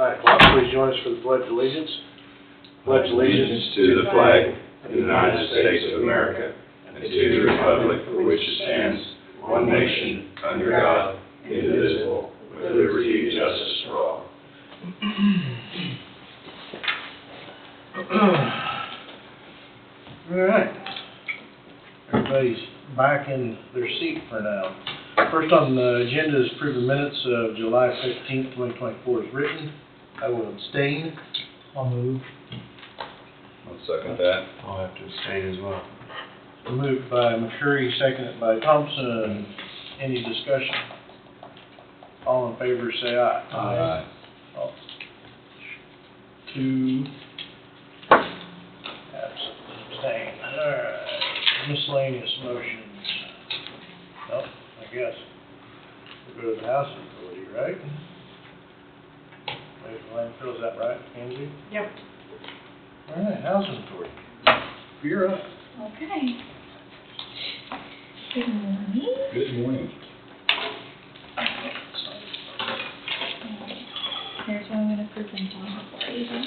5 o'clock. Please join us for the Pledge of Allegiance. Pledge allegiance to the flag of the United States of America and to the republic for which it stands, one nation, under God, indivisible, with liberty and justice for all. All right. Everybody's back in their seat for now. First on the agenda is approve the minutes of July 15th, 2024 as written. I will abstain. I'll move. I'll second that. I'll have to abstain as well. Moved by McCurry, seconded by Thompson. Any discussion? All in favor say aye. Aye. All. 2 absent, abstain. All right. Miscellaneous motions. Nope, I guess. We'll go to the house authority, right? Wait, landfill, is that right, Angie? Yep. All right, housing authority. You're up. Okay. Good morning. Good morning. Here's what I'm going to present on for you guys.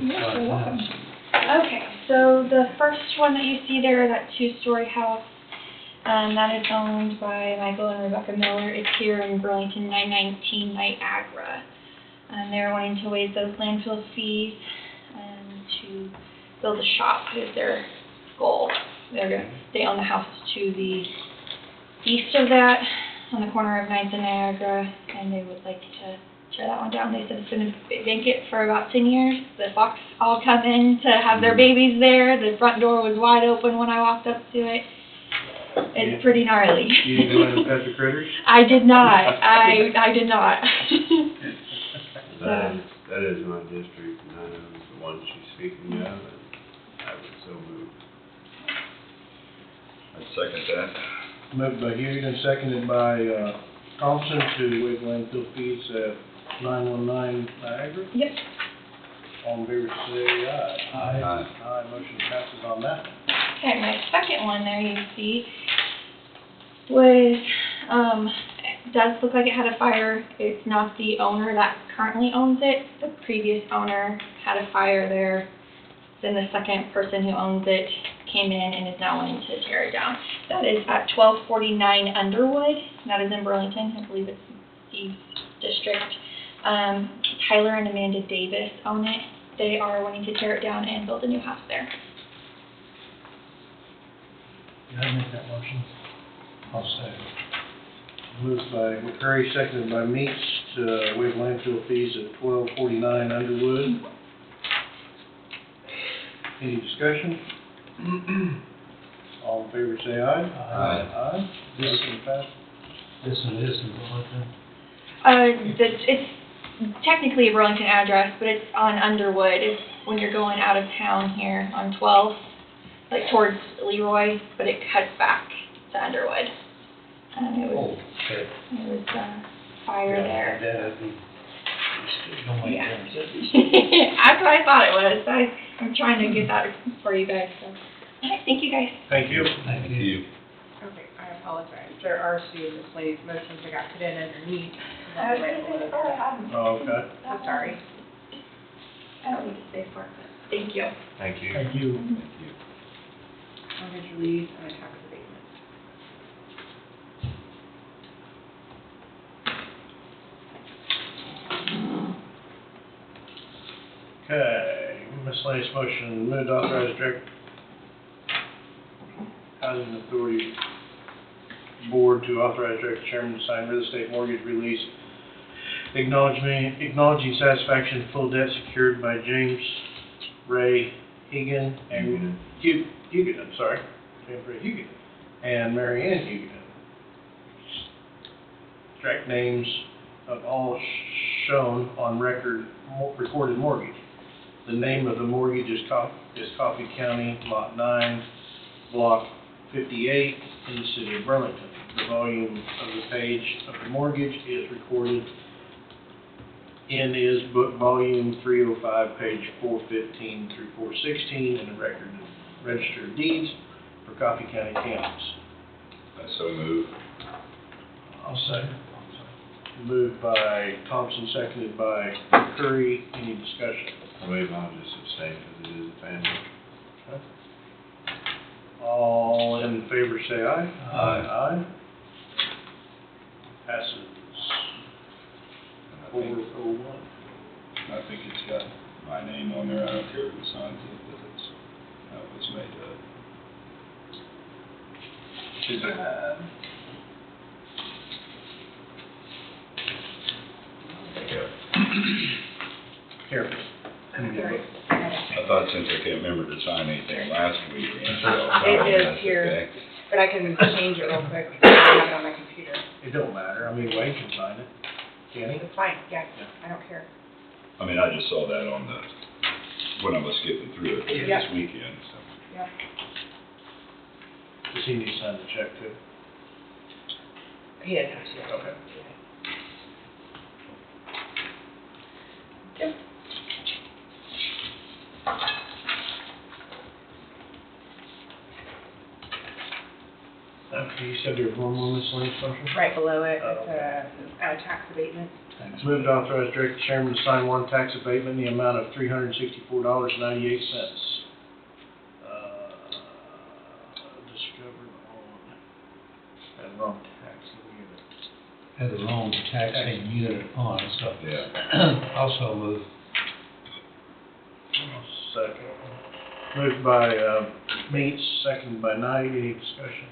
You're welcome. Okay, so the first one that you see there, that 2-story house, that is owned by Michael and Rebecca Miller. It's here in Burlington, 919 Niagara. They're wanting to waive those landfill fees to build a shop is their goal. They own the house to the east of that, on the corner of 9th and Niagara, and they would like to tear that one down. They said it's going to be vacant for about 10 years. The fox all come in to have their babies there. The front door was wide open when I walked up to it. It's pretty gnarly. You didn't go in and pet the critters? I did not. I did not. That is my district, and I know the one she's speaking of, and I would so move. I'd second that. Moved by Hugan, seconded by Thompson to waive landfill fees at 919 Niagara. Yep. All in favor say aye. Aye. Aye, motion passes on that. Okay, my second one there you see was, it does look like it had a fire. It's not the owner that currently owns it. The previous owner had a fire there. Then the second person who owns it came in and is now wanting to tear it down. That is at 1249 Underwood. That is in Burlington. I believe it's Steve's district. Tyler and Amanda Davis own it. They are wanting to tear it down and build a new house there. Can I make that motion? I'll say. Moved by McCurry, seconded by Meeks to waive landfill fees at 1249 Underwood. Any discussion? All in favor say aye. Aye. Aye. Motion passed. This one is in Burlington? It's technically a Burlington address, but it's on Underwood. It's when you're going out of town here on 12, like towards Leroy, but it cuts back to Underwood. It was fire there. Yeah. That's what I thought it was. I'm trying to get that for you guys. So. All right, thank you guys. Thank you. Thank you. Okay, I apologize. There are some miscellaneous motions that got put in underneath. Oh, okay. I'm sorry. I don't need to stay for it, but thank you. Thank you. Thank you. Thank you. Mortgage release and a tax abatement. Okay, miscellaneous motion, move to authorize direct housing authority board to authorize direct chairman to sign real estate mortgage release acknowledging satisfaction of full debt secured by James Ray Higgin and Huguenin, James Ray Huguenin and Mary Ann Huguenin. Direct names of all shown on recorded mortgage. The name of the mortgage is Coffee County, Lot 9, Block 58 in the city of Burlington. The volume of the page of the mortgage is recorded N is book volume 305, page 415 through 416, in the Register of Deeds for Coffee County campus. I so move. I'll second. Moved by Thompson, seconded by Curry. Any discussion? Wait, I'll just abstain because it is a family. All in favor say aye. Aye. Aye. Passes. I think 401. it's got my name on there. I don't care who signs it, but it's how it was made up. Is it? Careful. I thought since I can't remember to sign anything last week. It is here, but I can change it real quick. I have it on my computer. It don't matter. I mean, Wayne can sign it. Can he? It's fine, yeah, I don't care. I mean, I just saw that on the, when I was skipping through it Yep. this weekend, so. Yep. Does he need to sign the check too? He doesn't have to. Okay. Yep. Okay, you said there's one more miscellaneous motion? Right below it, Oh, it's a tax abatement. It's moved to authorize Director Chairman to sign one tax abatement in the amount of $364.98. Discovered on, had wrong taxing unit. Had the wrong taxing unit on, so Yeah. also move. Second. Moved by Meats, seconded by Knight. Any discussion?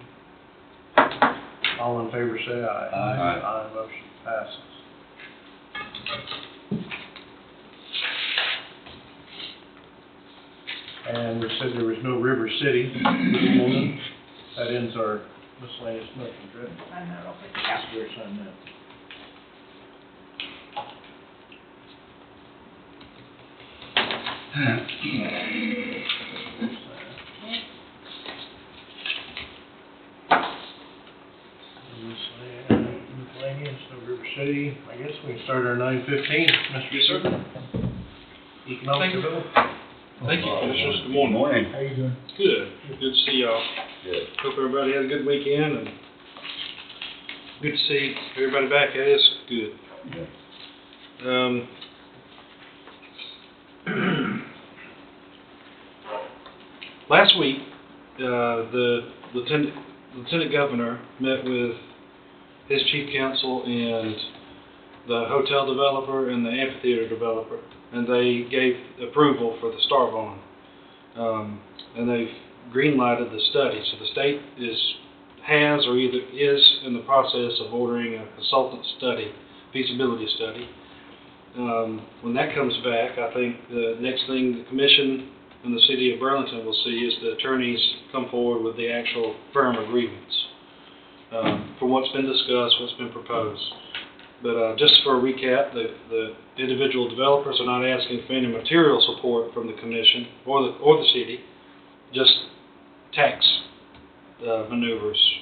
All in favor say aye. Aye. Aye, motion passes. And we said there was no River City. That ends our miscellaneous motions, right? Sign that real quick. Yes, we're signing that. Miscellaneous, no River City. I guess we can start our 9:15. Mr. Yes, sir. Economic Thank you. Development. Thank you, Commissioners. Good Good morning. morning. How you doing? Good. Good to see y'all. Good. Hope everybody had a good weekend and good to see everybody back at us. Good. Last week, the Lieutenant Governor met with his chief counsel and the hotel developer and the amphitheater developer, and they gave approval for the Star Barn. And they've green-lighted the study. So the state has or either is in the process of ordering a consultant study, feasibility study. When that comes back, I think the next thing the commission and the city of Burlington will see is the attorneys come forward with the actual firm agreements for what's been discussed, what's been proposed. But just for a recap, the individual developers are not asking for any material support from the commission or the city, just tax maneuvers,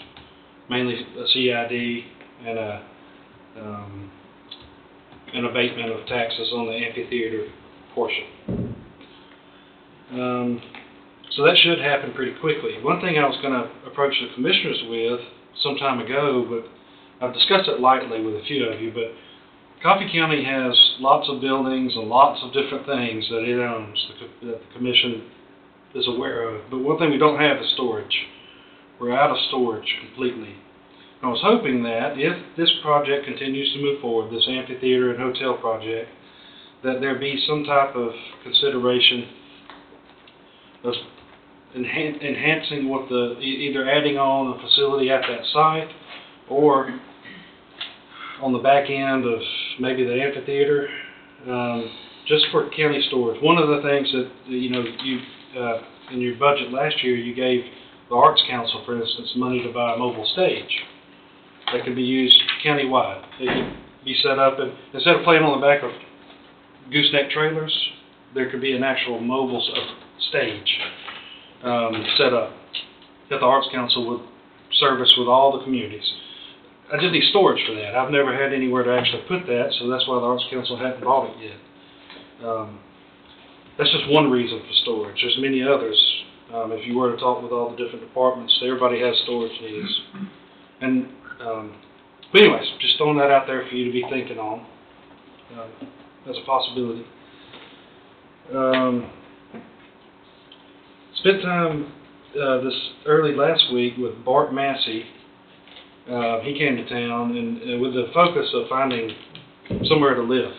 mainly a CID and an abatement of taxes on the amphitheater portion. So that should happen pretty quickly. One thing I was going to approach the commissioners with some time ago, but I've discussed it lightly with a few of you, but Coffee County has lots of buildings and lots of different things that it owns, that the commission is aware of. But one thing we don't have is storage. We're out of storage completely. I was hoping that if this project continues to move forward, this amphitheater and hotel project, that there be some type of consideration of enhancing what either adding on a facility at that site or on the back end of maybe the amphitheater, just for county storage. One of the things that, you in your budget last year, you gave the Arts Council, for instance, money to buy a mobile stage that could be used countywide. It could be set up, and instead of playing on the back of gooseneck trailers, there could be an actual mobile stage set up that the Arts Council would service with all the communities. I just need storage for that. I've never had anywhere to actually put that, so that's why the Arts Council hadn't bought it yet. That's just one reason for storage. There's many others. If you were to talk with all the different departments, everybody has storage needs. And, but anyways, just throwing that out there for you to be thinking on as a possibility. Spent time this early last week with Bart Massey. He came to town and with the focus of finding somewhere to live.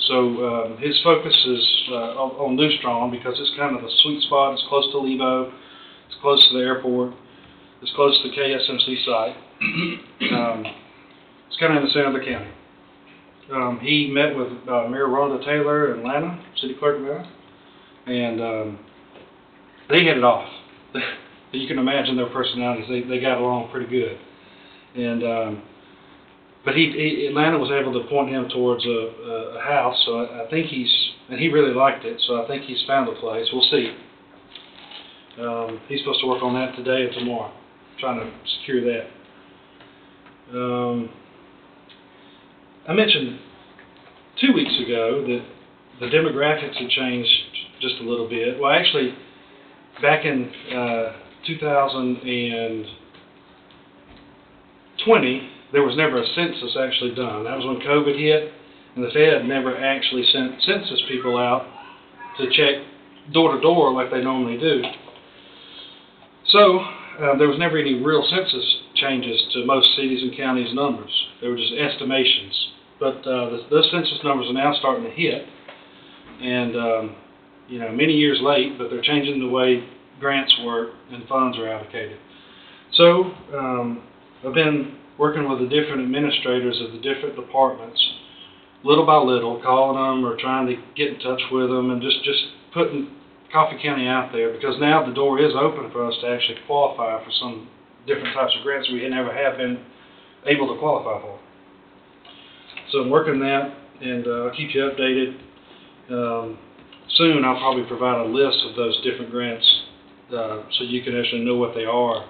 So his focus is on New Strong because it's kind of a sweet spot. It's close to Lebo, it's close to the airport, it's close to the KSMC site. It's kind of in the center of the county. He met with Mayor Rhonda Taylor in Atlanta, City Clerk of Atlanta, and they hit it off. You can imagine their personalities. They got along pretty good. And but Atlanta was able to point him towards a house, so I think and he really liked it, so I think he's found a place. We'll see. He's supposed to work on that today and tomorrow, trying to secure that. I mentioned 2 weeks ago that the demographics had changed just a little bit. Well, actually, back in 2020, there was never a census actually done. That was when COVID hit, and the Fed never actually sent census people out to check door to door like they normally do. So there was never any real census changes to most cities and counties' numbers. They were just estimations. But those census numbers are now starting to hit, and many years late, but they're changing the way grants work and funds are allocated. So I've been working with the different administrators of the different departments, little by little, calling them or trying to get in touch with them and just putting Coffee County out there, because now the door is open for us to actually qualify for some different types of grants we never have been able to qualify for. So I'm working that, and I'll keep you updated. Soon I'll probably provide a list of those different grants so you can actually know what they are.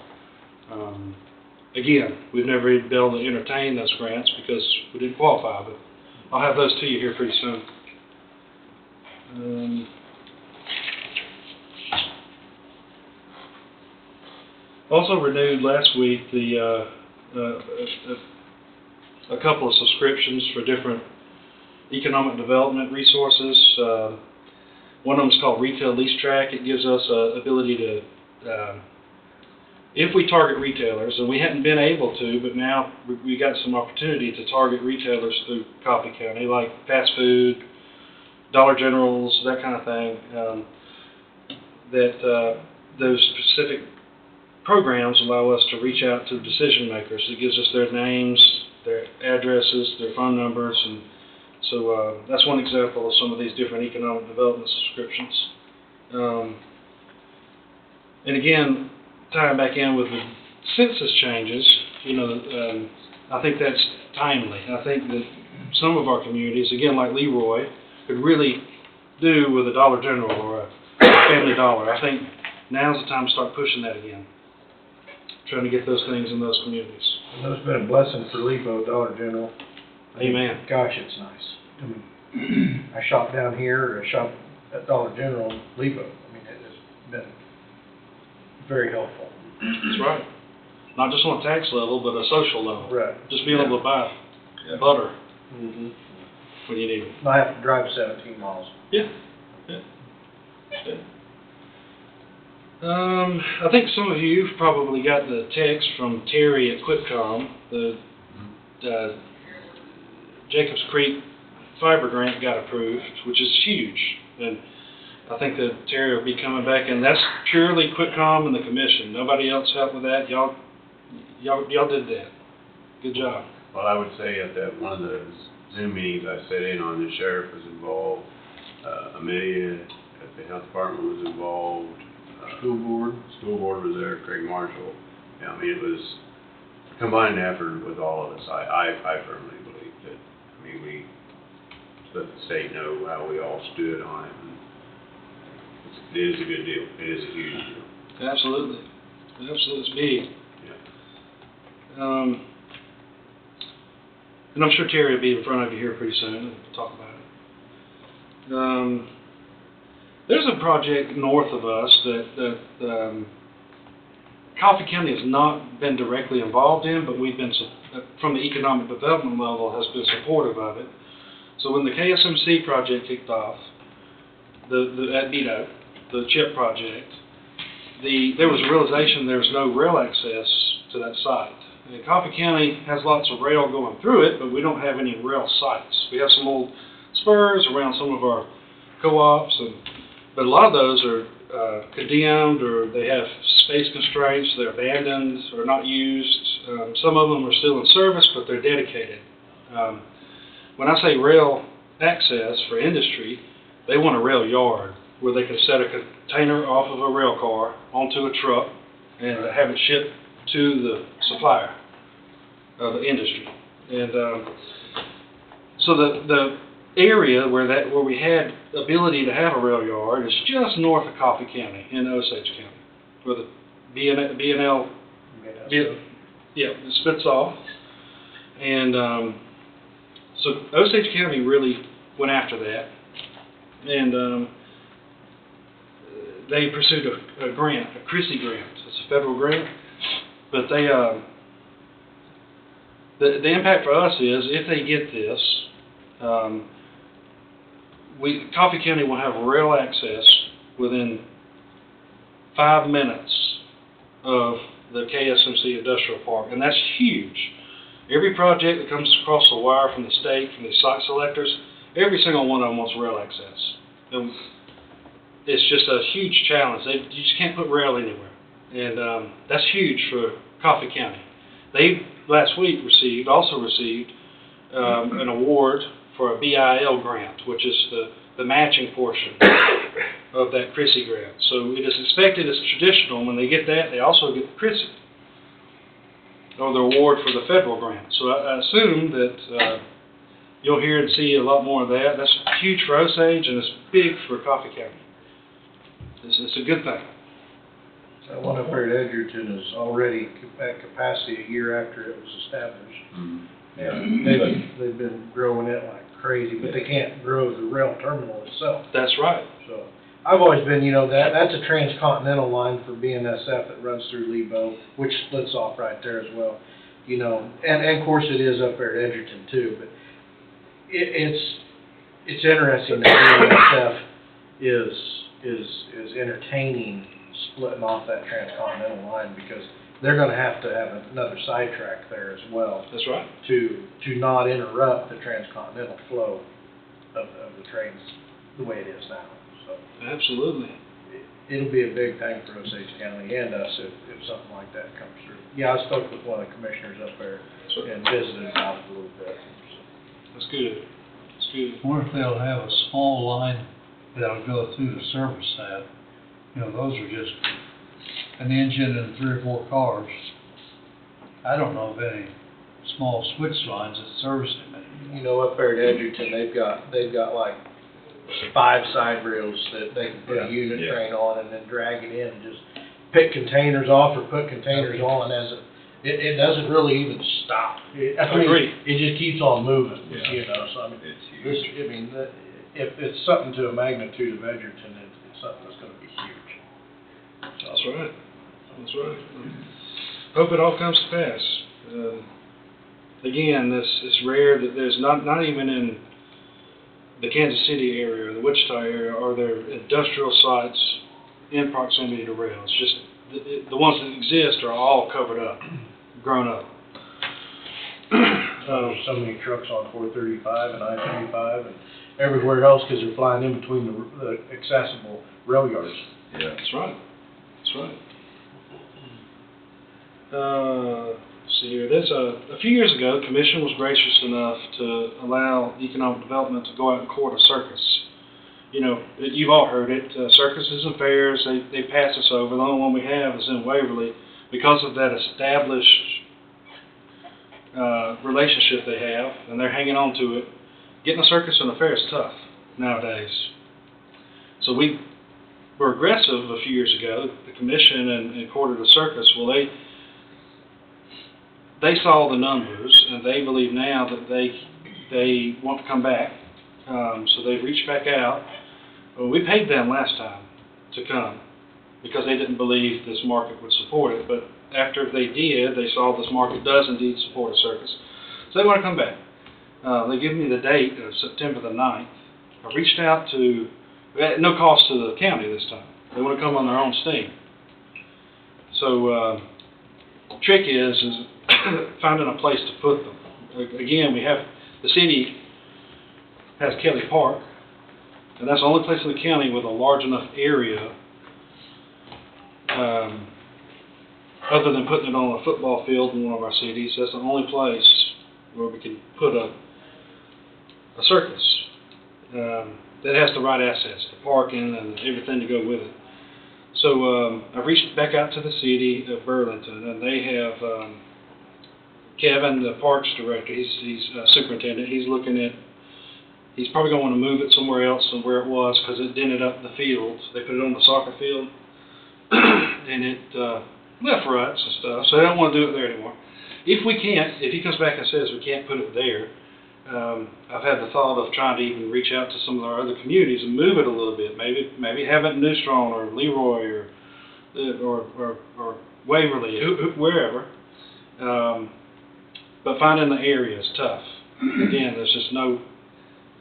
Again, we've never been able to entertain those grants because we didn't qualify, but I'll have those to you here pretty soon. Also renewed last week a couple of subscriptions for different economic development resources. One of them is called Retail Lease Track. It gives us ability to, if we target retailers, and we hadn't been able to, but now we got some opportunity to target retailers through Coffee County, like fast food, Dollar Generals, that kind of thing, those specific programs allow us to reach out to decision makers. It gives us their names, their addresses, their phone numbers, and so that's one example of some of these different economic development subscriptions. And again, tying back in with the census changes, I think that's timely. I think that some of our communities, again, like Leroy, could really do with a Dollar General or a Family Dollar. I think now's the time to start pushing that again, trying to get those things in those communities. And that's been a blessing for Lebo, Dollar General. Amen. Gosh, it's nice. I mean, I shop down here, I shop at Dollar General, Lebo. I mean, it has been very helpful. That's right. Not just on a tax level, but a social level. Right. Just being able to buy butter when you need it. I have to drive 17 miles. Yeah. I think some of you have probably got the text from Terry at Quipcom. The Jacobs Creek fiber grant got approved, which is huge. And I think that Terry will be coming back, and that's purely Quipcom and the commission. Nobody else helped with that. Y'all did that. Good job. Well, I would say at that one of the Zoom meetings I sat in on, the sheriff was involved, Amelia at the health department was involved, school board was there, Craig Marshall. Yeah, I mean, it was a combined effort with all of us. I firmly believe that. I mean, we let the state know how we all stood on it. And it is a good deal. It is a huge deal. Absolutely. It's big. Yeah. And I'm sure Terry will be in front of you here pretty soon and talk about it. There's a project north of us that Coffee County has not been directly involved in, but we've been, from the economic development level, has been supportive of it. So when the KSMC project kicked off, at BDO, the CHIP project, there was a realization there was no rail access to that site. And Coffee County has lots of rail going through it, but we don't have any rail sites. We have some old spurs around some of our co-ops, but a lot of those are condemned, or they have space constraints, they're abandoned or not used. Some of them are still in service, but they're dedicated. When I say rail access for industry, they want a rail yard where they can set a container off of a rail car onto a truck and have it shipped to the supplier of the industry. And so the area where we had ability to have a rail yard is just north of Coffee County in Osage County, where the B&L it splits off. And so Osage County really went after that, and they pursued a grant, a Chrissy grant. It's a federal grant, but they the impact for us is if they get this, Coffee County will have rail access within 5 minutes of the KSMC Industrial Park, and that's huge. Every project that comes across the wire from the state, from the site selectors, every single one of them wants rail access. And it's just a huge challenge. You just can't put rail anywhere, and that's huge for Coffee County. They last week also received an award for a BIL grant, which is the matching portion of that Chrissy grant. So it is expected as traditional. When they get that, they also get the Chrissy, or the award for the federal grant. So I assume that you'll hear and see a lot more of that. That's huge for Osage, and it's big for Coffee County. It's a good thing. That one up there at Edgerton is already at capacity a year after it was established. Mm-hmm. And they've been growing it like crazy, but they can't grow the rail terminal itself. That's right. So I've always been, that's a transcontinental line for BNSF that runs through Lebo, which splits off right there as well. And of course it is up there at Edgerton too, but it's interesting that BNSF is entertaining splitting off that transcontinental line, because they're going to have another sidetrack there as well. That's right. To not interrupt the transcontinental flow of the trains the way it is now. So absolutely. It'll be a big thing for Osage County and us if something like that comes through. Yeah, I spoke with one of the commissioners up there and visited about it a little bit. That's good. That's good. I wonder if they'll have a small line that'll go through the service side. Those are just an engine and 3 or 4 cars. I don't know of any small switch lines that service them anymore. Up there at Edgerton, they've got like 5 side rails that they can put a unit train on and then drag it in and just pick containers off or put containers on it doesn't really even stop. I agree. It just keeps on moving. Yeah. So It's huge. if it's something to a magnitude of Edgerton, it's something that's going to be huge. That's right. That's right. Hope it all comes to pass. Again, it's rare that there's not even in the Kansas City area or the Wichita area are there industrial sites in proximity to rail. It's just the ones that exist are all covered up, grown up. There's so many trucks on 435 and I-35 and everywhere else because they're flying in between the accessible rail yards. Yeah. That's right. That's right. Let's see here. A few years ago, the Commission was gracious enough to allow economic development to go out and court a circus. You've all heard it. Circuses and fairs, they pass us over. The only one we have is in Waverly because of that established relationship they have, and they're hanging on to it. Getting a circus and a fair is tough nowadays. So we were aggressive a few years ago. The Commission and courted a circus. Well, they saw the numbers, and they believe now that they want to come back. So they've reached back out. Well, we paid them last time to come because they didn't believe this market would support it. But after they did, they saw this market does indeed support a circus. So they want to come back. They give me the date of September the 9th. I reached out to, at no cost to the county this time. They want to come on their own steam. So trick is finding a place to put them. Again, we have, the city has Kelly Park, and that's the only place in the county with a large enough area, other than putting it on a football field in one of our cities. That's the only place where we can put a circus that has the right assets, the parking and everything to go with it. So I reached back out to the city of Burlington, and they have Kevin, the parks director. He's superintendent. He's looking at. He's probably going to want to move it somewhere else than where it was because it dented up the fields. They put it on the soccer field, and it left ruts and stuff. So they don't want to do it there anymore. If we can't, if he comes back and says we can't put it there, I've had the thought of trying to even reach out to some of our other communities and move it a little bit. Maybe have it in New Strong or Leroy or Waverly, wherever. But finding the area is tough. Again, there's just no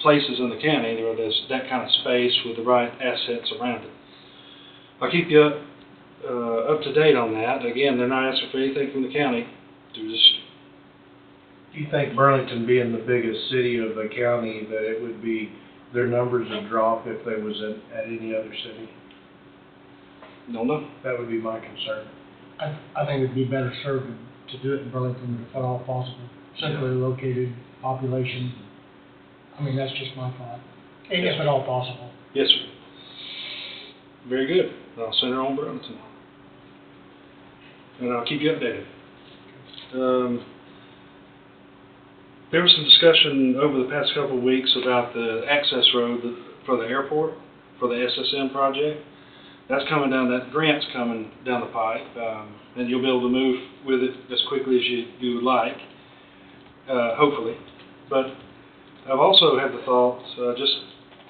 places in the county where there's that kind of space with the right assets around it. I'll keep you up to date on that. Again, they're not asking for anything from the county. They're just. Do you think Burlington being the biggest city of the county, that it would be, their numbers would drop if they was at any other city? Don't know. That would be my concern. I think it'd be better served to do it in Burlington if at all possible. Centrally located, population. I mean, that's just my thought. If at all possible. Yes, sir. Very good. I'll send her on Burlington. And I'll keep you updated. There was some discussion over the past couple of weeks about the access road for the airport, for the SSM project. That's coming down, that grant's coming down the pipe, and you'll be able to move with it as quickly as you would like, hopefully. But I've also had the thought, just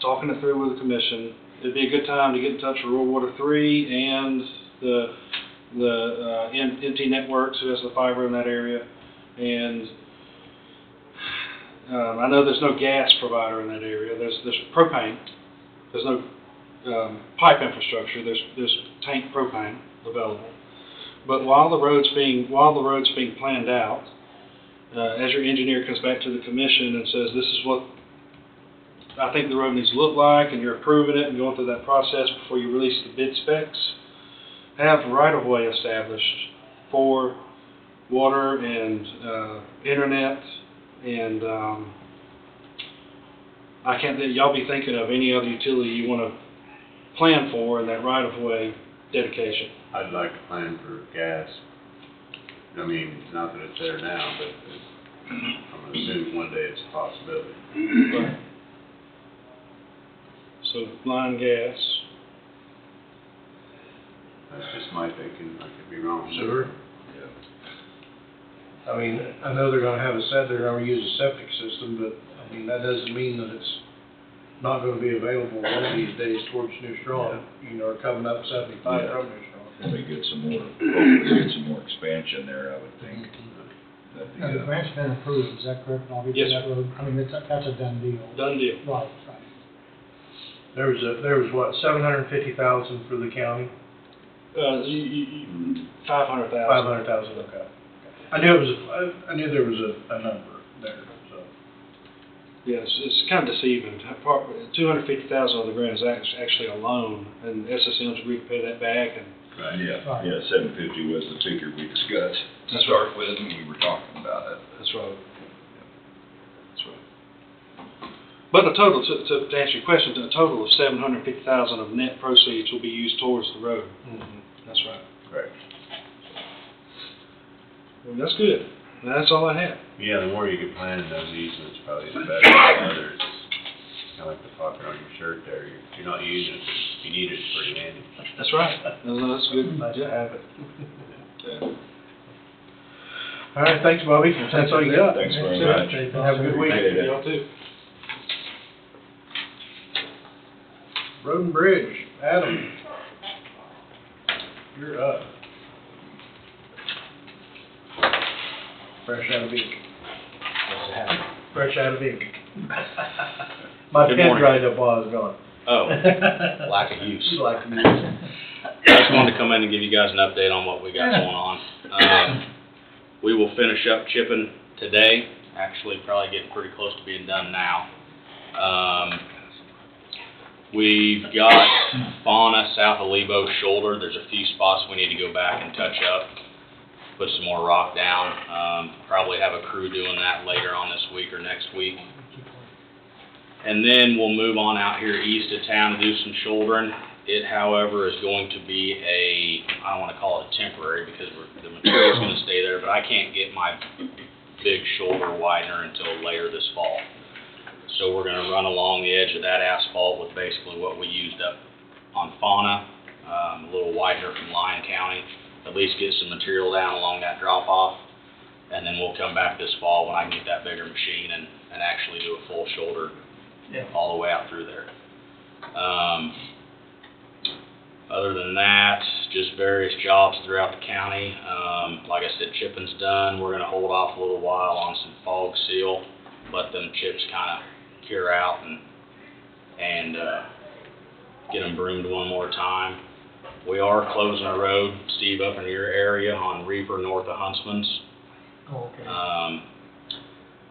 talking it through with the commission, it'd be a good time to get in touch with Rural Water 3 and the NT Networks, who has the fiber in that area. And I know there's no gas provider in that area. There's propane. There's no pipe infrastructure. There's tank propane available. But while the road's being planned out, as your engineer comes back to the commission and says, this is what I think the road needs to look like, and you're approving it and going through that process before you release the bid specs, have right-of-way established for water and internet, and I can't think, y'all be thinking of any other utility you want to plan for in that right-of-way dedication. I'd like to plan for gas. I mean, not that it's there now, but I'm assuming one day it's a possibility. Right. So line gas. That's just my thinking. I could be wrong. Sewer? Yeah. I mean, I know they're gonna have a set, they're gonna use a septic system, but, I mean, that doesn't mean that it's not gonna be available one of these days towards New Strong, or coming up 75 Yeah. from New Strong. Probably get some more, hopefully get some more expansion there, I would think. That'd be, And the grant's been approved, is that correct, Bobby, for Yes, that road? I mean, that's a done deal. Done deal. Right. There was what, 750,000 for the county? 500,000. 500,000, okay. I knew there was a number there, so. Yes, it's kind of deceiving. 250,000 of the grant is actually a loan, and SSM's agreed to pay that back. And right, yeah, Right. yeah, 750 was the figure we discussed to That's start with, and we were talking about it. that's right. That's right. But a total, to answer your question, a total of 750,000 of net proceeds will be used towards the road. That's right. Right. Well, that's good. And that's all I have. Yeah, the more you can plan in those easements, probably the better than others. Kind of like the pocket on your shirt there. You're not using it, but you need it, it's pretty handy. That's right. That's good. Nice to have it. Yeah. All right, thanks, Bobby. That's all you got. Thanks very That's much. it. Have a good week. Thank you. Y'all too. Road and Bridge, Adam. You're up. Fresh out of ink. Fresh out of ink. My Good pen morning. dried up while I was gone. Oh, lack of use. You like to use. I just wanted to come in and give you guys an update on what we got going on. We will finish up chipping today, actually probably getting pretty close to being done now. We've got fauna south of Lebo's shoulder. There's a few spots we need to go back and touch up, put some more rock down. Probably have a crew doing that later on this week or next week. And then we'll move on out here east of town to do some shouldering. It, however, is going to be I don't want to call it a temporary because the material's going to stay there, but I can't get my big shoulder widener until later this fall. So we're going to run along the edge of that asphalt with basically what we used up on Fauna, a little widener from Lyon County, at least get some material down along that drop-off, and then we'll come back this fall when I can get that bigger machine and actually do a full shoulder all the way out through there. Other than that, just various jobs throughout the county. Like I said, chipping's done. We're going to hold off a little while on some fog seal, let them chips kind of cure out and get them broomed one more time. We are closing a road, Steve, up in your area on Reaper north of Huntsman's. Oh, okay.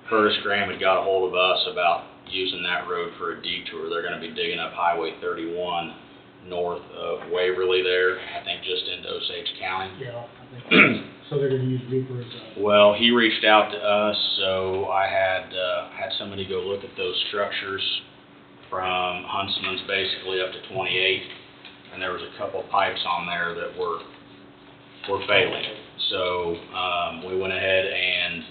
Curtis Graham had got a hold of us about using that road for a detour. They're going to be digging up Highway 31 north of Waverly there, I think just into Osage County. Yeah, I think so. They're gonna use Reaper as a. Well, he reached out to us, so I had somebody go look at those structures from Huntsman's basically up to 28, and there was a couple pipes on there that were failing. So we went ahead and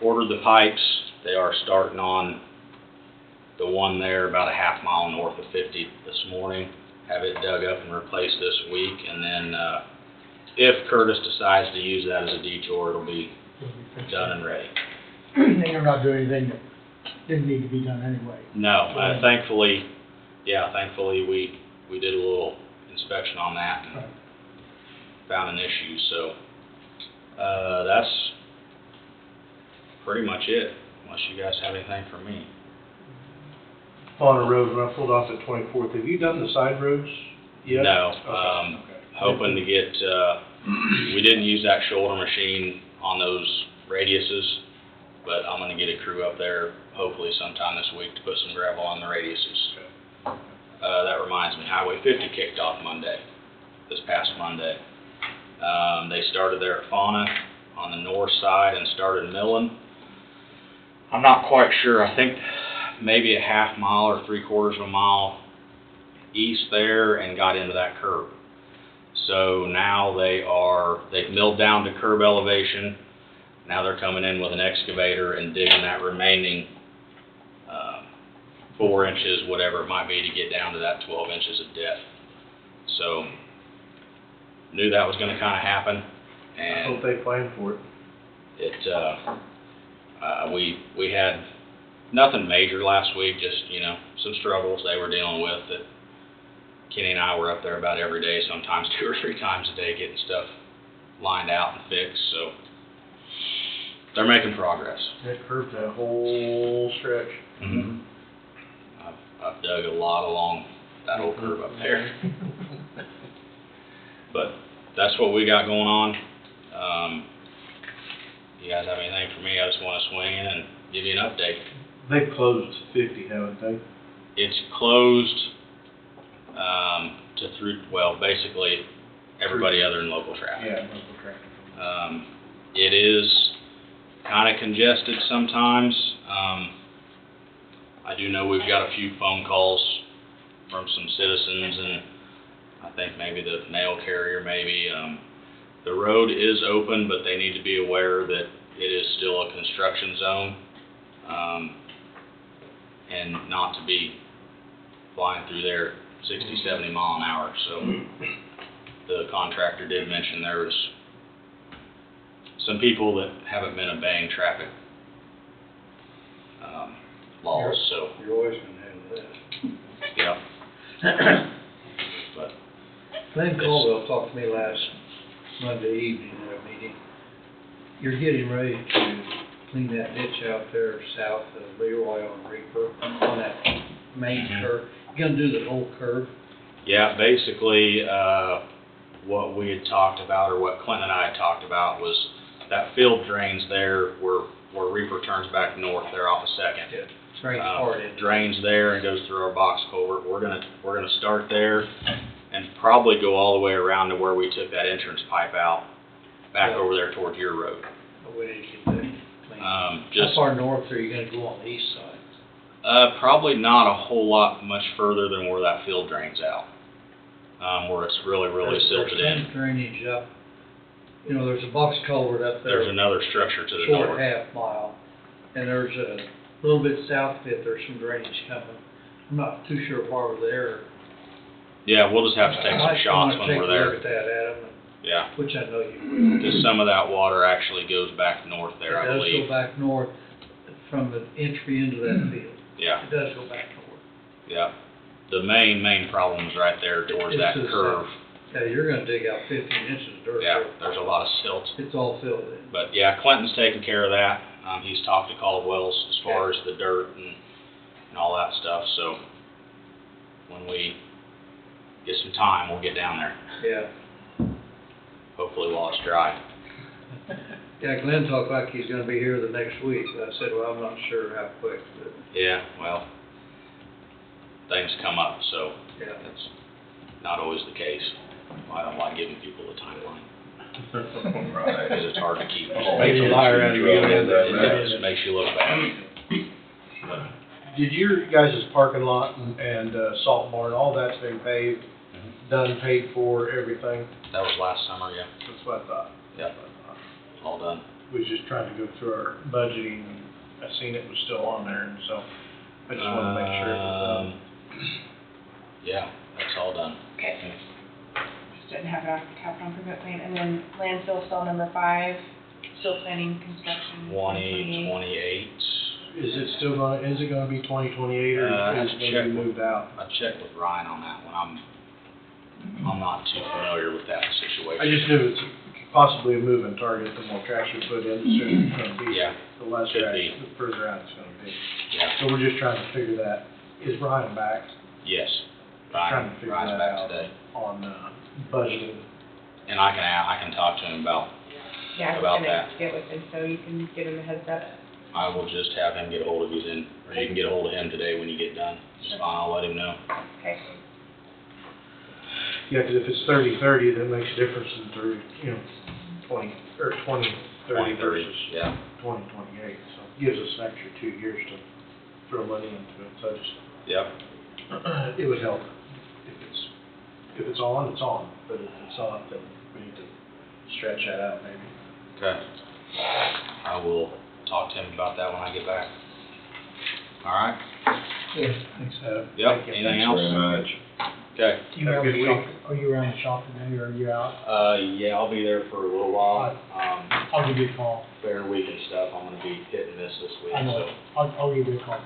ordered the pipes. They are starting on the one there about a half mile north of 50 this morning. Have it dug up and replaced this week, and then if Curtis decides to use that as a detour, it'll be done and ready. And you're not doing anything that didn't need to be done anyway. No, thankfully we did a little inspection on that and found an issue, so that's pretty much it, unless you guys have anything for me. Fauna Road, when I pulled off at 24th, have you done the side roads yet? No, Okay. hoping to get, we didn't use that shoulder machine on those radiuses, but I'm gonna get a crew up there hopefully sometime this week to put some gravel on the radiuses. That reminds me, Highway 50 kicked off this past Monday. They started there at Fauna on the north side and started milling. I'm not quite sure, I think maybe a half mile or 3/4 of a mile east there and got into that curb. So now they've milled down to curb elevation. Now they're coming in with an excavator and digging that remaining 4 inches, whatever it might be, to get down to that 12 inches of depth. So knew that was going to kind of happen, I and hope they plan for it. we had nothing major last week, just, some struggles they were dealing with that Kenny and I were up there about every day, sometimes 2 or 3 times a day, getting stuff lined out and fixed, so they're making progress. That curved that whole stretch. Mm-hmm. I've dug a lot along that old curve up there. But that's what we got going on. You guys have anything for me? I just want to swing in and give you an update. They've closed 50, haven't they? It's closed basically everybody other than local traffic. Yeah, local traffic. It is kind of congested sometimes. I do know we've got a few phone calls from some citizens, and I think maybe the mail carrier maybe. The road is open, but they need to be aware that it is still a construction zone, and not to be flying through there 60, 70 mile an hour. So the contractor did mention there was some people that haven't been obeying traffic, laws, so, You're always gonna have yeah. that. But, Glenn Colwell talked to me last Monday evening at a meeting. You're getting ready to clean that ditch out there south of Leroy on Reaper, on that main curve. You gonna do the whole curve? yeah, basically, what we had talked about, or what Clint and I had talked about, was that field drains there where Reaper turns back north there off of Second. Yeah. Drains hard in. Drains there and goes through our box culvert. We're gonna start there and probably go all the way around to where we took that entrance pipe out, back Yeah. over there towards your road. We need to get that cleaned. How Just, far north are you gonna go on the east side? probably not a whole lot much further than where that field drains out. Where it's really silted There's in. some drainage up, you know, there's a box culvert up there. There's another structure to the Short north. half mile, and there's a little bit south of it, there's some drainage coming. I'm not too sure why we're there. Yeah, we'll just have to take some shots when we're I might take a look there. at that, Adam, Yeah, which I know you will. because some of that water actually goes back north there, I It does believe. go back north from the entry into that field. Yeah, It does go back north. yeah. The main problem is right there towards It's that to the curve. Yeah, you're gonna dig out 15 inches of dirt Yeah, there. there's a lot of silt. It's all filled in. But yeah, Clinton's taking care of that. He's talked to Caldwell's as far as the dirt and all that stuff, so when we get some time, we'll get down there, Yeah. hopefully while it's dry. Yeah, Glenn talked like he's gonna be here the next week. I said, well, I'm not sure how quick, but, Yeah, well, things come up, so yeah. that's not always the case. I don't like giving people a timeline, Right. because it's hard to keep. Makes a liar out of you. It just makes you look bad. Did your guys' parking lot and salt barn, all that's been paved, done, paid for, everything? That was last summer, yeah, That's what I thought. yeah, all done. We was just trying to go through our budgeting, and I seen it was still on there, and so I just wanted to make sure it was Yeah, that's all done. Okay. Just didn't have it off the capital improvement plan, and then landfill cell number 5, still planning construction. 2028. Is it still gonna, is it gonna be 2028, or I have is to it check gonna be with- moved out? I checked with Ryan on that one. I'm not too familiar with that situation. I just knew it's possibly a moving target. The more trash we put in, the sooner it's gonna be. Yeah, The less could trash, be. the further out it's gonna be. yeah, So we're just trying to figure that. Is Ryan back? yes. Trying to figure Ryan's that back out today. on budgeting. And I can talk to him about, Yeah, I was about gonna that. get with him, so you can give him a heads up. I will just have him get a hold of you then, or you can get a hold of him today when you get done. It's fine, I'll let him know. Okay. Yeah, 'cause if it's 30/30, that makes a difference in 30, 20, or 20/30 2030, versus yeah. 2028. So it gives us an extra 2 years to throw money into it. So I just, Yep, it would help. If it's on, it's on. But if it's not, then we need to stretch that out maybe. okay. I will talk to him about that when I get back. All right? Yeah, thanks, Adam. Yep, Thank you. anything Thanks else? very much. Okay. You Have a around good the week. shop, are you around the shop today, or are you out? Yeah, I'll be there for a little while. I'll give you a call. Fair week and stuff, I'm gonna be hitting this week, I know, so. I'll give you a call.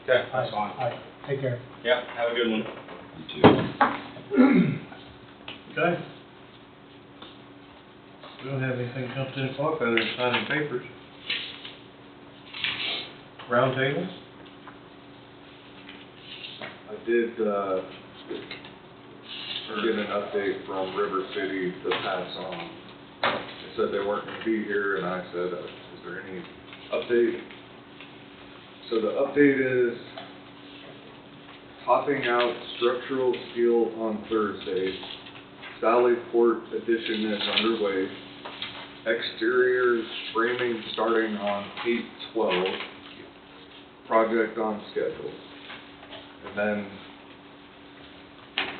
Okay, that's fine. All right, take care. Yeah, have a good one. You too. Okay. We don't have anything come 10 o'clock other than signing papers. Round table? I did, get an update from River City to pass on. They said they weren't gonna be here, and I said, is there any update? So the update is topping out structural steel on Thursday. Sally Port addition is underway. Exterior framing starting on 8/12. Project on schedule. And then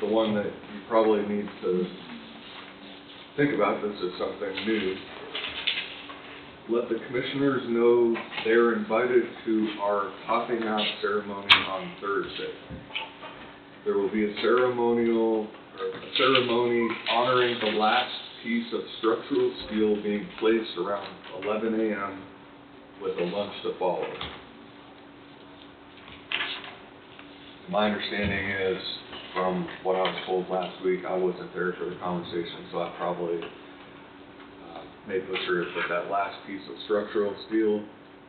the one that you probably need to think about, this is something new. Let the commissioners know they're invited to our topping out ceremony on Thursday. There will be a ceremony honoring the last piece of structural steel being placed around 11 a.m. with a lunch to follow. My understanding is, from what I was told last week, I wasn't there for the conversation, so I probably made butcher it, but that last piece of structural steel,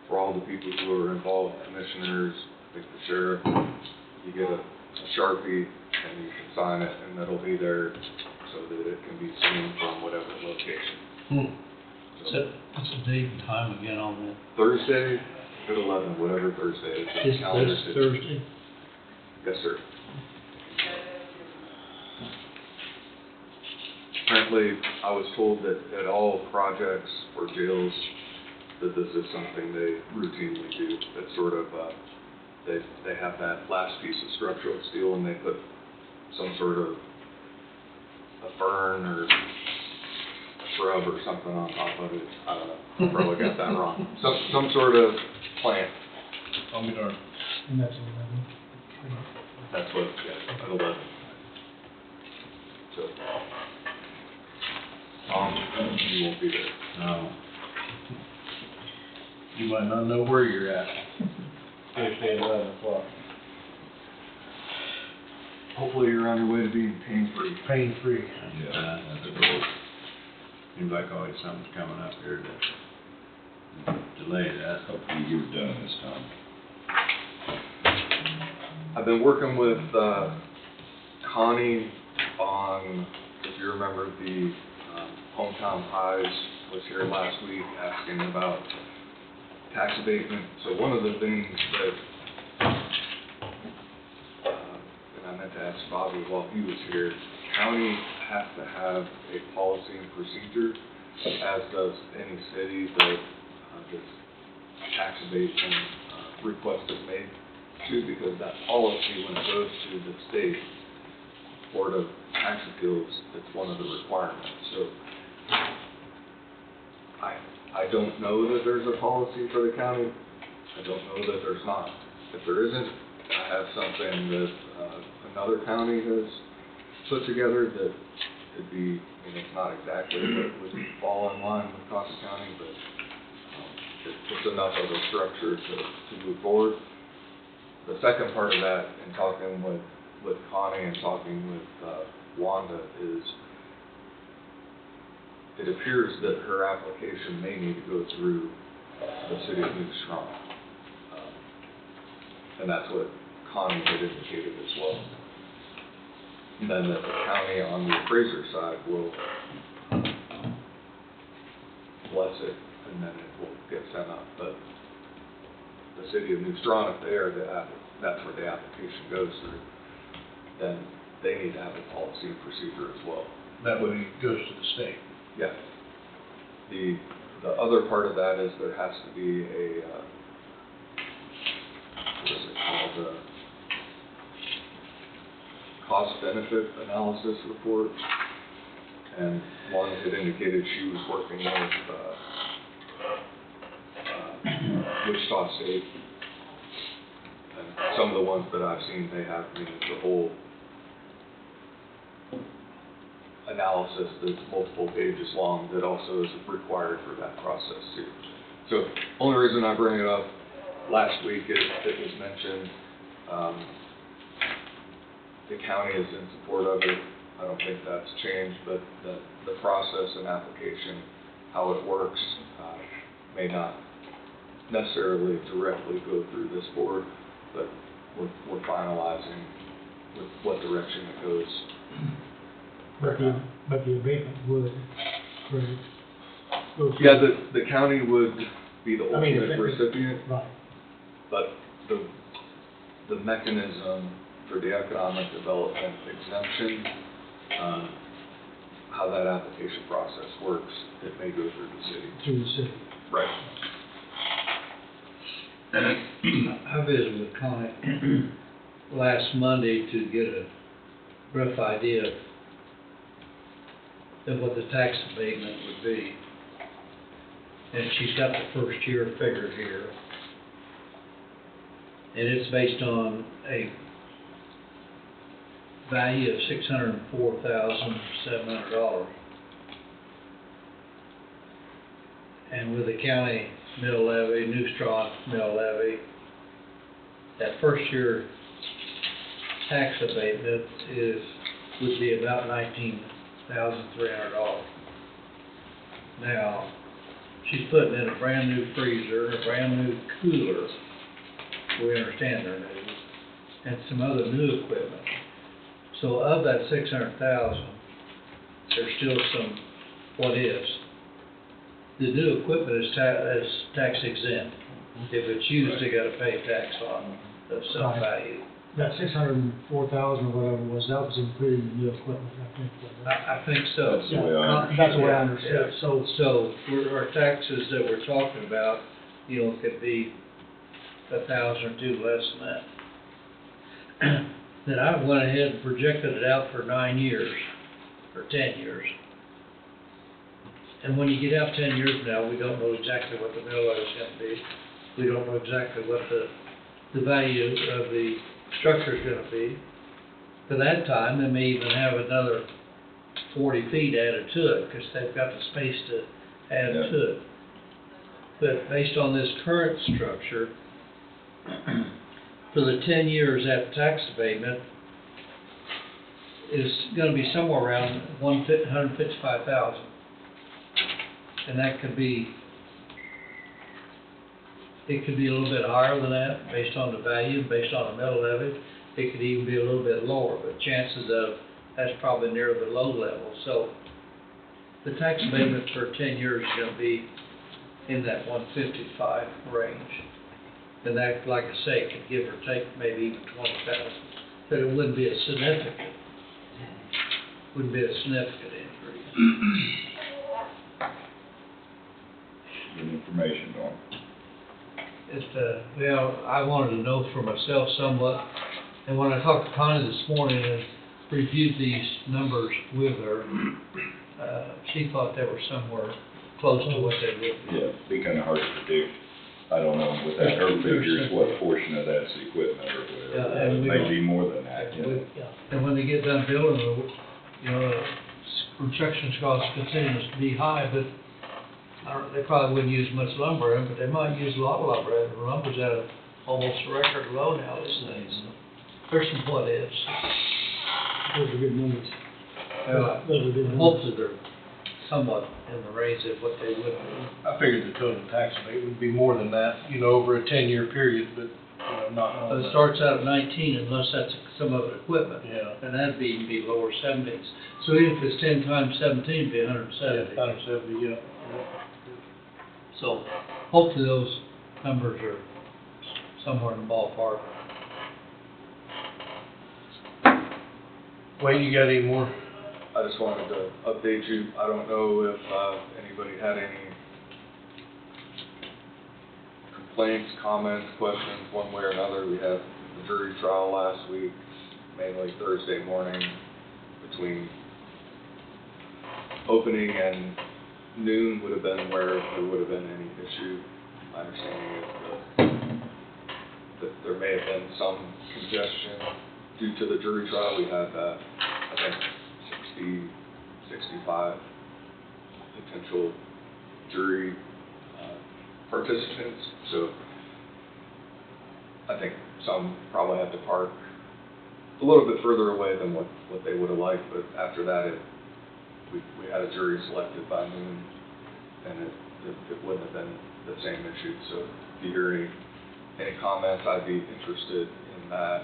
for all the people who are involved, commissioners, I think the sheriff, you get a Sharpie and you can sign it, and it'll be there so that it can be seen from whatever location. What's the date and time again on that? Thursday at 11, whatever Thursday is. This Thursday? Yes, sir. Apparently, I was told that at all projects or jails, that this is something they routinely do. It's sort of, they have that last piece of structural steel and they put some sort of a fern or a shrub or something on top of it. I don't know, I probably got that wrong. Some sort of plant. I'll be darned. And that's 11. That's what, yeah, at 11. So, you won't be there. No. You might not know where you're at. Thursday at 11 o'clock. Hopefully you're on your way to being pain-free. Pain-free. Yeah, that's a goal. Seems like always something's coming up here to delay that. Hopefully you get it done this time. I've been working with Connie on, if you remember, the hometown pies was here last week asking about tax abatement. So one of the things that, and I meant to ask Bobby while he was here, county has to have a policy and procedure, as does any city that this tax abatement request is made to, because that policy, when it goes to the state Board of Tax Appeals, it's one of the requirements. So I don't know that there's a policy for the county. I don't know that there's not. If there isn't, I have something that another county has put together that could be, I mean, it's not exactly, but would fall in line with Coffee County, but it's enough of a structure to move forward. The second part of that, in talking with Connie and talking with Wanda, is it appears that her application may need to go through the city of New Strong. And that's what Connie had indicated as well. And then that the county on the appraiser side will bless it, and then it will get sent up. But the city of New Strong, if they are that's where the application goes through, then they need to have a policy and procedure as well. That way it goes to the state. Yeah. The other part of that is there has to be a, what is it called, a cost-benefit analysis report. And one had indicated she was working with Wichita State. And some of the ones that I've seen, they have, I mean, the whole analysis that's multiple pages long that also is required for that process too. So, only reason I bring it up, last week it was mentioned, the county is in support of it. I don't think that's changed, but the process and application, how it works, may not necessarily directly go through this board, but we're finalizing with what direction it goes. But the abatement would, correct? Yeah, the county would be the I mean, ultimate recipient, Right. but the mechanism for the economic development exemption, how that application process works, it may go through the city. Through the city. Right. I visited with Connie last Monday to get a rough idea of what the tax abatement would be. And she's got the first year figure here. And it's based on a value of $604,700. And with the county mill levy, New Straw mill levy, that first year tax abatement would be about $19,300. Now, she's putting in a brand new freezer, a brand new cooler, we understand they're new, and some other new equipment. So of that 600,000, there's still some what ifs. The new equipment is tax exempt. If it's used, they gotta pay tax on of some Right. value. That 604,000 or whatever that was including the new equipment, I think. I think so. That's the way I understood That's the way I Yeah, understood, yeah. so, So, our taxes that we're talking about, could be 1,000 or two less than that. Then I went ahead and projected it out for 9 years, or 10 years. And when you get out 10 years from now, we don't know exactly what the mill levy is gonna be. We don't know exactly what the value of the structure is gonna be. By that time, they may even have another 40 feet added to it, because they've got the space to add Yeah. to it. But based on this current structure, for the 10 years after tax abatement, is gonna be somewhere around 155,000. And that could be, it could be a little bit higher than that, based on the value, based on the mill levy. It could even be a little bit lower, but chances of, that's probably near the low level. So, the tax abatement for 10 years is gonna be in that 155 range. And that, like I say, could give or take maybe even 20,000, but it wouldn't be a significant increase. Good information, Norm. I wanted to know for myself somewhat, and when I talked to Connie this morning and reviewed these numbers with her, she thought they were somewhere close to what they would be. Yeah, it'd be kinda hard to predict. I don't know, without her figures, what portion of that's equipment or Yeah, whatever. and It we may don't- be more than that, And when they get done building, construction costs continues to be high, but they probably wouldn't use much lumber in, but they might use a lot of lumber. And lumber's at almost a record low now these days. So there's some what ifs. those are good numbers. Those are good numbers. Hopefully they're somewhat in the range of what they would be. I figured the total tax rate would be more than that, over a 10-year period, but, not But on it that. starts out at 19 unless that's some other equipment. Yeah. And that'd be lower 70s. So even if it's 10 times 17, it'd be 170. 170, yeah. So hopefully those numbers are somewhere in the ballpark. Wayne, you got any more? I just wanted to update you. I don't know if anybody had any complaints, comments, questions, one way or another. We had the jury trial last week, mainly Thursday morning, between opening and noon would have been where there would have been any issue. My understanding is that there may have been some congestion due to the jury trial. We had, I think, 65 potential jury participants. So I think some probably had to park a little bit further away than what they would have liked, but after that, we had a jury selected by noon, and it wouldn't have been the same issue. So if you hear any comments, I'd be interested in that.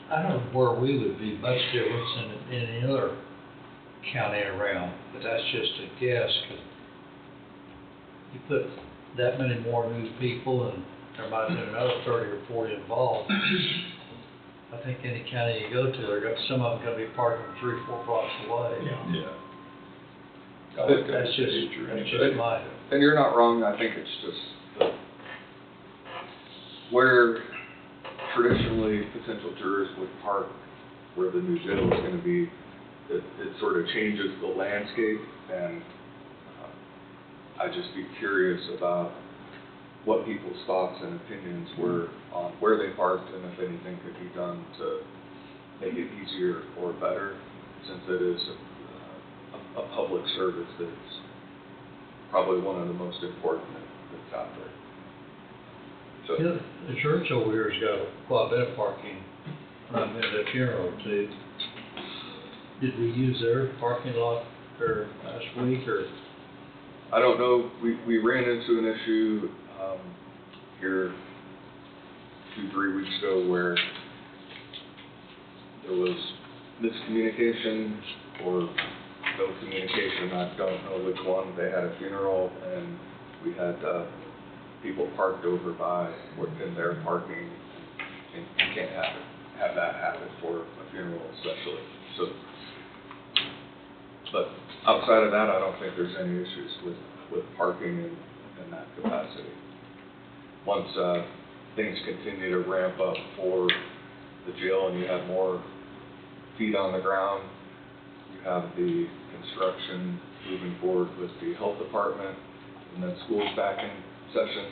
I don't know where we would be much different than any other county around, but that's just a guess. 'Cause you put that many more new people and there might have been another 30 or 40 involved. I think any county you go to, some of them gonna be parking 3 or 4 blocks away. Yeah. That's just my. And you're not wrong. I think it's just where traditionally potential jurors would park, where the new jail is going to be, it sort of changes the landscape, and I'd just be curious about what people's thoughts and opinions were on where they parked, and if anything could be done to make it easier or better, since it is a a public service that's probably one of the most important that's out there. So, Yeah, the church over here's got quite a bit of parking right near the funeral too. Did we use their parking lot there last week or? I don't know, we ran into an issue, here 2-3 weeks ago where there was miscommunication or no communication, I don't know which one. They had a funeral and we had, people parked over by, in their parking, and you can't have that happen for a funeral especially, so. But outside of that, I don't think there's any issues with parking in that capacity. Once, things continue to ramp up for the jail and you have more feet on the ground, you have the construction moving forward with the health department, and then school's back in session,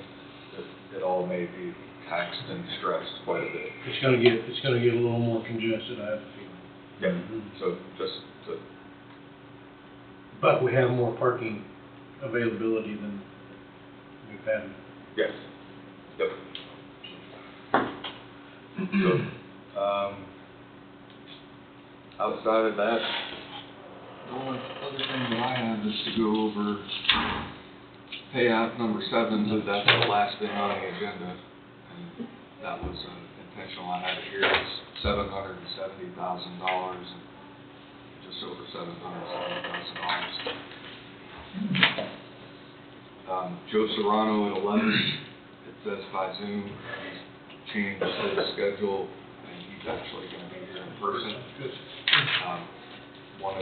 it all may be taxed and stressed quite a bit. It's gonna get a little more congested, I have a feeling. Yeah, so just to, But we have more parking availability than we've had. yes, yep. So, outside of that, the only other thing that I have is to go over payout number 7, but that's the last thing on the agenda. And that was intentional, I had it here, it's $770,000, just over $770,000. Joe Serrano at 11, it says by Zoom, he's changed his schedule, and he's actually gonna be here in person. One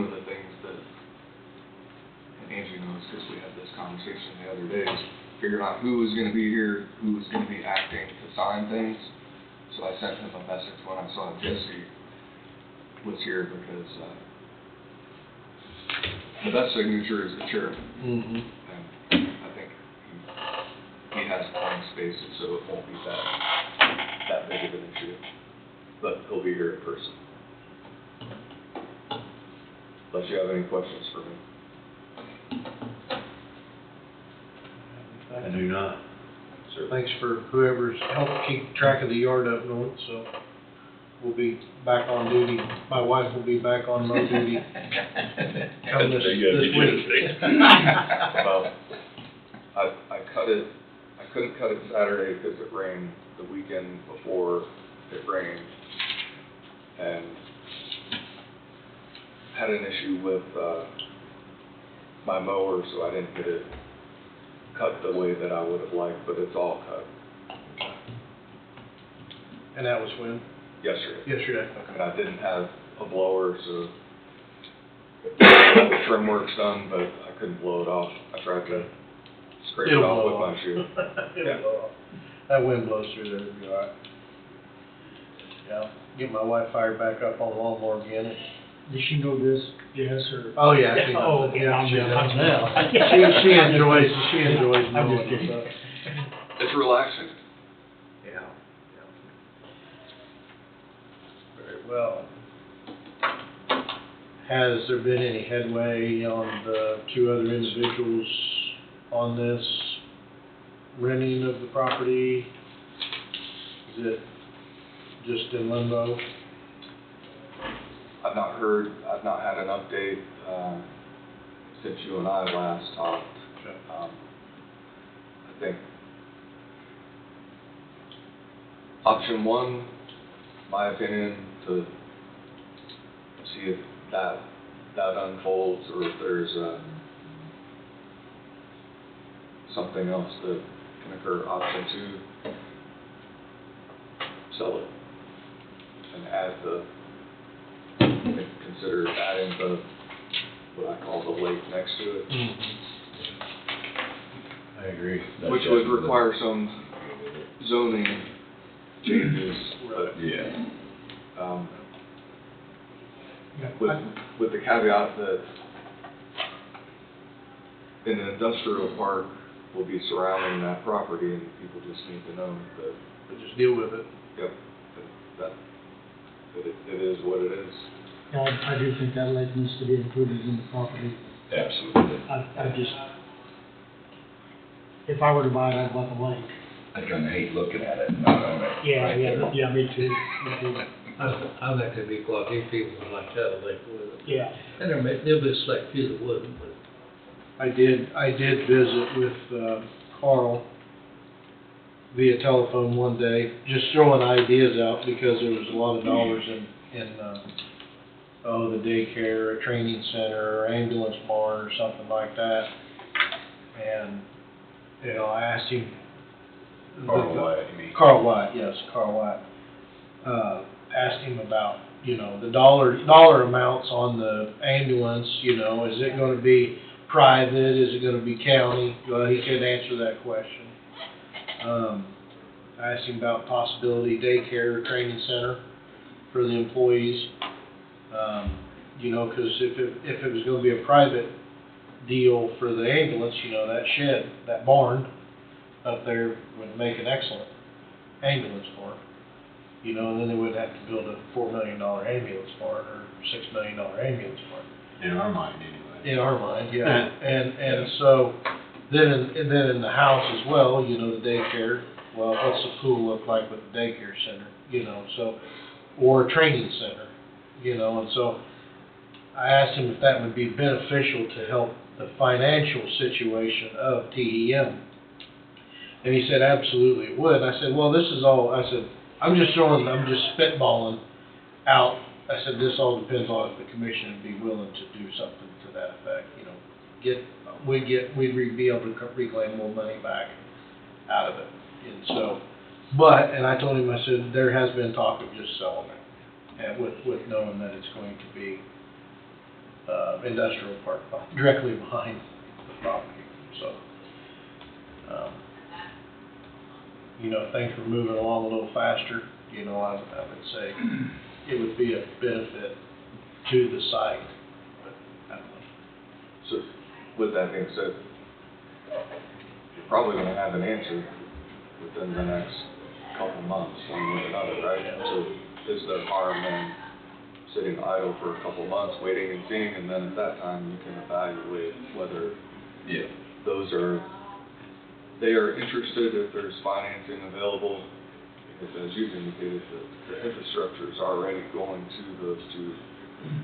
of the things that, and Angie knows, because we had this conversation the other day, is figuring out who was gonna be here, who was gonna be acting to sign things. So I sent him a message when I saw Jesse was here, because, the best signature is the chairman. Mm-hmm. And I think he has blank spaces, so it won't be that big of an issue. But he'll be here in person. Unless you have any questions for me. I do not. Sure. Thanks for whoever's helped keep track of the yard up north, so we'll be back on duty. My wife will be back on mow duty come this week. Well, I couldn't cut it Saturday because it rained the weekend before it rained, and had an issue with, my mower, so I didn't get it cut the way that I would have liked, but it's all cut. And that was when? Yesterday. Yesterday. And I didn't have a blower, so I had the trim works done, but I couldn't blow it off. I tried to scrape it off with my shoe. It'll blow off. That wind blows through there, it'll be all right. Yeah, get my wife fired back up on the lawnmower again. Does she know this? Yes, or? Oh, yeah, she Oh, knows it. okay, I'm She just, knows now. She enjoys I'm mowing just and kidding. stuff. It's relaxing. Yeah. Very well. Has there been any headway on the 2 other individuals on this renting of the property? Is it just in limbo? I've not had an update, since you and I last talked. Okay. I think option 1, my opinion, to see if that unfolds, or if there's, something else that can occur. Option 2, sell it and add consider adding what I call the lake next to it. I agree. Which would require some zoning changes, but, Yeah. with the caveat that an industrial park will be surrounding that property, and people just need to know that, But just deal with it. yep, that it is what it is. I do think that lake needs to be included in the property. Absolutely. I just, if I were to buy it, I'd want the lake. I kinda hate looking at it, not own it. right there. Yeah, me too, me too. I think there'd be quite a few people that like that, like, with it. Yeah. And there'll be a select few that wouldn't, but. I did visit with, Carl via telephone one day, just throwing ideas out because there was a lot of dollars in the daycare, a training center, or ambulance barn or something like that. And, you know, I asked him. Carl Wyatt, you mean? Carl Wyatt, yes, Carl Wyatt. Asked him about, you know, the dollar amounts on the ambulance, you know, is it gonna be private, is it gonna be county? Well, he couldn't answer that question. I asked him about possibility daycare training center for the employees. You know, cause if it was gonna be a private deal for the ambulance, you know, that shed, that barn up there would make an excellent ambulance barn. You know, and then they would have to build a $4 million ambulance barn or $6 million ambulance barn. In our mind, anyway. In our mind, yeah. And so, then in the house as well, you know, the daycare, well, what's the pool look like with the daycare center, you know, so, or a training center, you know, and so I asked him if that would be beneficial to help the financial situation of TEM. And he said, absolutely it would. And I said, well, this is all, I said, I'm just spitballing out. I said, this all depends on if the commission would be willing to do something to that effect, you know. We'd be able to reclaim more money back out of it. And so, and I told him, I said, there has been talk of just selling it, and with knowing that it's going to be, industrial park directly behind the property, so. You know, if things were moving along a little faster, you know, I would say it would be a benefit to the site, but I don't know. So, with that being said, you're probably gonna have an answer within the next couple months, one way or another, right? So, is there harm in sitting idle for a couple months, waiting and seeing, and then at that time you can evaluate whether they are interested, if there's financing available, because as you've indicated, the infrastructure is already going to those two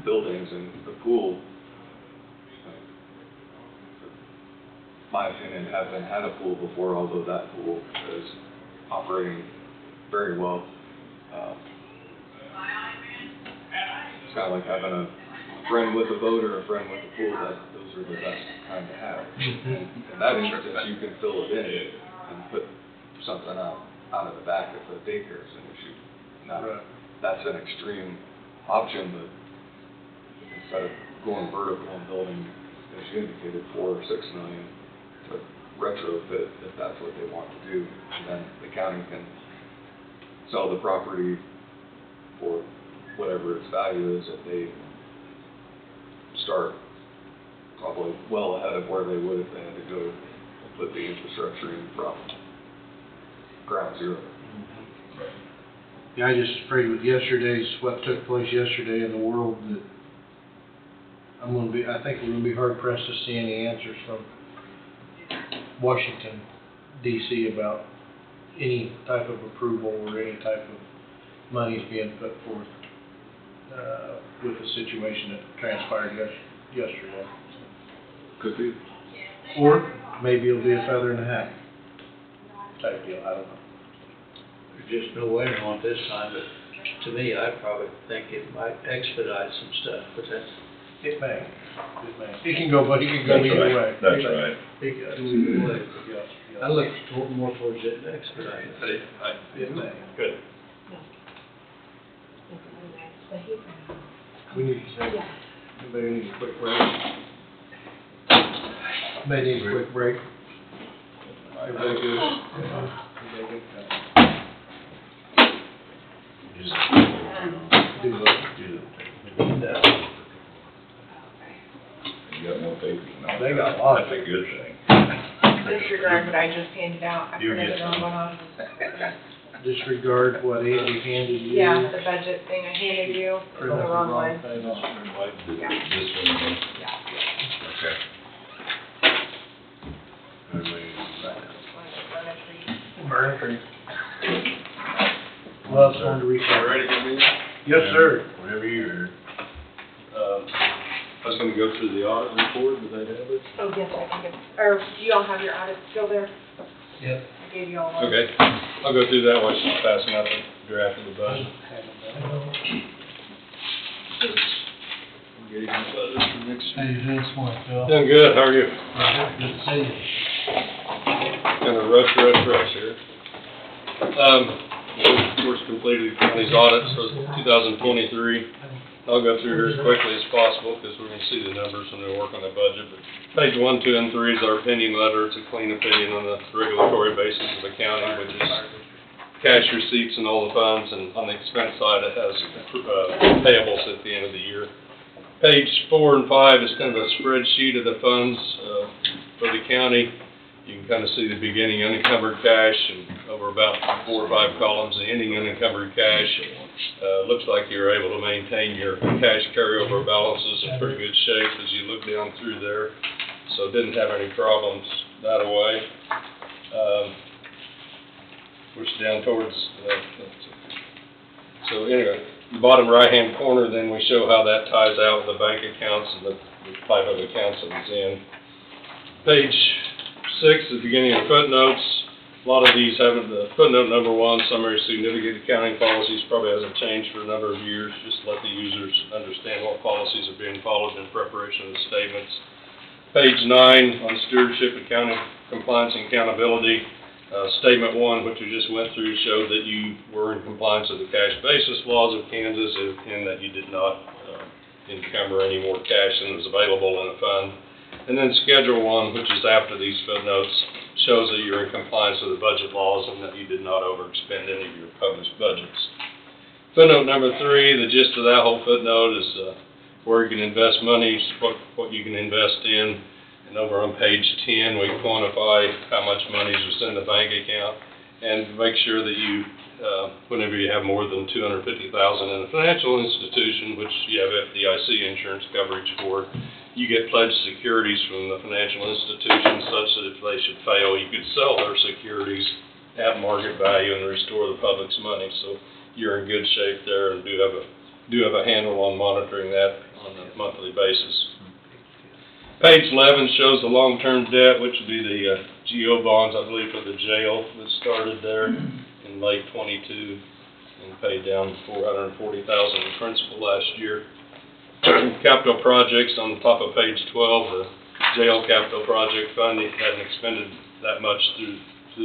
buildings and the pool. My opinion, having had a pool before, although that pool is operating very well. It's kind of like having a friend with a boat or a friend with a pool. Those are the best kind to have. In that instance, you can fill it in and put something out of the back if the daycare is an issue. Now, that's an extreme option, but instead of going vertical and building, as you indicated, $4 or $6 million to retrofit, if that's what they want to do, and then the county can sell the property for whatever its value is if they start probably well ahead of where they would if they had to go and put the infrastructure in from ground zero. Yeah, I just afraid with what took place yesterday in the world, that I think we're gonna be hard pressed to see any answers from Washington, D.C. about any type of approval or any type of monies being put forth, with the situation that transpired yesterday. Could be. Or maybe it'll be a feather in the hat type deal, I don't know. There's just no way on it this time, but to me, I probably think it might expedite some stuff, but that's. It may. It can go either way. That's right. It can. Either way. Yeah. I look more towards it expediting. It may. Good. We need to take, anybody need a quick break? Anybody need a quick break? Everybody good? Everybody good? Do the. You got more papers now. They got a lot. That's a good thing. Disregard what I just handed out. I You printed get the wrong some. one on. disregard what Andy handed you. Yeah, the budget thing I handed you, is the Print out wrong one. page. Yeah. This one, Yeah. okay. And we- Burn tree. Well, it's going to reset. Ready for me? Yes, sir. Whenever you're ready. I was gonna go through the audit report, do they have it? Oh, yes, I can get, or do you all have your audit still there? Yep. I gave you all one. Okay, I'll go through that while she's passing out the draft of the budget. Engagement letters for next How you doing this morning, Phil? Doing good, how are you? Good to see you. Kind of rush here. Of course, completed the county's audits for 2023. I'll go through here as quickly as possible because we're gonna see the numbers when we work on the budget. But page 1, 2, and 3 is our opinion letter. It's a clean opinion on the regulatory basis of the county, which is cash receipts and all the funds, and on the expense side, it has payables at the end of the year. Page 4 and 5 is kind of a spreadsheet of the funds for the county. You can kind of see the beginning unencumbered cash and over about 4 or 5 columns, the ending unencumbered cash. Looks like you're able to maintain your cash carryover balances in pretty good shape as you look down through there. So didn't have any problems that way. Push down towards, so anyway, the bottom right-hand corner, then we show how that ties out with the bank accounts and the type of accounts that it's in. Page 6, the beginning of footnotes. A lot of these haven't, the footnote number 1, summary significant accounting policies, probably hasn't changed for a number of years. Just let the users understand what policies are being followed in preparation of the statements. Page 9 on stewardship, accounting, compliance, and accountability. Statement 1, which we just went through, showed that you were in compliance with the cash basis laws of Kansas and that you did not encumber any more cash than was available in a fund. And then Schedule 1, which is after these footnotes, shows that you're in compliance with the budget laws and that you did not overexpend any of your published budgets. Footnote number 3, the gist of that whole footnote is where you can invest monies, what you can invest in. And over on page 10, we quantify how much money is in the bank account and make sure that you, whenever you have more than $250,000 in a financial institution, which you have FDIC insurance coverage for, you get pledged securities from the financial institution such that if they should fail, you could sell their securities at market value and restore the public's money. So you're in good shape there and do have a handle on monitoring that on a monthly basis. Page 11 shows the long-term debt, which would be the GO bonds, I believe, for the jail that started there in late '22 and paid down $440,000 in principal last year. Capital projects on the top of page 12, the jail capital project fund, it hadn't expended that much through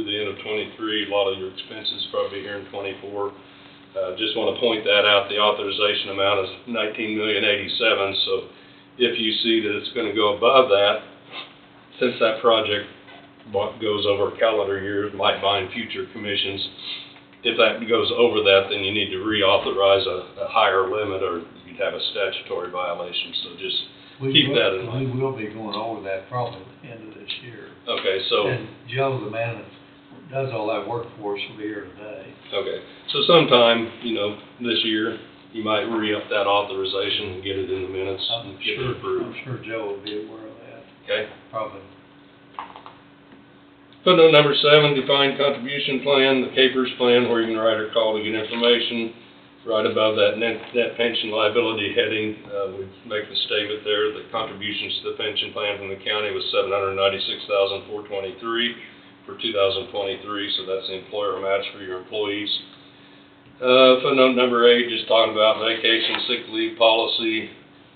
the end of '23. A lot of your expenses probably here in '24. Just want to point that out. The authorization amount is $19,087,000. So if you see that it's going to go above that, since that project goes over calendar years, might bind future commissions. If that goes over that, then you need to reauthorize a higher limit, or you'd have a statutory violation. So just keep that in mind. We will be going over that probably at the end of this year. Okay, so. And Joe, the man that does all that work for us, will be here today. Okay, so sometime, this year, you might re-up that authorization and get it in the minutes and get it approved. I'm sure Joe will be aware of that, Okay. probably. Footnote number 7, defined contribution plan, the CAPERS plan, where you can write or call to get information. Right above that net pension liability heading, we make the statement there that contributions to the pension plan from the county was $796,423 for 2023, so that's the employer match for your employees. Footnote number 8, just talking about vacation, sick leave policy.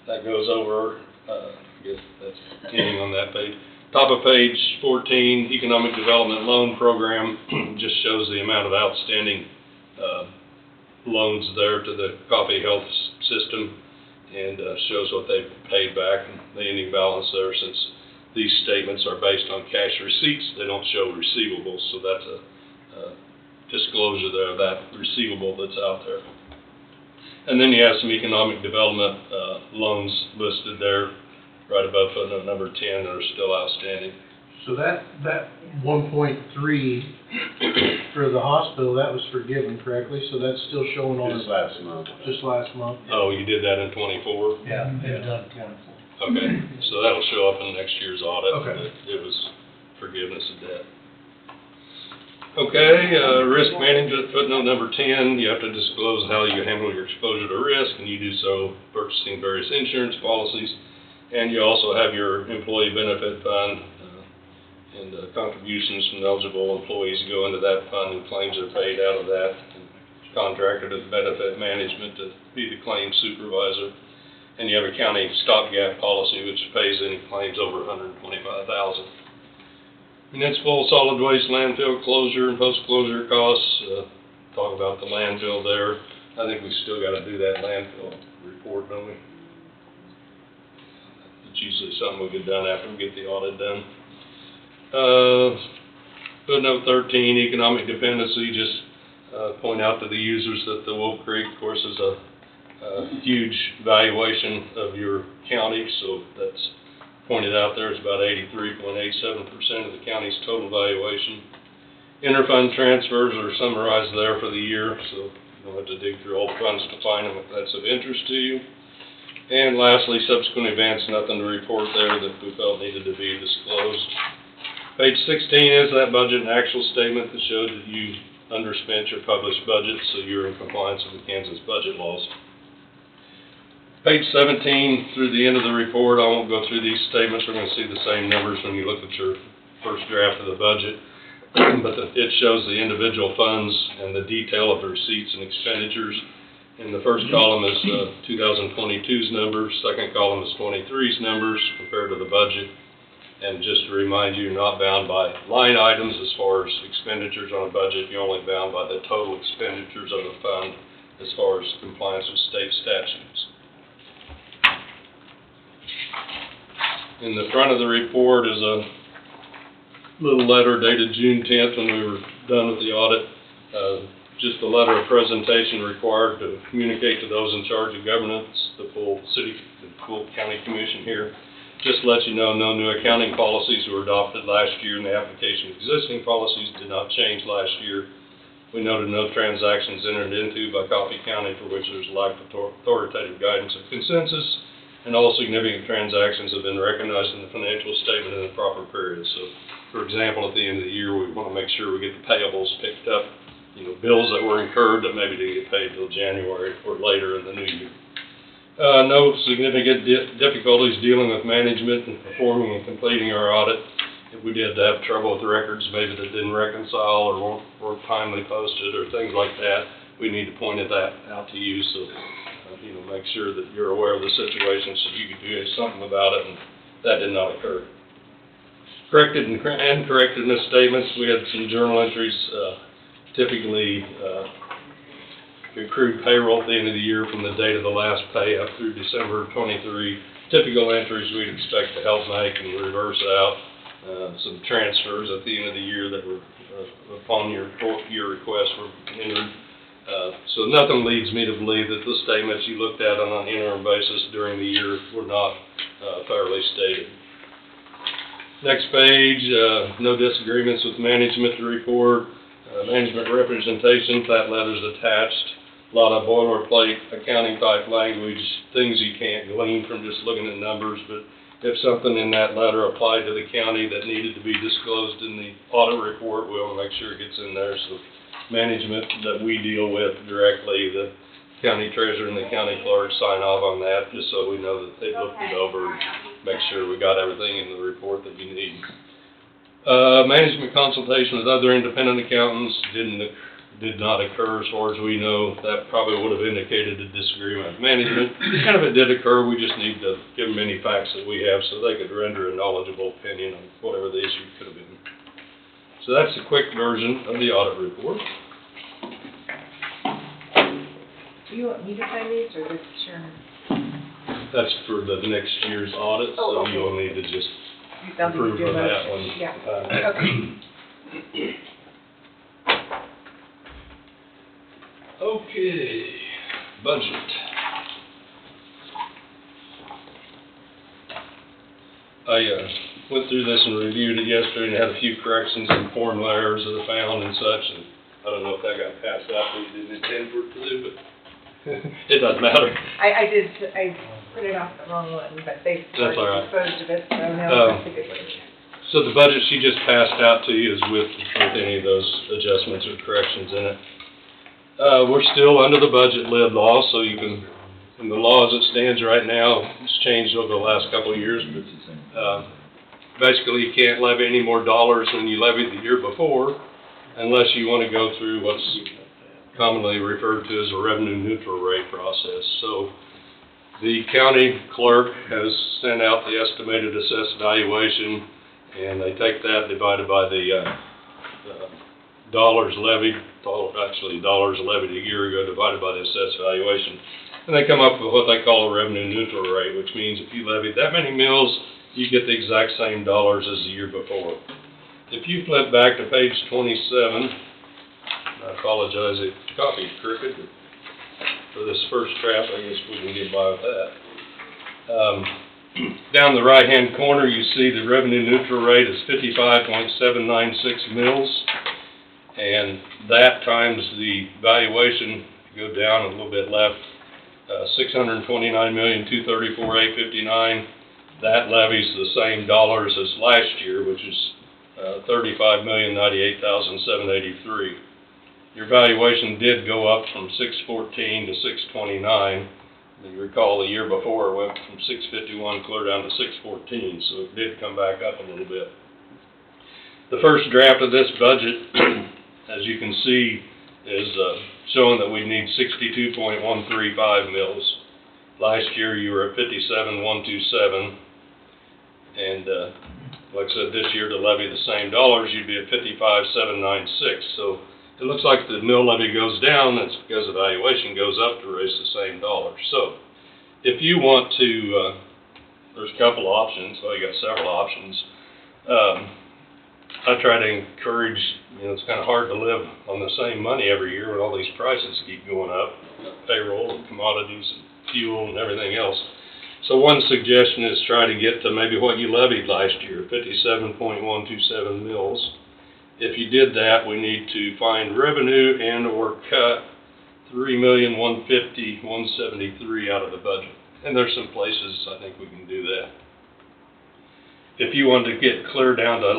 That goes over, I guess that's ending on that page. Top of page 14, economic development loan program, just shows the amount of outstanding loans there to the Coffee Health System and shows what they've paid back and the ending balance there. Since these statements are based on cash receipts, they don't show receivables, so that's a disclosure there of that receivable that's out there. And then you have some economic development loans listed there right above footnote number 10 that are still outstanding. So that 1.3 For the hospital, that was forgiven correctly, so that's still showing on Just last month. just last month. Oh, you did that in 24? Yeah, it's done 24. Okay, so that'll show up in next year's audit. Okay. That it was forgiveness of debt. Okay, risk management, footnote number 10, you have to disclose how you handle your exposure to risk, and you do so purchasing various insurance policies. And you also have your employee benefit fund, and contributions from eligible employees go into that fund, and claims are paid out of that. And contractor to benefit management to be the claims supervisor. And you have a county stopgap policy which pays any claims over $125,000. Municipal solid waste landfill closure and post-closure costs, talk about the landfill there. I think we still gotta do that landfill report, don't we? It's usually something we get done after we get the audit done. Footnote 13, economic dependency, just point out to the users that the Wolf Creek, of course, is a huge valuation of your county, so that's pointed out there. It's about 83.87% of the county's total valuation. Interfund transfers are summarized there for the year, so you don't have to dig through all the funds to find them if that's of interest to you. And lastly, subsequent events, nothing to report there that we felt needed to be disclosed. Page 16 is that budget and actual statement that showed that you underspent your published budget, so you're in compliance with the Kansas budget laws. Page 17 through the end of the report, I won't go through these statements. We're going to see the same numbers when you look at your first draft of the budget. But it shows the individual funds and the detail of the receipts and expenditures. And the first column is 2022's numbers, second column is 23's numbers compared to the budget. And just to remind you, you're not bound by line items as far as expenditures on a budget. You're only bound by the total expenditures of the fund as far as compliance with state statutes. In the front of the report is a little letter dated June 10th when we were done with the audit. Just a letter of presentation required to communicate to those in charge of governance, the full county commission here. Just to let you know, no new accounting policies were adopted last year, and the application of existing policies did not change last year. We noted no transactions entered into by Coffee County for which there's lack of authoritative guidance of consensus, and all significant transactions have been recognized in the financial statement in the proper period. So, for example, at the end of the year, we want to make sure we get the payables picked up, bills that were incurred that maybe didn't get paid till January or later in the new year. No significant difficulties dealing with management and performing and completing our audit. If we did have trouble with the records, maybe that didn't reconcile or weren't timely posted or things like that, we need to point that out to you, so make sure that you're aware of the situation so you can do something about it, and that did not occur. Corrected and correctedness statements, we had some journal entries, typically accrued payroll at the end of the year from the date of the last pay up through December 23. Typical entries we'd expect to help make and reverse out some transfers at the end of the year that were upon your request were entered. So nothing leads me to believe that the statements you looked at on an interim basis during the year were not fairly stated. Next page, no disagreements with management to report. Management representation, that letter's attached. A lot of boilerplate accounting type language, things you can't glean from just looking at numbers, but if something in that letter applied to the county that needed to be disclosed in the audit report, we'll make sure it gets in there. So management that we deal with directly, the county treasurer and the county clerk sign off on that, just so we know that they've looked it over and make sure we got everything in the report that you need. Management consultation with other independent accountants did not occur as far as we know. That probably would have indicated a disagreement with management. And if it did occur, we just need to give them any facts that we have so they could render a knowledgeable opinion on whatever the issue could have been. So that's a quick version of the audit report. Do you want me to sign these, or this is Sherman? That's for the next year's audit, so okay. you'll need to just They'll need to approve do of a that motion. one. Yeah. Okay, budget. I went through this and reviewed it yesterday and had a few corrections and formula errors that I found and such, and I don't know if that got passed out, we didn't intend for it to do, but it doesn't matter. I printed off the wrong one, but they That's all right. disposed of it, so Um, now that's a good one. So the budget she just passed out to you is with any of those adjustments or corrections in it. We're still under the budget lid law, so you can, and the law as it stands right now, it's changed over the last couple of years, but, basically you can't levy any more dollars than you levied the year before unless you want to go through what's commonly referred to as a revenue neutral rate process. So the county clerk has sent out the estimated assessed valuation, and they take that divided by the dollars levied, actually dollars levied a year ago divided by the assessed valuation. And they come up with what they call a revenue neutral rate, which means if you levied that many mills, you get the exact same dollars as the year before. If you flip back to page 27, I apologize, the copy's crooked, but for this first draft, I guess we can get by with that. Down the right-hand corner, you see the revenue neutral rate is 55.796 mils, and that times the valuation, go down a little bit left, 629,234,859. That levies the same dollars as last year, which is 35,098,783. Your valuation did go up from 614 to 629. You recall the year before it went from 651 clear down to 614, so it did come back up a little bit. The first draft of this budget, as you can see, is showing that we need 62.135 mils. Last year you were at 57,127, and like I said, this year to levy the same dollars, you'd be at 55,796. So it looks like the mill levy goes down, that's because the valuation goes up to raise the same dollars. So if you want to, there's a couple of options, well, you got several options. I try to encourage, it's kind of hard to live on the same money every year when all these prices keep going up, payroll and commodities and fuel and everything else. So one suggestion is try to get to maybe what you levied last year, 57.127 mils. If you did that, we need to find revenue and or cut $3,150,173 out of the budget. And there's some places I think we can do that. If you want to get clear down to the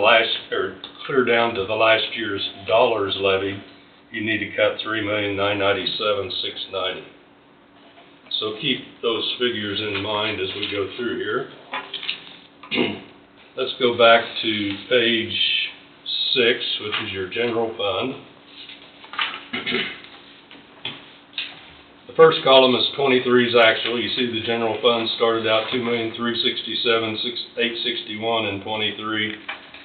last year's dollars levied, you need to cut $3,997,690. So keep those figures in mind as we go through here. Let's go back to page 6, which is your general fund. The first column is 23's actual. You see the general fund started out $2,367,861 in 23.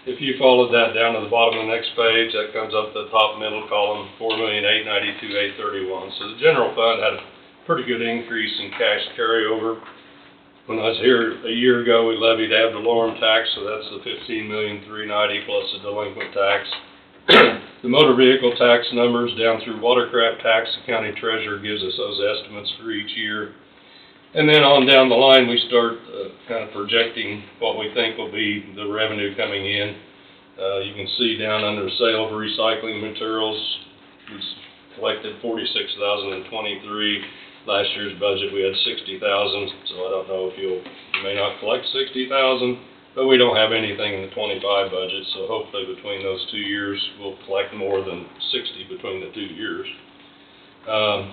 If you followed that down to the bottom of the next page, that comes up the top middle column, $4,892,831. So the general fund had a pretty good increase in cash carryover. When I was here a year ago, we levied ad valorem tax, so that's the $15,390,000 plus the delinquent tax. The motor vehicle tax numbers down through watercraft tax, the county treasurer gives us those estimates for each year. And then on down the line, we start kind of projecting what we think will be the revenue coming in. You can see down under sale of recycling materials, we collected $46,023. Last year's budget we had $60,000, so I don't know if you may not collect $60,000, but we don't have anything in the 25 budget, so hopefully between those 2 years we'll collect more than $60 between the 2 years.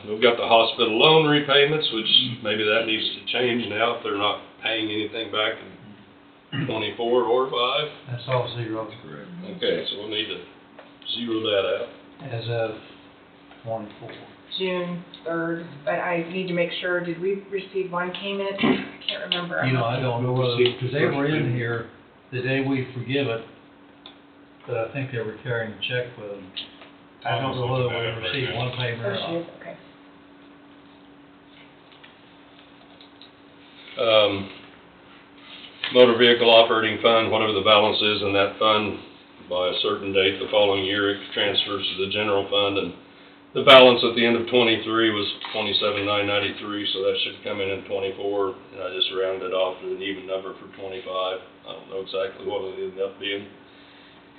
We've got the hospital loan repayments, which maybe that needs to change now if they're not paying anything back in 24 or 5. That's all zero. Correct. Okay, so we'll need to zero that out. As of 24. June 3rd, but I need to make sure, did we receive one payment? I can't remember. I don't know whether, because they were in here the day we forgive it, but I think they were carrying a check with them. I don't know whether we received one payment or Oh, she not. is, okay. Motor vehicle operating fund, whatever the balance is in that fund, by a certain date the following year, it transfers to the general fund, and the balance at the end of 23 was $27,993, so that should come in 24, and I just rounded off to an even number for 25. I don't know exactly what it ended up being.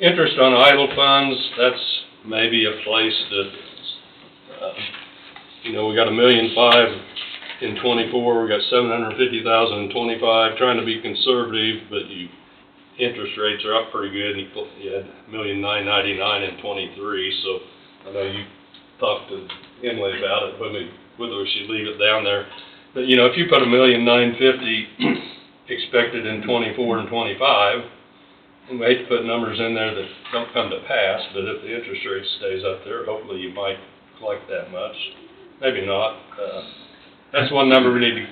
Interest on idle funds, that's maybe a place that, you know, we got $1.5 million in '24, we got $750,000 in '25, trying to be conservative, but interest rates are up pretty good, and you had $1,999,000 in '23, so I know you talked to Emily about it, whether we should leave it down there. But, you know, if you put $1,950,000 expected in '24 and '25, and we hate to put numbers in there that don't come to pass, but if the interest rate stays up there, hopefully you might collect that much. Maybe not. That's one number we need to,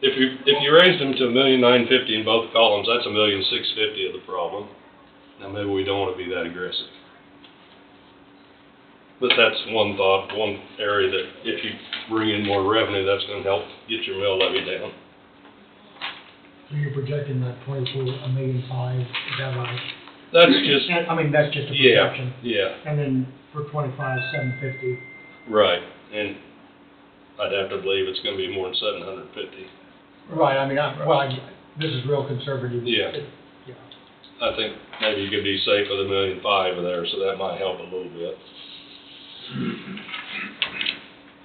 if you raised them to $1,950,000 in both columns, that's $1,650,000 of the problem. Now maybe we don't want to be that aggressive. But that's one thought, one area that if you bring in more revenue, that's going to help get your mill levy down. So you're projecting that 24, $1.5 million, is that right? That's just, I mean, that's just a yeah, projection. yeah, And then for 25, $750. right. And I'd have to believe it's going to be more than $750,000. Right, I mean, this is real conservative. Yeah. Yeah. I think maybe you could be safe with $1.5 million there, so that might help a little bit.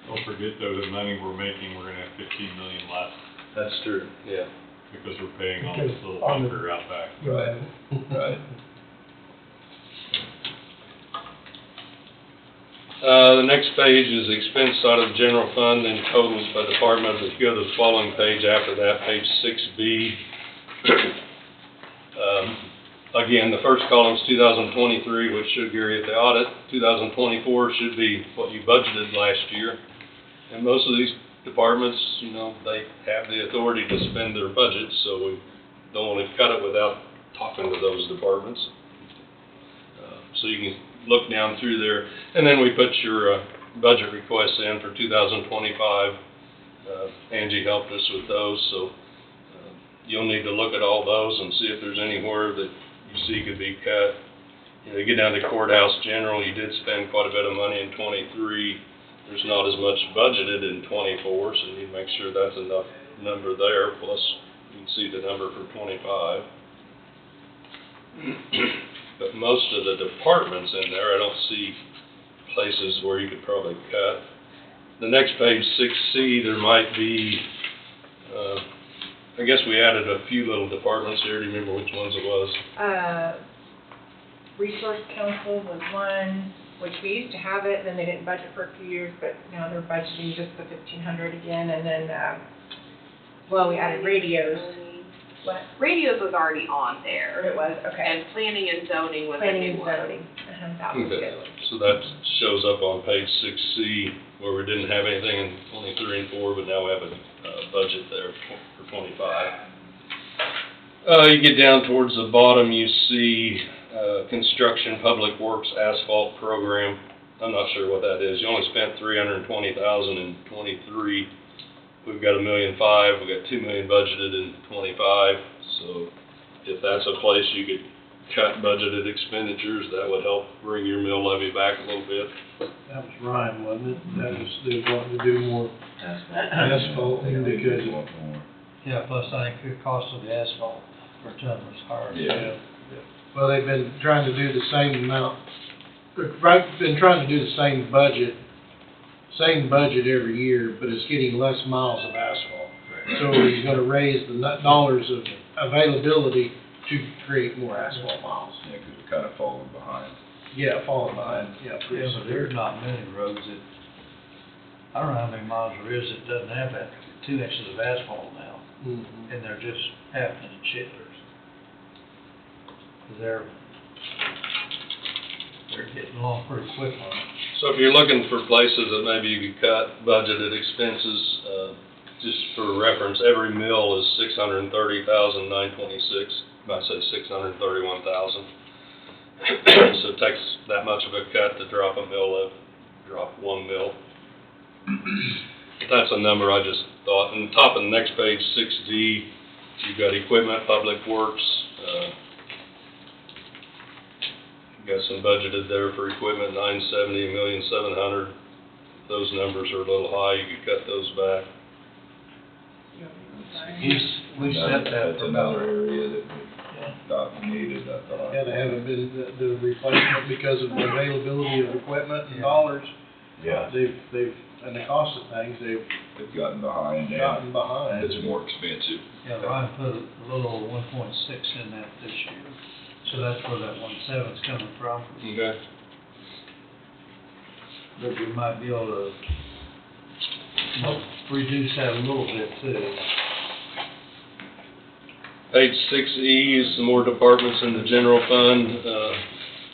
Don't forget though, the money we're making, we're gonna have 15 million left, That's true. Yeah. because we're paying on Because this little on the- bunker out back. Right. Right. The next page is expense side of the general fund and totals by department. If you go to the following page after that, page 6B. Again, the first column is 2023, which should Gary at the audit. 2024 should be what you budgeted last year. And most of these departments, you know, they have the authority to spend their budgets, so we don't want to cut it without talking to those departments. So you can look down through there, and then we put your budget requests in for 2025. Angie helped us with those, so you'll need to look at all those and see if there's anywhere that you see could be cut. You know, you get down to courthouse general, you did spend quite a bit of money in '23. There's not as much budgeted in '24, so you need to make sure that's enough number there, plus you can see the number for '25. But most of the departments in there, I don't see places where you could probably cut. The next page, 6C, there might be, I guess we added a few little departments here. Do you remember which ones it was? Resource Council was one, which we used to have it, and then they didn't budget for a few years, but now they're budgeting just the 1,500 again, and then, well, we added radios. What? Radios was already on there. It was, okay. And planning and zoning was a Planning new and one. zoning. That was Okay, good. so that shows up on page 6C, where we didn't have anything in '23 and '4, but now we have a budget there for '25. You get down towards the bottom, you see construction, public works, asphalt program. I'm not sure what that is. You only spent $320,000 in '23. We've got $1.5 million. We've got $2 million budgeted in '25. So if that's a place you could cut budgeted expenditures, that would help bring your mill levy back a little bit. That was Ryan, wasn't it? That was, they wanted to do more asphalt because, Yeah, plus I think the cost of the asphalt per ton was higher. yeah. Well, they've been trying to do the same amount, been trying to do the same budget every year, but it's getting less miles of asphalt. So he's gonna raise the dollars of availability to create more asphalt miles. Yeah, because we're kind of falling behind. Yeah, falling behind, yeah, pretty Yeah, but severe. there's not many roads that, I don't know how many miles there is that doesn't have that 2 inches of asphalt now, Mhm. and they're just happening in chitlers. They're getting along pretty quick on it. So if you're looking for places that maybe you could cut budgeted expenses, just for reference, every mill is $630,926. I say 631,000. So it takes that much of a cut to drop a mill, drop one mill. But that's a number I just thought. And top of the next page, 6D, you've got equipment, public works. Got some budgeted there for equipment, $970, $1,700,000. Those numbers are a little high. You could cut those back. We set that That's for another about, area that we, yeah, not needed, I thought. Yeah, they haven't been, the replacement because of the availability of equipment and dollars. Yeah, And the cost of things, they've they've gotten behind and gotten behind. it's more expensive. Yeah, Ryan put a little over 1.6 in that this year, so that's where that 1.7's coming from. Okay. But we might be able to, you know, reduce that a little bit too. Page 6E is some more departments in the general fund.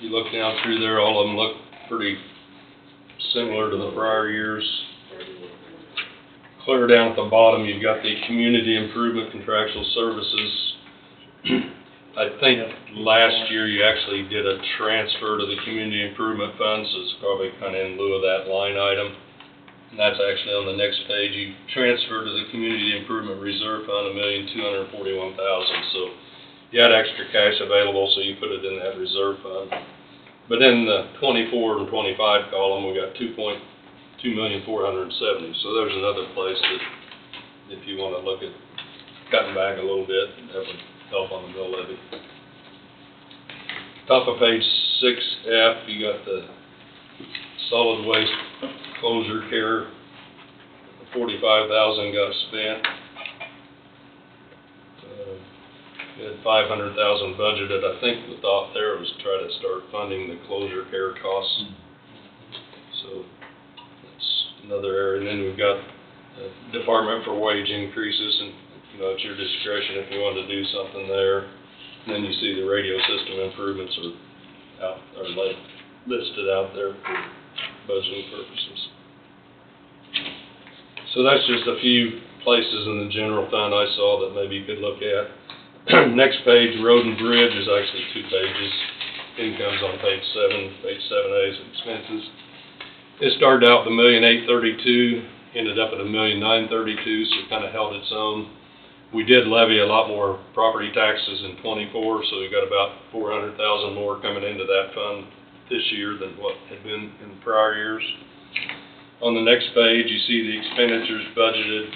You look down through there, all of them look pretty similar to the prior years. Clear down at the bottom, you've got the community improvement contractual services. I think last year you actually did a transfer to the community improvement fund, so it's probably kind of in lieu of that line item. And that's actually on the next page. You transfer to the community improvement reserve fund $1,241,000. So you had extra cash available, so you put it in that reserve fund. But in the 24 and 25 column, we got $2,470,000. So there's another place that if you want to look at cutting back a little bit, that would help on the mill levy. Top of page 6F, you got the solid waste closure care. 45,000 got spent. We had 500,000 budgeted. I think the thought there was try to start funding the closure care costs. So that's another area. And then we've got the Department for wage increases, and you know, it's your discretion if you want to do something there. And then you see the radio system improvements are listed out there for budgeting purposes. So that's just a few places in the general fund I saw that maybe you could look at. Next page, road and bridge, is actually 2 pages. Income's on page 7. Page 7A is expenses. It started out with $1,832,000, ended up at $1,932,000, so it kind of held its own. We did levy a lot more property taxes in '24, so we got about $400,000 more coming into that fund this year than what had been in prior years. On the next page, you see the expenditures budgeted.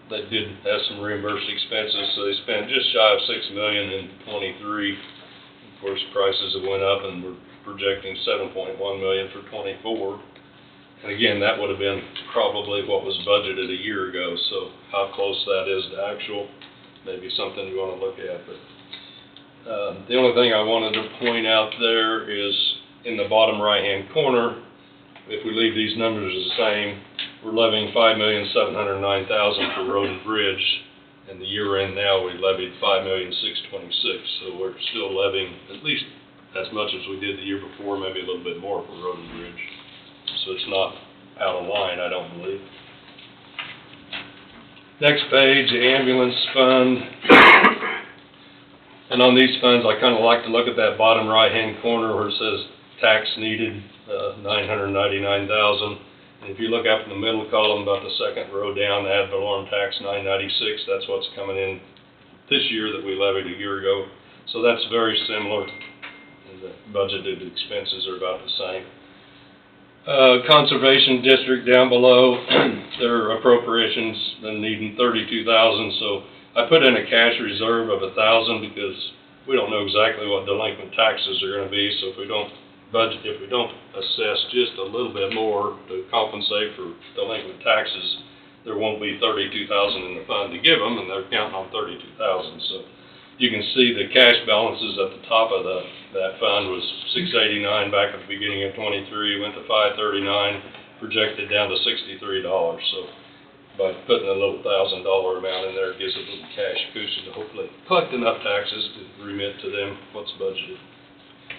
They did have some reimbursed expenses, so they spent just shy of $6 million in '23. Of course, prices have went up, and we're projecting $7.1 million for '24. And again, that would have been probably what was budgeted a year ago, so how close that is to actual, maybe something you want to look at. But the only thing I wanted to point out there is in the bottom right-hand corner, if we leave these numbers the same, we're levying $5,709,000 for road and bridge, and the year end now we levied $5,626,000, so we're still levying at least as much as we did the year before, maybe a little bit more for road and bridge. So it's not out of line, I don't believe. Next page, the ambulance fund. And on these funds, I kind of like to look at that bottom right-hand corner where it says tax needed, $999,000. And if you look up in the middle column, about the second row down, the ad valorem tax, $996. That's what's coming in this year that we levied a year ago. So that's very similar. And the budgeted expenses are about the same. Conservation district down below, their appropriations been needing $32,000. So I put in a cash reserve of $1,000 because we don't know exactly what delinquent taxes are going to be. So if we don't assess just a little bit more to compensate for delinquent taxes, there won't be $32,000 in the fund to give them, and they're counting on $32,000. So you can see the cash balances at the top of that fund was $689 back at the beginning of '23, went to $539, projected down to $63. So by putting a little $1,000 amount in there, it gives a little cash cushion to hopefully collect enough taxes to remit to them what's budgeted.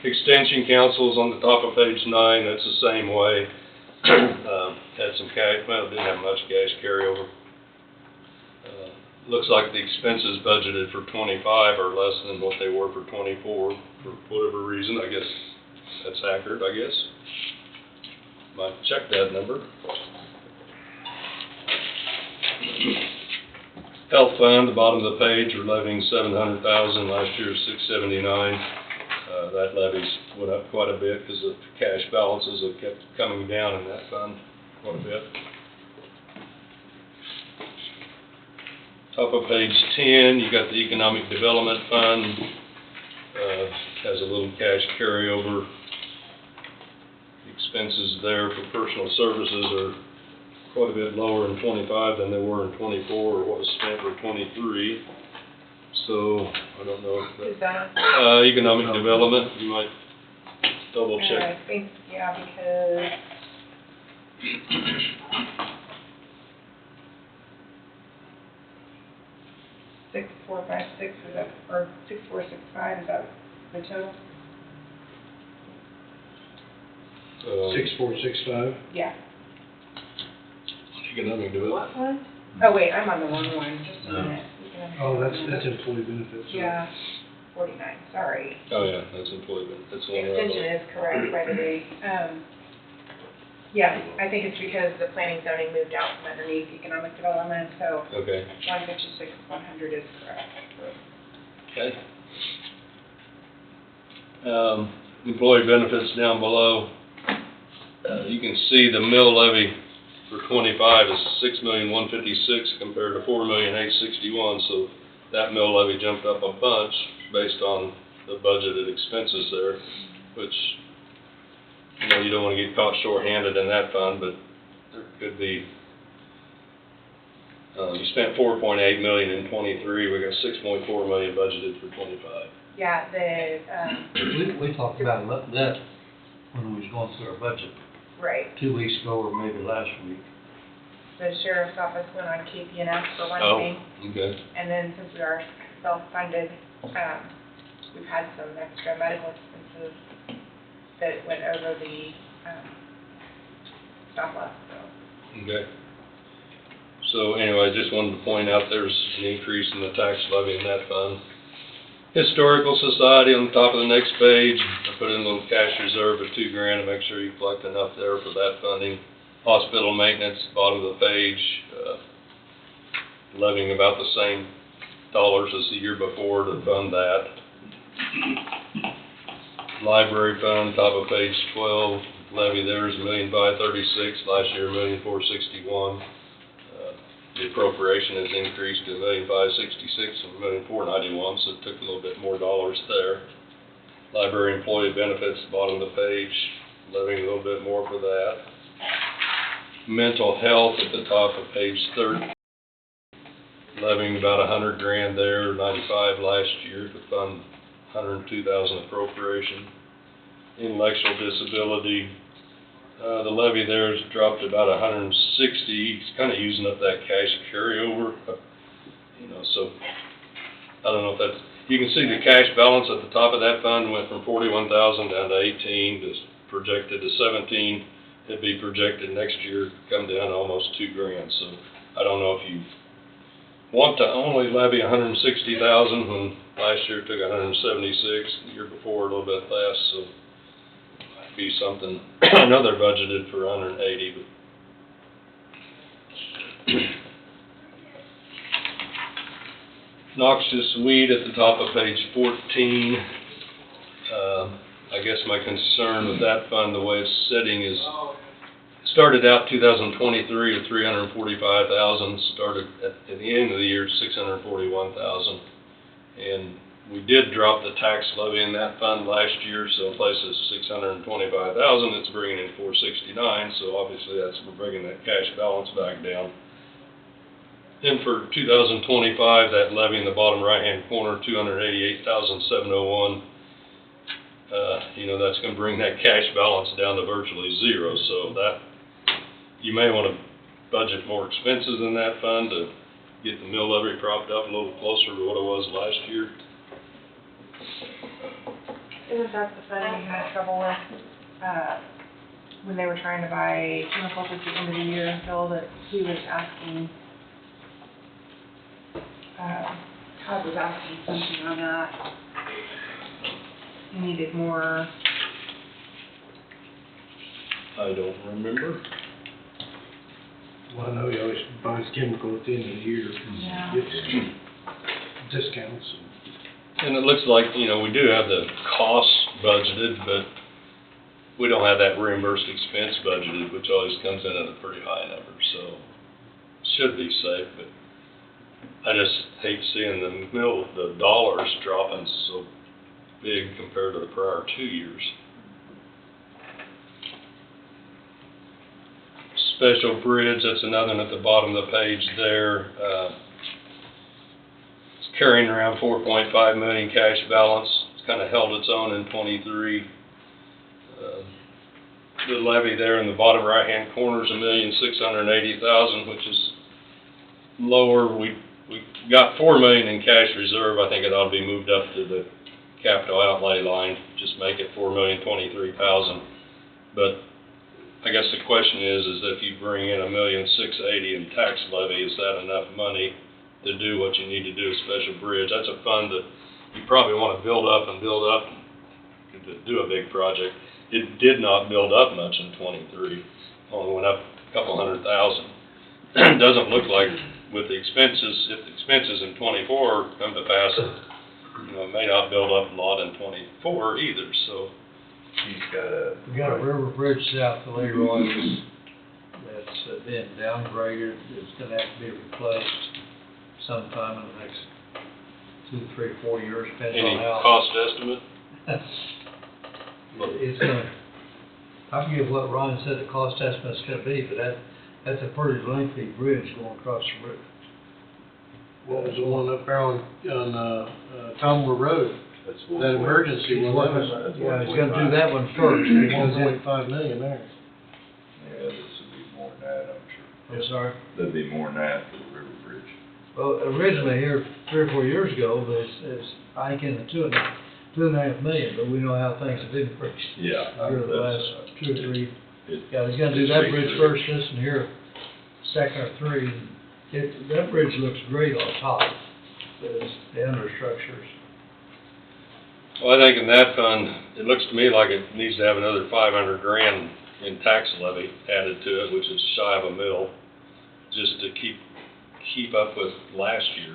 Extension councils on the top of page 9, that's the same way. Had some cash, well, didn't have much cash carryover. Looks like the expenses budgeted for '25 are less than what they were for '24 for whatever reason. I guess that's accurate, I guess. Might check that number. Health fund, the bottom of the page, we're levying $700,000. Last year $679. That levies went up quite a bit because the cash balances have kept coming down in that fund quite a bit. Top of page 10, you got the Economic Development Fund, has a little cash carryover. Expenses there for personal services are quite a bit lower in 25 than they were in 24, or what was spent for 23. So, I don't know if Is that, that? Economic Development, you might double check. I think, yeah, because. 6456 is that, or 6465, is that the total? 6465. Yeah. Economic Development. What one? Oh, wait, I'm on the wrong one, just a minute. Oh, that's employee benefits. Yeah, 49, sorry. Oh, yeah, that's employment, that's the one right Extension below. is correct, by the way. Yeah, I think it's because the planning zoning moved out from underneath economic development, so Okay, 156, 100 is correct. okay. Employee benefits down below. You can see the mill levy for 25 is 6,156,000 compared to 4,861,000, so that mill levy jumped up a bunch based on the budgeted expenses there, which, you know, you don't want to get caught short-handed in that fund, but there could be, you spent 4.8 million in 23, we got 6.4 million budgeted for 25. Yeah, We talked about that when we was going through our budget right, 2 weeks ago or maybe last week. the sheriff's office went on KPNS for one Oh, thing, okay, and then since we are self-funded, we've had some extra medical expenses that went over the, stop loss, so. okay. So anyway, I just wanted to point out there's an increase in the tax levy in that fund. Historical Society on the top of the next page, I put in a little cash reserve of $2,000 to make sure you collect enough there for that funding. Hospital maintenance, bottom of the page, levying about the same dollars as the year before to fund that. Library fund, top of page 12, levy there is $1,536,000, last year $1,461,000. The appropriation has increased to $1,566,000 from $1,491,000, so it took a little bit more dollars there. Library employee benefits, bottom of the page, levying a little bit more for that. Mental health at the top of page 30, levying about $100,000 there, 95 last year to fund 102,000 appropriation. Intellectual disability, the levy there has dropped to about 160. It's kind of using up that cash carryover, you know, so I don't know if that's, you can see the cash balance at the top of that fund went from 41,000 down to 18, to projected to 17. It'd be projected next year come down to almost $2,000. So I don't know if you want to only levy 160,000 when last year it took 176, the year before a little bit less, so might be something. I know they're budgeted for 180, but noxious weed at the top of page 14. I guess my concern with that fund, the way it's sitting, is started out 2023 at 345,000, started at the end of the year at 641,000, and we did drop the tax levy in that fund last year, so in place of 625,000, it's bringing in 469, so obviously that's, we're bringing that cash balance back down. Then for 2025, that levy in the bottom right-hand corner, 288,701, you know, that's going to bring that cash balance down to virtually zero, so that, you may want to budget more expenses in that fund to get the mill levy propped up a little closer to what it was last year. Isn't that the fund we had trouble with, when they were trying to buy chemicals at the end of the year, Phil, that he was asking, Todd was asking something on that. He needed more, I don't remember. Well, I know he always buys chemical at the end of the year, yeah. gets discounts. And it looks like, you know, we do have the costs budgeted, but we don't have that reimbursed expense budgeted, which always comes in at a pretty high number, so should be safe, but I just hate seeing the dollars dropping so big compared to the prior 2 years. Special bridge, that's another one at the bottom of the page there. It's carrying around 4.5 million cash balance. It's kind of held its own in 23. The levy there in the bottom right-hand corner is $1,680,000, which is lower. We got $4 million in cash reserve. I think it ought to be moved up to the capital outlay line. Just make it $4,023,000. But I guess the question is if you bring in $1,680,000 in tax levy, is that enough money to do what you need to do with special bridge? That's a fund that you probably want to build up and to do a big project. It did not build up much in 23, only went up a couple $100,000. Doesn't look like with the expenses, if the expenses in 24 come to pass, it may not build up a lot in 24 either, so. We got a river bridge south of Leroy that's been downgraded. It's gonna have to be replaced sometime in the next 2, 3, 4 years, depending Any on how. cost estimate? It's gonna, I forget what Ryan said the cost estimate's gonna be, but that's a pretty lengthy bridge going across the river. What was the one up there on Tomwood Road? That's That emergency one, that was Yeah, he's gonna do that one first, because it, 1.5 million there. Yeah, this would be more than that, I'm sure. I'm sorry. That'd be more than that for the River Bridge. Well, originally here, 3 or 4 years ago, there's, I think in the 2.5 million, but we know how things have increased. Yeah. Here the last 2 or 3, It- yeah, he's gonna do that bridge first, this and here, second or 3. That bridge looks great on top, the understructures. Well, I think in that fund, it looks to me like it needs to have another $500,000 in tax levy added to it, which is shy of $1 million, just to keep up with last year.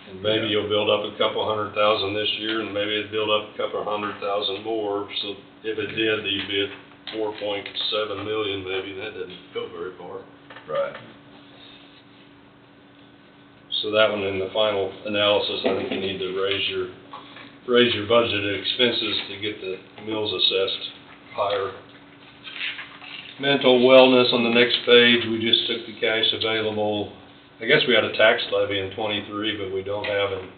And maybe you'll build up a couple $100,000 this year, and maybe it'd build up a couple $100,000 more. So if it did, you'd be at 4.7 million maybe. That doesn't go very far. Right. So that one, in the final analysis, I think you need to raise your budgeted expenses to get the mills assessed higher. Mental wellness on the next page, we just took the cash available. I guess we had a tax levy in 23, but we don't have in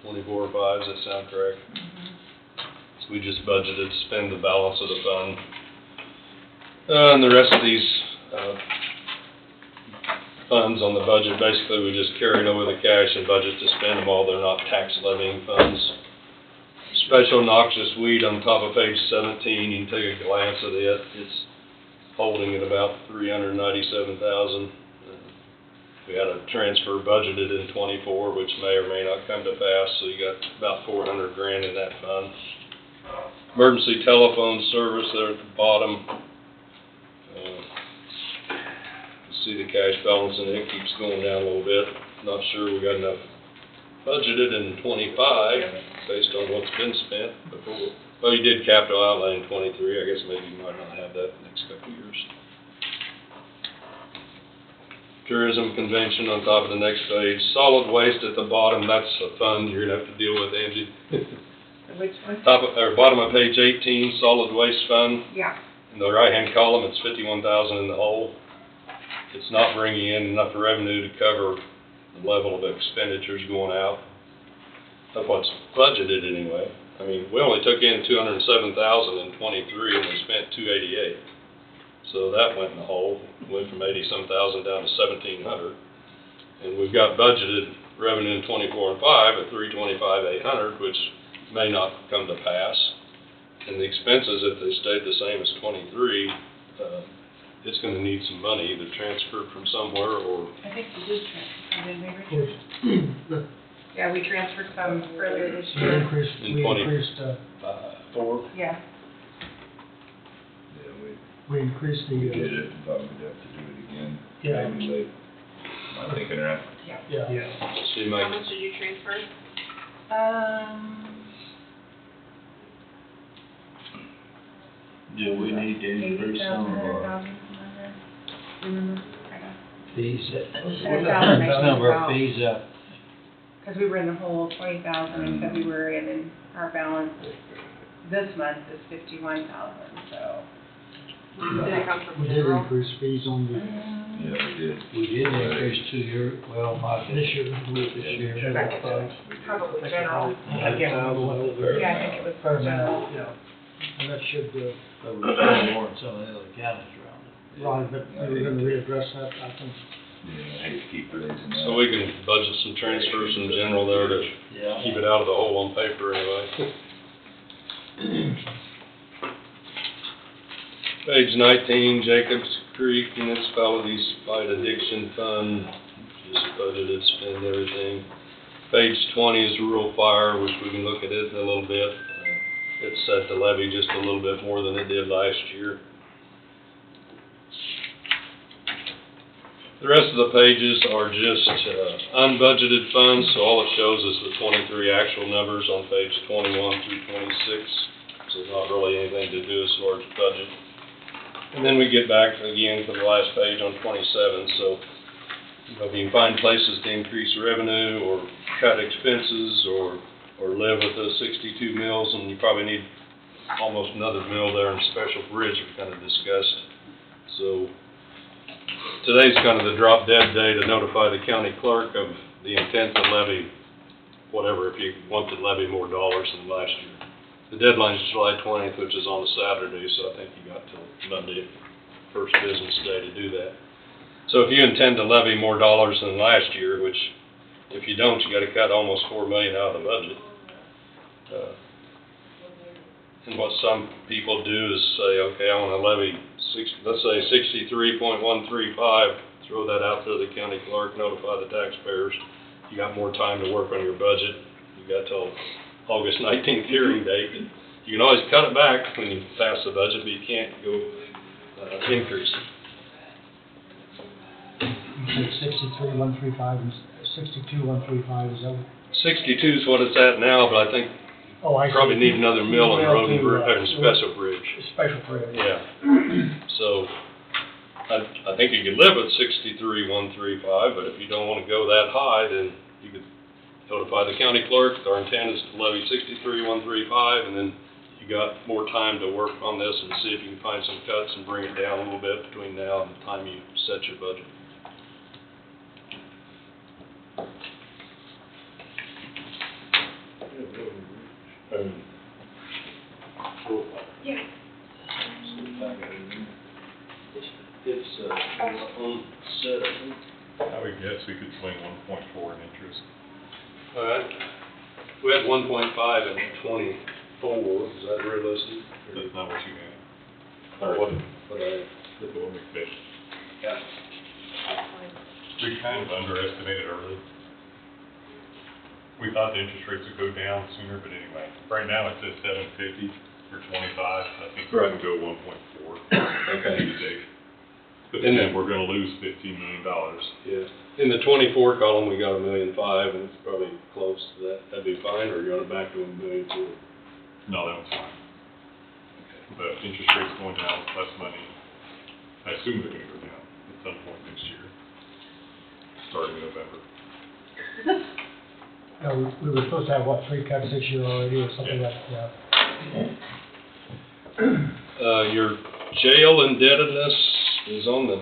24 or 5, does that sound correct? So we just budgeted to spend the balance of the fund. And the rest of these funds on the budget, basically we just carried over the cash and budget to spend them all. They're not tax levying funds. Special noxious weed on top of page 17, you can take a glance at it. It's holding at about $397,000. We had a transfer budgeted in 24, which may or may not come to pass, so you got about $400,000 in that fund. Emergency telephone service there at the bottom. See the cash balance and it keeps going down a little bit. Not sure we got enough budgeted in 25 based on what's been spent before. Well, you did capital outlay in 23. I guess maybe you might not have that the next couple of years. Tourism convention on top of the next page. Solid waste at the bottom. That's a fund you're gonna have to deal with, Angie. Which one? Bottom of page 18, solid waste fund. Yeah. In the right-hand column, it's 51,000 in the hole. It's not bringing in enough revenue to cover the level of expenditures going out. That's what's budgeted anyway. I mean, we only took in 207,000 in 23 and we spent 288. So that went in the hole. Went from 80-some thousand down to 1,700. And we've got budgeted revenue in 24 and 5 at 325,800, which may not come to pass. And the expenses, if they stayed the same as 23, it's going to need some money, either transferred from somewhere or. I think we did transfer, didn't we, Richard? Yeah, we transferred some earlier this We year. increased, In we 20. increased, 4. Yeah. Yeah, we increased the, we did it, thought we'd have to do it again. Yeah. Maybe late. Am I thinking right? yeah. So you How might, much did you transfer? Do we need to increase some of our, Remember? fees, And salary X number of out. fees up. Cause we were in the hole 20,000 in February, and then our balance this month is 51,000, so. Did it come from We did general? increase fees on the, Yeah, we did. We did increase 2 year, well, my. this year. This year. General funds. Probably general. I can't remember what it was. Yeah, I think it was Fair general. amount, yeah. And that should, But we're still more than some of the other counties around it. right, but we were gonna readdress that, I think. Yeah, I hate to keep raising that. So we can budget some transfers in general there to Yeah. keep it out of the hole on paper anyway. Page 19, Jacobs Creek Municipalities Fight Addiction Fund, just budgeted, spend everything. Page 20 is rural fire, which we can look at it in a little bit. It's set the levy just a little bit more than it did last year. The rest of the pages are just unbudgeted funds, so all it shows is the 23 actual numbers on page 21 through 26. So not really anything to do as far as budget. And then we get back again to the last page on 27, so you know, if you can find places to increase revenue or cut expenses or live with those 62 mills, and you probably need almost another mill there in Special Bridge we kind of discussed. So today's kind of the drop dead day to notify the county clerk of the intent to levy whatever, if you want to levy more dollars than last year. The deadline's July 20th, which is on a Saturday, so I think you got till Monday, first business day to do that. So if you intend to levy more dollars than last year, which if you don't, you gotta cut almost $4 million out of the budget. And what some people do is say, okay, I wanna levy let's say 63.135, throw that out to the county clerk, notify the taxpayers. You got more time to work on your budget. You got till August 19th hearing date. You can always cut it back when you pass the budget, but you can't go increase it. You said 63,135 and 62,135, is that? 62 is what it's at now, but I think Oh, I see. probably need another mill in Road and Special Special Bridge. Bridge. Yeah. So I think you could live with 63,135, but if you don't want to go that high, then you could notify the county clerk. Our intent is to levy 63,135, and then you got more time to work on this and see if you can find some cuts and bring it down a little bit between now and the time you set your budget. Yeah. It's on set, I think. I would guess we could swing 1.4 in interest. All right. We had 1.5 and 24. Is that realistic? That's not what you had. Or what I, That's what we fixed. yeah. We kind of underestimated early. We thought the interest rates would go down sooner, but anyway, right now it says 750 for 25. I think we're gonna go 1.4. Okay. Today. But then we're gonna lose $15 million. Yeah. In the 24 column, we got $1.5 million, and it's probably close to that. That'd be fine, or you want it back to $1.2 million? No, that was fine. But interest rates going down, less money. I assume they're gonna go down at some point next year, starting in November. We were supposed to have, what, 3 cuts this year already, or something like that? Your jail indebtedness is on the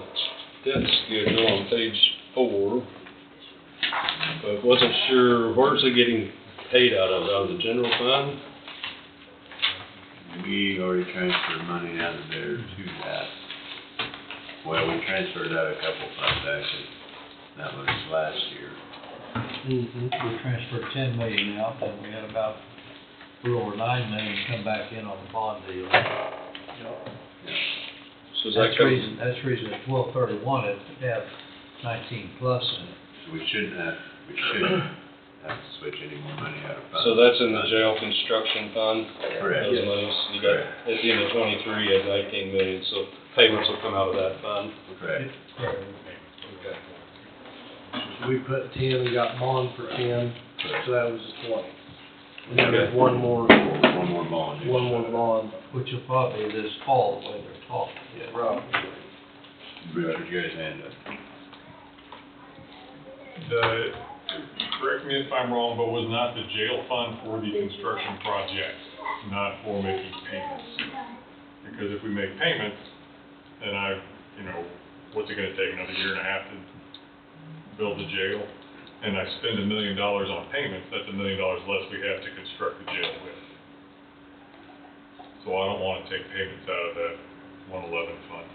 debt schedule on page 4. But wasn't sure, where's it getting paid out of the general fund? We already transferred money out of there to that. Well, we transferred out a couple funds actually. That was last year. We transferred 10 million out, and we had about a little over 9 million come back in on the bond deal. So is that That's the reason at 12/31 it had 19 plus in it. So we shouldn't have to switch any more money out of funds. So that's in the jail construction fund? Correct. Those monies, you got, at the end of 23, you had 19 million, so payments will come out of that fund? Correct. Okay. So we put 10, we got bond for 10, so that was 20. And then Okay. there's one more bond. Which will probably be this fall, the way they're talking. Richard, get his hand up. Correct me if I'm wrong, but was not the jail fund for the construction project, not for making payments? Because if we make payments, then what's it gonna take, another year and a half to build the jail? And I spend $1 million on payments, that's $1 million less we have to construct the jail with. So I don't wanna take payments out of that 111 fund.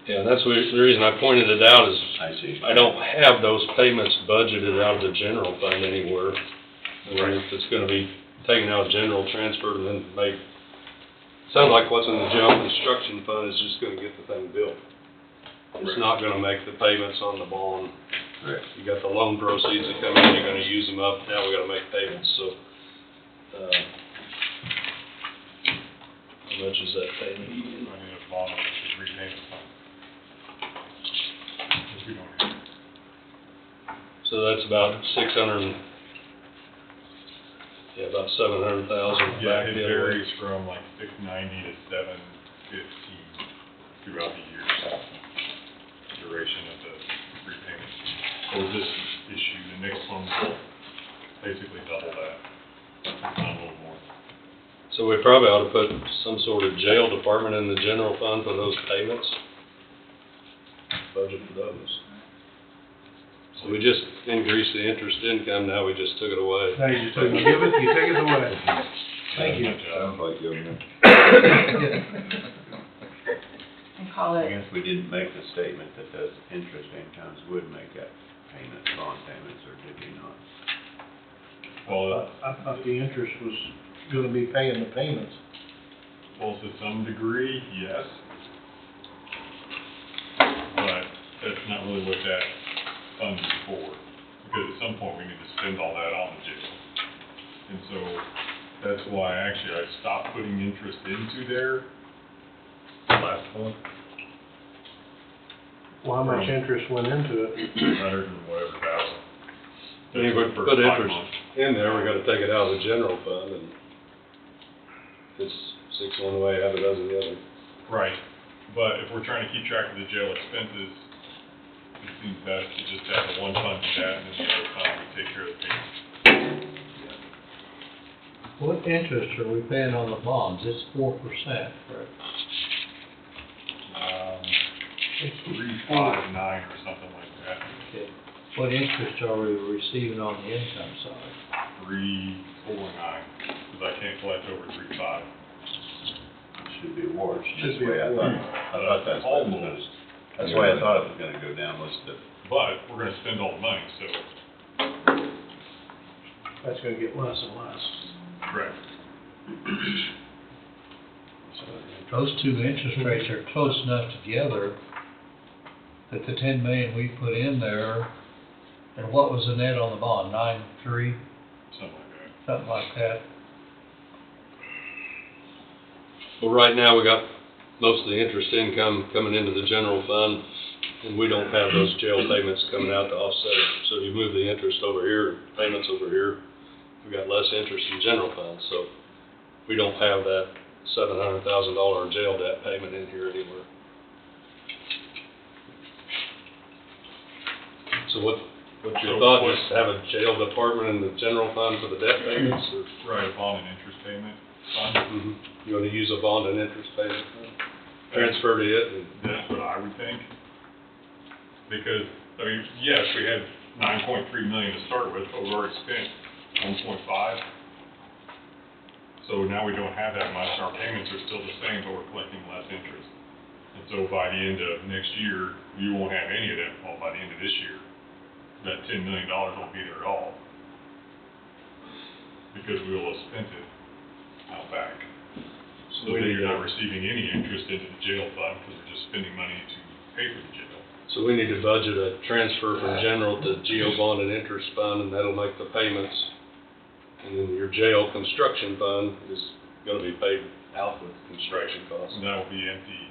Yeah, that's the reason I pointed it out is I see. I don't have those payments budgeted out of the general fund anywhere. Right. If it's gonna be taken out of general, transferred, and then made, sounds like what's in the jail construction fund is just gonna get the thing built. It's not gonna make the payments on the bond. Correct. You got the loan proceeds that come in, you're gonna use them up, now we gotta make payments, so, how much is that payment? I need a bond, which is repayment fund. Which we don't have. So that's about about 700,000 Yeah, back it the other way. varies from like 690 to 715 throughout the years, duration of the repayment. So this issue, the next one will basically double that, not a little more. So we probably ought to put some sort of jail department in the general fund for those payments. Budget for those. So we just increased the interest income, now we just took it away. Now you just took it away. Thank you. Good job. Sounds like government. And call I it, guess we didn't make the statement that those interest incomes would make up payments, bond payments, or did we not? Well, I thought the interest was gonna be paying the payments. well, to some degree, yes. But that's not really what that fund is for, because at some point we need to spend all that on the jail. And so that's why actually I stopped putting interest into there last month. Well, how much interest went into it? 100 and whatever thousand. If we For put 5 interest months. in there, we gotta take it out of the general fund, and if it's 6 one way, half a dozen the other. Right, but if we're trying to keep track of the jail expenses, it seems best to just have the one fund do that, and then the other fund we take care of the payments. What interest are we paying on the bonds? It's 4%, correct? It's 359 or something like that, Okay. What interest are we receiving on the income side? 349, because I can't collect over 35. Should be awards, Should that's be the way I thought, awards. I thought that's what it was gonna, that's the way I thought it was gonna go down, was the, But we're gonna spend all the money, so, That's gonna get less and less. correct. Those two interest rates are close enough together that the 10 million we put in there, and what was the net on the bond, 9.3, Something like that. something like that? Well, right now, we got most of the interest income coming into the general fund, and we don't have those jail payments coming out to offset it. So you move the interest over here, payments over here, we got less interest in general fund, so we don't have that $700,000 jail debt payment in here anywhere. So what's your thought, just have a jail department in the general fund for the debt payments, or? Right, a bond and interest payment fund. Mhm. You wanna use a bond and interest payment fund? Transfer to it, and That's what I would think. Because, I mean, yes, we had 9.3 million to start with, but we've already spent 1.5. So now we don't have that much, our payments are still the same, but we're collecting less interest. And so by the end of next year, you won't have any of that, well, by the end of this year, that $10 million won't be there at all. Because we will have spent it out back. So then you're not receiving any interest into the jail fund, because we're just spending money to pay for the jail. so we need to budget a transfer from general to GO bond and interest fund, and that'll make the payments. And then your jail construction fund is gonna be paid out with construction costs. And that will be empty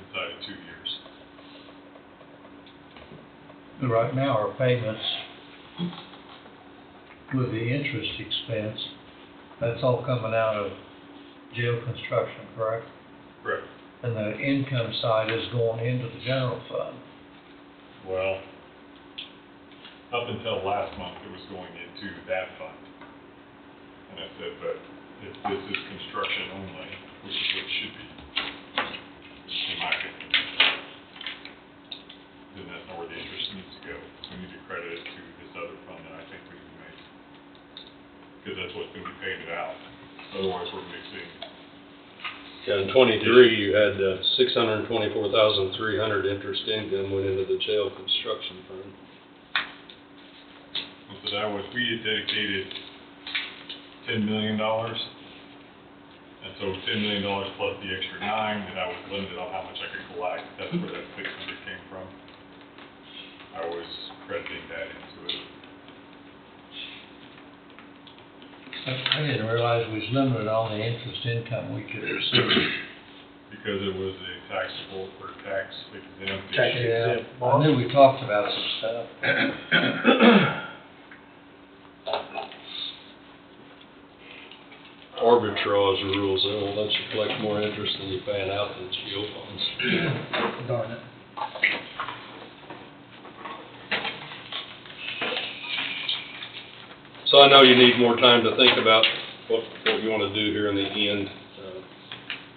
inside of 2 years. Right now, our payments with the interest expense, that's all coming out of jail construction, correct? Correct. And the income side is going into the general fund. Well, up until last month, it was going into that fund. And I said, but if this is construction only, which is what it should be, in my opinion, then that's not where the interest needs to go. We need to credit it to this other fund that I think we can make. Because that's what's gonna be paying it out. Otherwise, we're mixing. Yeah, in 23, you had 624,300 interest income went into the jail construction fund. And so that was, we had dedicated $10 million. And so $10 million plus the extra 9, and I was limited on how much I could collect. That's where that 600 came from. I was crediting that into it. I didn't realize we was limited on the interest income we could receive. Because it was a taxable or tax exempt Tax issue. Yeah, exempt I knew we talked about some stuff. Arbitrage rules, they won't let you collect more interest than you're paying out in jail funds. Darn it. So I know you need more time to think about what you want to do here in the end.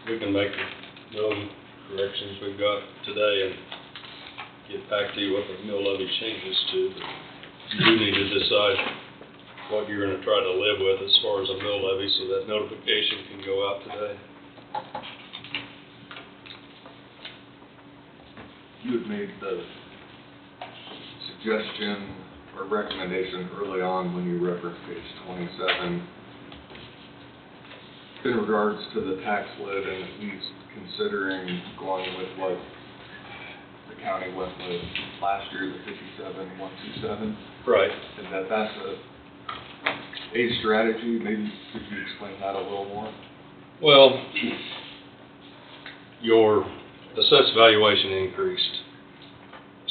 We can make the corrections we've got today and get back to you what the mill levy changes to. But you do need to decide what you're going to try to live with as far as a mill levy so that notification can go out today. You had made the suggestion or recommendation early on when you referenced page 27 in regards to the tax lid and at least considering going with what the county went with last year, the 57,127. Right. And that's a strategy. Maybe could you explain that a little more? Well, your assessed valuation increased.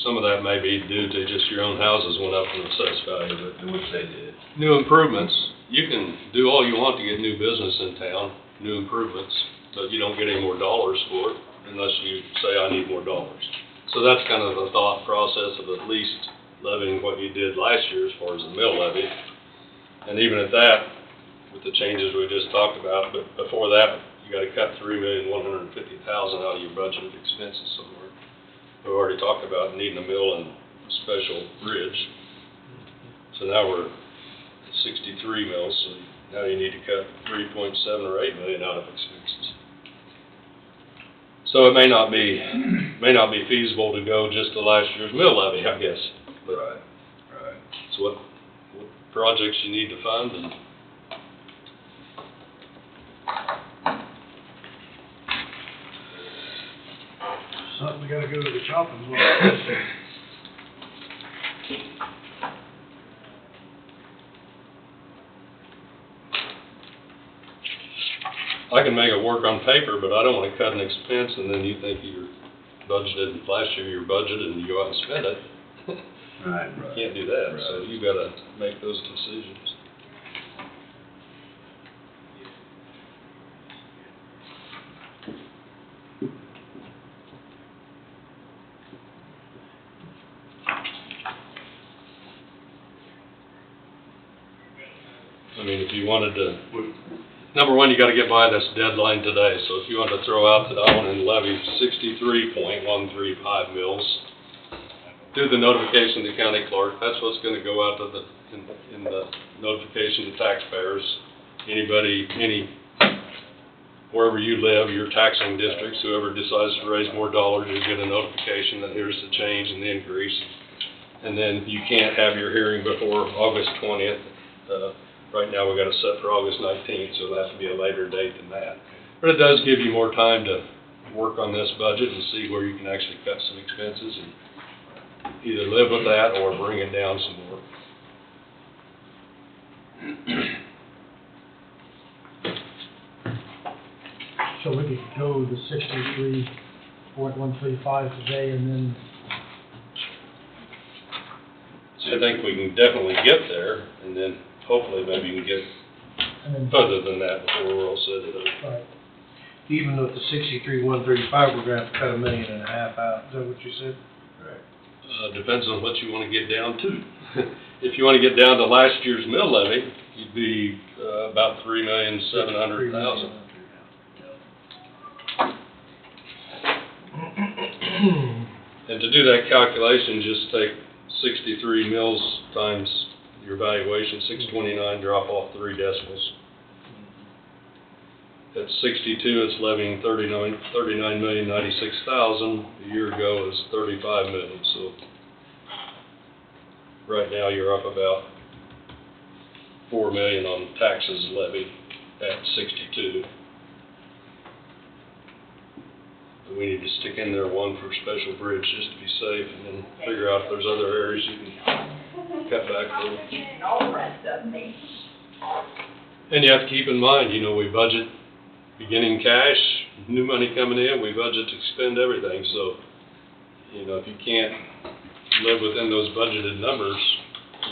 Some of that may be due to just your own houses went up in assessed value, but Which they did. new improvements, you can do all you want to get new business in town, new improvements, but you don't get any more dollars for it unless you say, I need more dollars. So that's kind of the thought process of at least levying what you did last year as far as the mill levy. And even at that, with the changes we just talked about, but before that, you gotta cut $3,150,000 out of your budgeted expenses somewhere. We've already talked about needing a mill and a special bridge. So now we're at 63 mills, so now you need to cut 3.7 or 8 million out of expenses. So it may not be feasible to go just to last year's mill levy, I guess. But Right. it's what projects you need to fund and Something we gotta go to the chopping block. I can make it work on paper, but I don't want to cut an expense and then you think you're budgeted, last year your budget and you go out and spend it. Right, You right. can't do that, so Right. you gotta make those decisions. I mean, if you wanted to, number one, you gotta get by this deadline today, so if you wanted to throw out that I want to levy 63.135 mills, do the notification to county clerk, that's what's gonna go out to in the notification to taxpayers. Anybody, wherever you live, your taxing districts, whoever decides to raise more dollars, you get a notification that here's the change and the increase. And then you can't have your hearing before August 20th. Right now, we got it set for August 19th, so it'll have to be a later date than that. But it does give you more time to work on this budget and see where you can actually cut some expenses and either live with that or bring it down some more. So we could go the 63.135 today and then, So I think we can definitely get there, and then hopefully maybe you can get further than that before we're all set it up. right, Even with the 63,135, we're gonna have to cut $1.5 million out. Is that what you said? Right. Depends on what you want to get down to. if you wanna get down to last year's mill levy, you'd be, about $3,700,000. And to do that calculation, just take 63 mills times your valuation, 629, drop off 3 decimals. At 62, it's levying 39,096,000. A year ago, it was 35 million. So right now, you're up about 4 million on taxes levied at 62. We need to stick in there one for special bridge just to be safe, and then figure out if there's other areas you can cut back from. And you have to keep in mind, you know, we budget beginning cash, new money coming in, we budget to expend everything. So, you know, if you can't live within those budgeted numbers,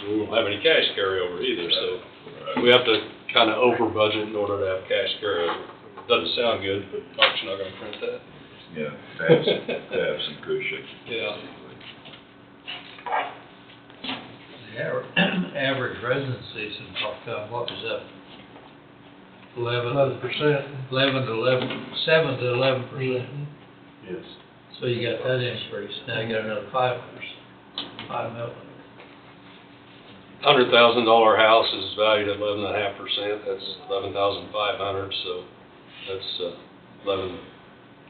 we won't have any cash carryover either. So we have to kind of over budget in order to have cash carryover. Doesn't sound good, but Mark's not going to print that. Yeah, to have some cushion. Yeah. The average residency in Bucktown, what was that? 11%. 7 to 11%. Yes. So you got that increase, now you got another 5%, 5 million. $100,000 house is valued at 11.5%. That's 11,500. So that's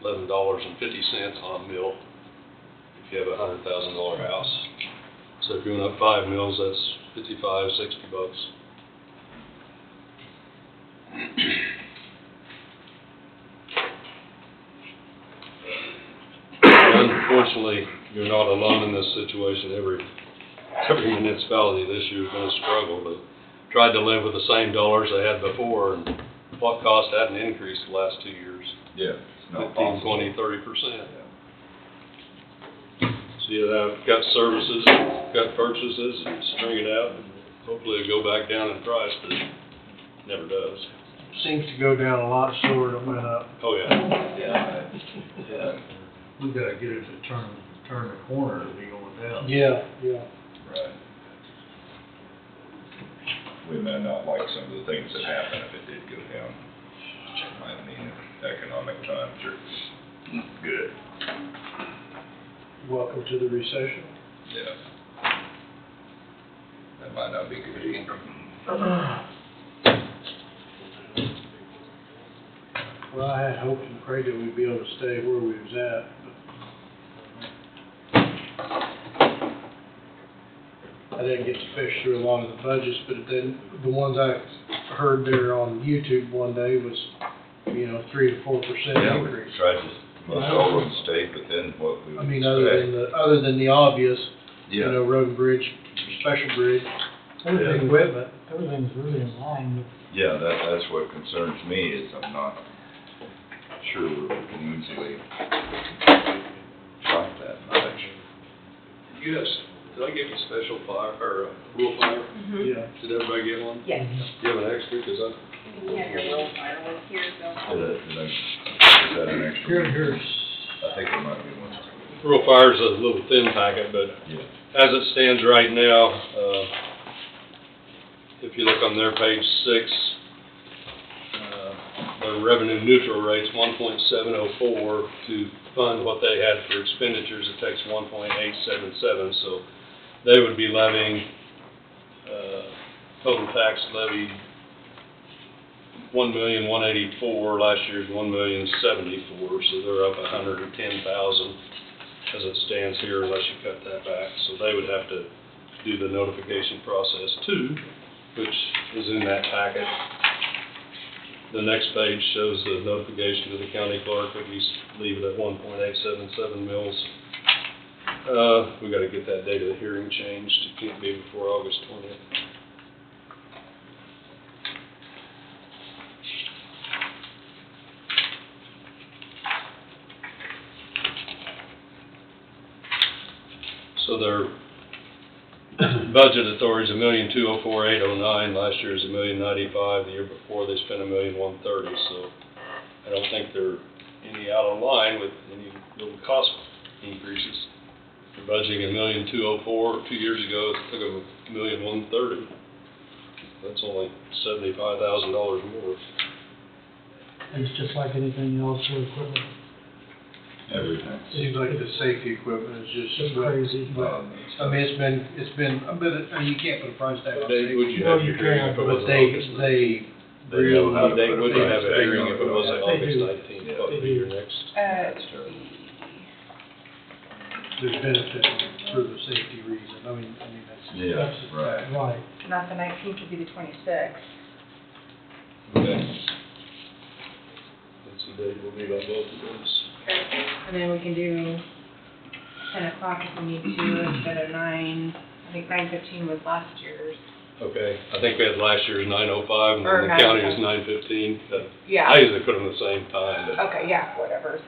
$11.50 on a mill if you have a $100,000 house. So if you're going up 5 mills, that's $55-$60. Unfortunately, you're not alone in this situation. Every municipality this year is going to struggle. They tried to live with the same dollars they had before, and what cost hadn't increased the last 2 years. Yeah, it's not 15, possible. 20, 30%. So you have got services, got purchases, and string it out, and hopefully it'll go back down in price, but it never does. Seems to go down a lot slower than it went up. Oh, yeah. Yeah. We gotta get it to turn the corner to be going down. Yeah. Right. We may not like some of the things that happen if it did go down. Might mean economic times are good. Welcome to the recession. Yeah. That might not be good either. Well, I had hoped and prayed that we'd be able to stay where we was at. I didn't get to fish through a lot of the budgets, but then the ones I heard there on YouTube one day was, 3 to 4% increase. Tried to, most all of them stayed within what we would I mean, expect. other than the obvious, Yeah. road and bridge, special bridge, Everything- equipment, everything's really in line with. Yeah, that's what concerns me, is I'm not sure we can easily fight that much. Yes. Did I give you special fire, or rural fire? Yeah. Did everybody get one? Yes. Do you have an extra? Because Yeah, your little fire was here, so. Is that an extra? Here's, I think there might be one. rural fire is a little thin packet, but Yeah. as it stands right now, if you look on their page 6, their revenue neutral rate's 1.704 to fund what they had for expenditures. It takes 1.877, so they would be levying total tax levy $1,184,000. Last year's $1,074,000, so they're up $110,000 as it stands here, unless you cut that back. So they would have to do the notification process too, which is in that packet. The next page shows the notification to the county clerk that we leave it at 1.877 mils. We gotta get that date of the hearing changed. It can't be before August 20th. So their budget authority is $1,204,809. Last year was $1,095,000. The year before they spent $1,130,000. So I don't think they're any out of line with any little cost increases. They're budgeting $1,204,000. 2 years ago, it took them $1,130,000. That's only $75,000 more. And it's just like anything else for equipment, Everything. Seems like the safety equipment is just. it's crazy. I mean, it's been, I mean, you can't put a price tag on Dave, it. would you No, have you your hearing if can't, it But was they, August? they They know how to Dave, put a would you price have a tag hearing on if it was They August do. 19th? Yeah. What would be your next? there's benefit for the safety reason. I mean, that's. Yeah, That's- right. Right. Not the 19th, would be the 26th. Okay. That's the date we'll meet on both of those. And then we can do 10 o'clock if we need to, instead of 9. I think 9:15 was last year's. Okay, I think we had last year's 9:05 and Or then the county 9:05. was 9:15. Yeah. I usually put them the same time, but Okay, yeah, whatever.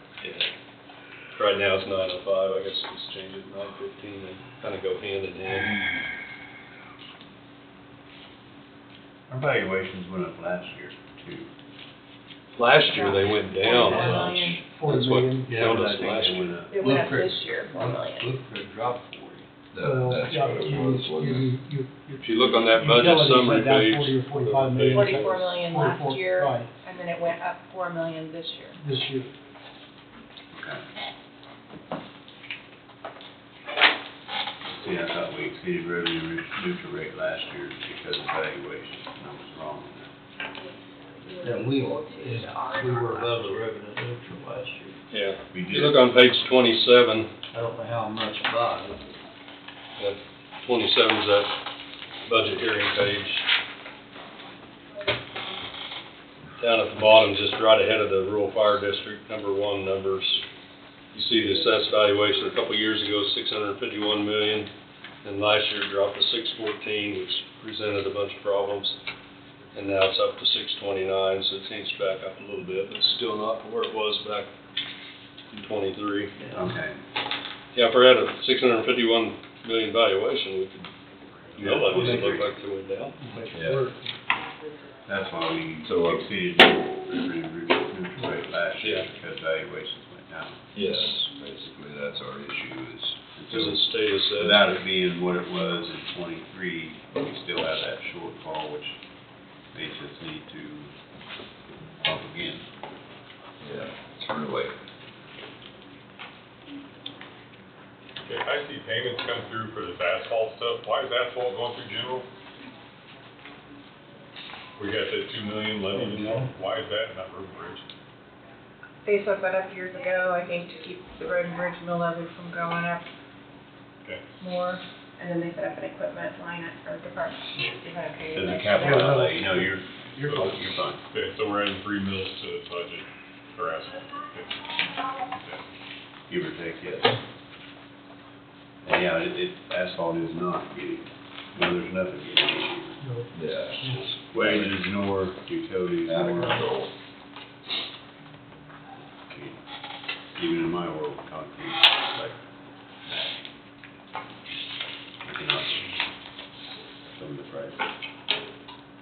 right now it's 9:05. I guess let's change it to 9:15 and kind of go hand in hand. Our valuations went up last year too. Last year they went down a 44 bunch. million. 40 That's what million. killed But I us think last they year. went up. It went up this year, 4 million. dropped 40. Well, That's yeah, what it was, wasn't it? If you look on that budget utilities summary went down page. 40 or 45 million. 44 million last 44, year, right. and then it went up 4 million this year. This year. See, I thought we exceeded revenue neutral rate last year because of valuation. I was wrong. Yeah, we were above the revenue neutral last year. Yeah. We If you did. look on page 27, I don't know how much by. that 27 is that budget hearing page. Down at the bottom, just right ahead of the rural fire district, number 1 numbers. You see the assessed valuation a couple years ago, $651 million, and last year it dropped to $614, which presented a bunch of problems. And now it's up to $629, so it seems back up a little bit, but it's still not where it was back in '23. Okay. Yeah, if we had a $651 million valuation, we could, levies would look like they went down. Make it Yeah. work. That's why we So, exceeded revenue neutral rate last year, Yeah. because valuations went down. Yes, basically, that's our issue is, Does it stay as said? Without it being what it was in '23, we still have that shortfall, which makes us need to bump again. yeah, it's really, Okay, I see payments come through for this asphalt stuff. Why is asphalt going through general? We got that 2 million levy, why is that not road and bridge? They set that up years ago, I think, to keep the road and bridge mill levy from going up Okay. more. And then they set up an equipment line or department. As a capital outlay, you're fine, you're fine. Okay, so we're adding 3 mils to the budget for asphalt. Okay. Give or take, yes. And yeah, asphalt is not getting, there's nothing getting. yeah, Wages nor utilities out of nor. control. Even in my world, concrete, like, you cannot, some of the prices.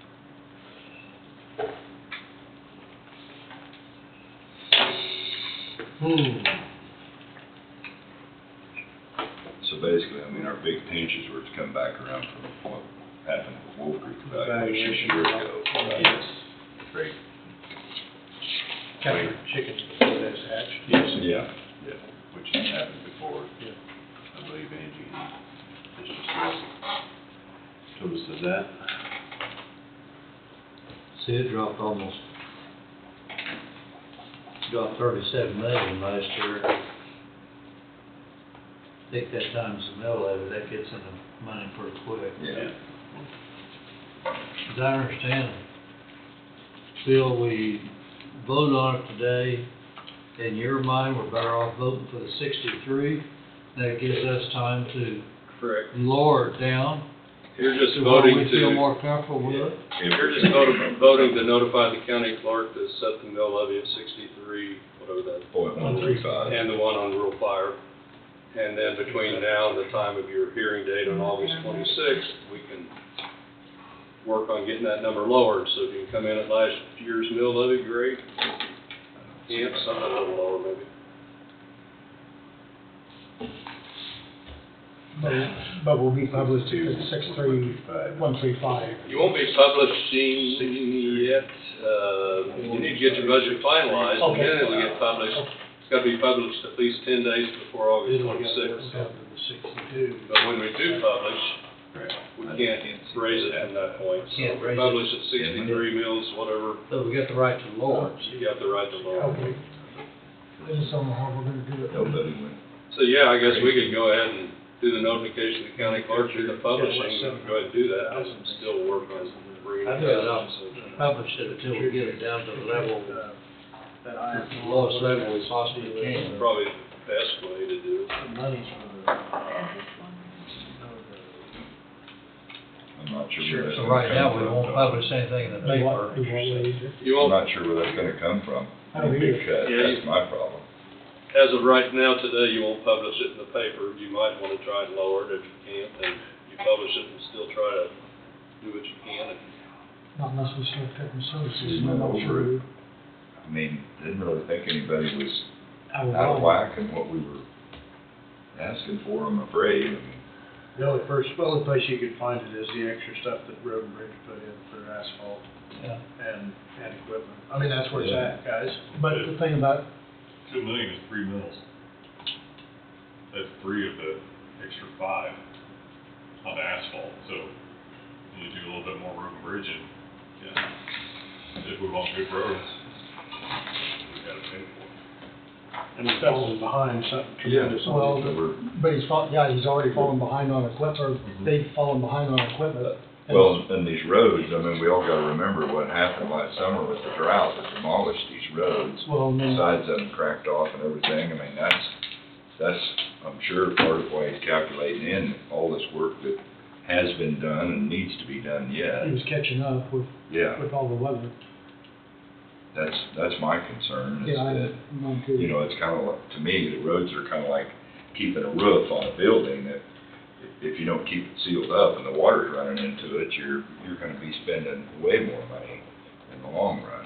So basically, I mean, our big pinch is where it's come back around from what happened with Wolf Creek evaluation a year ago. Yes, great. Kind of chicken before that's hatched. Yes. Yeah, yeah. Which has happened before. Yeah. I believe Angie, Mr. Smith, told us of that. See, it dropped 37 million last year. I think that times the mill levy, that gets into money pretty quick. Yeah. As I understand, Bill, we vote on it today. In your mind, we're better off voting for the 63. That gives us time to Correct. lower it down You're just to where voting we feel to, more comfortable with it. you're just voting to notify the county clerk to set the mill levy at 63, whatever that, .135. and the one on rural fire. And then between now and the time of your hearing date on August 26th, we can work on getting that number lowered. So if you can come in at last year's mill levy, great. Yeah, something a little lower maybe. But will be published at 63135. You won't be publishing yet, you need to get your budget finalized, and then it'll get published. It's gotta be published at least 10 days before August It'll get 26th. down to the 62. But when we do publish, Right. we can't raise it from that point. So Can't if we raise it. publish at 63 mils, whatever, So we got the right to lower it. you got the right to lower. Okay. I just don't know how we're gonna do it. Nobody went. So, yeah, I guess we could go ahead and do the notification to the county clerk, do the publishing, and go ahead and do that, and still work on bringing I it do it down. up, publish it until we get it down to the level, That I have. the lowest level we possibly can. Probably the best way to do it. The money's for the. I'm not sure Sure. where that's So gonna right now, come we from, won't Tom. publish anything in the They paper. won't, they won't raise it. You I'm won't, not sure where that's gonna come from. I don't Big either. cut, Yeah, that's my problem. as of right now, today, you won't publish it in the paper. You might want to try and lower it if you can't, and you publish it and still try to do what you can. Not unless we start cutting services, Isn't I'm that not over sure. it? I mean, didn't really think anybody was Out out of whack in what we were asking for, I'm afraid. I mean, The only place you could find it is the extra stuff that Road and Bridge put in for asphalt Yeah. and equipment. I mean, that's where it's at, guys. But the thing about, 2 million is 3 mils. That's 3 of the extra 5 on asphalt, so you do a little bit more road and bridging. Yeah. If we want good roads, we gotta pay for it. And it's falling behind something tremendous. on well, the- we're, but he's already fallen behind on equipment, or they've fallen behind on equipment. well, and these roads, I mean, we all gotta remember what happened last summer with the drought that demolished these roads. Well, and then, Sides of them cracked off and everything, I mean, that's, I'm sure, part of why he's calculating in all this work that has been done and needs to be done yet. he was catching up with Yeah, all the weather. that's my concern, is Yeah, that, mine too. you know, it's kinda like, to me, the roads are kinda like keeping a roof on a building, that if you don't keep it sealed up and the water's running into it, you're gonna be spending way more money in the long run.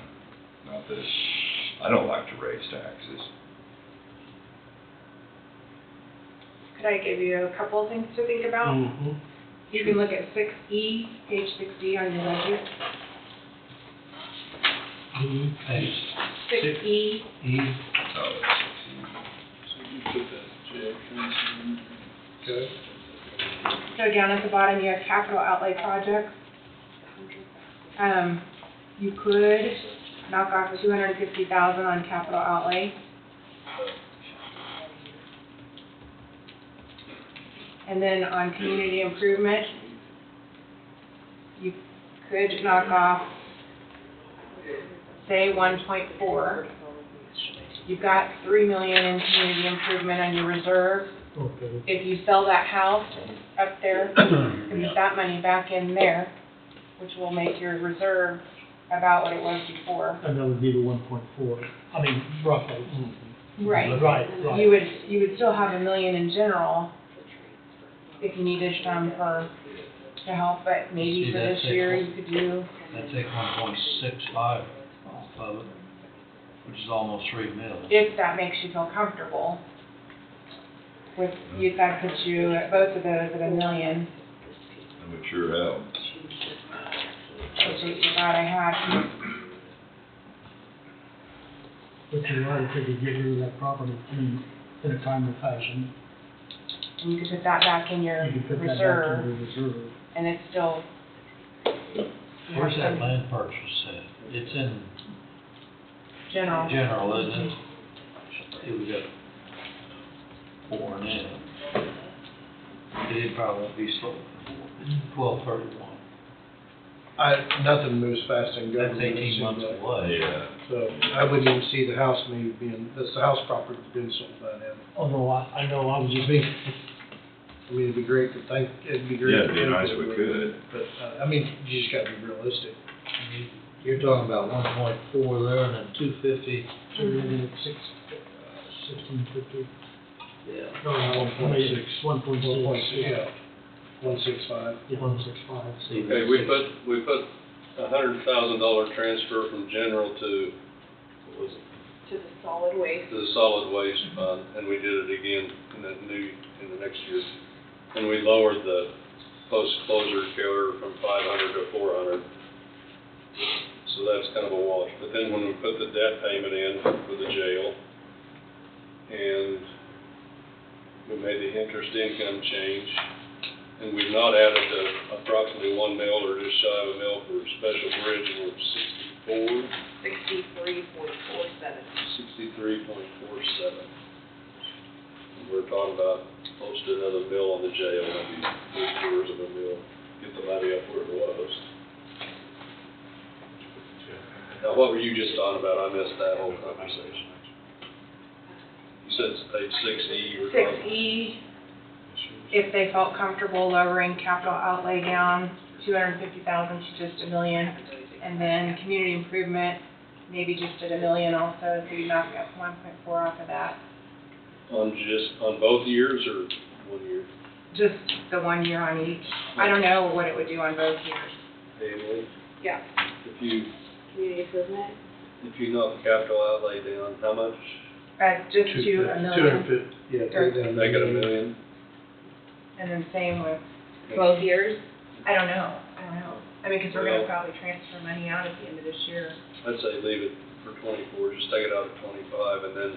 Not that, I don't like to raise taxes. Could I give you a couple of things to think about? Mhm. You can look at 6E, page 6E on your budget. Page 6E, E, Oh, So you put that, Jack. Okay. so down at the bottom, you have capital outlay projects. You could knock off 250,000 on capital outlay. And then on community improvement, you could knock off, say, 1.4. You've got 3 million in community improvement on your reserve. Okay, If you sell that house up there, you can put that money back in there, which will make your reserve about what it was before. and that would be the 1.4, I mean, roughly. Right. Right. You would still have $1 million in general if you needed some to help, but maybe See, for that's this year you could do, that take 1.65 off of it, which is almost 3 mil. if that makes you feel comfortable. With, that puts you at both of those at $1 million, That would sure help. which is what I had. But you're right, if they could get rid of that property, I mean, in a timely fashion, And you could put that back in your you could put that back reserve, into reserve. and it's still. Where's that land purchase at? It's in General. general, isn't it? See, we got 4 in it. It probably won't be sold before 12/31. Nothing moves fast in That's government. 18 months away. Yeah. So I wouldn't even see the house maybe being, that's the house property that's been sold by then. Oh, no, I know, I was just I mean, it'd be great to think, it'd be great. Yeah, to it'd be think nice that if we would- could. But, I mean, you just gotta be realistic. You're talking about 1.4 there and then 250. So you're looking at 1650. Yeah. No, 1.6. 1.6. Yeah, 165. Yeah, 165. See, Okay, we put $100,000 transfer from general to, what was it? To the solid waste. To the solid waste fund, and we did it again in the next year. And we lowered the post-closure killer from 500 to 400. So that's kind of a wash. But then when we put the debt payment in for the jail, and we made the interest income change, and we've not added the approximately 1 mil or just shy of a mil for special bridge, and we're 63.47. 63.47. And we're talking about close to another mil on the jail, maybe 3/4 of a mil, get the money up where it was. Now, what were you just talking about? I missed that whole conversation. You said it's page 6E. you were talking- 6E, if they felt comfortable lowering capital outlay down 250,000 to just $1 million, and then community improvement, maybe just at $1 million also, so you knock up 1.4 off of that. On both years or 1 year? Just the 1 year on each. I don't know what it would do on both years. Annually? Yeah, If you community improvement. knock the capital outlay down, how much? Just to $1 million, 250, yeah, take it down. Make it $1 million? and then same with, Both years? I don't know. I mean, because we're gonna Well- probably transfer money out at the end of this year. I'd say leave it for 24, just take it out at 25, and then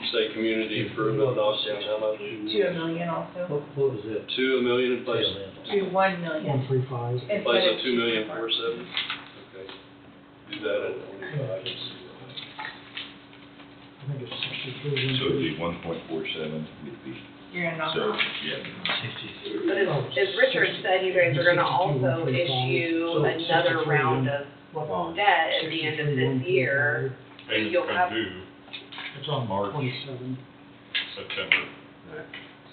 you say community improvement knocks down how much? To $1 million also, What was that? To $1 million in place, to $1 million. 135. in place of 2,470,000? Okay. Do that at 25. I think it's 63. So it'd be 1.47, would be, You're gonna knock so, off. yeah. But as Richard said, you guys are gonna also issue another round of debt at the end of this year. Payments You'll come have- due It's on March. 27. September,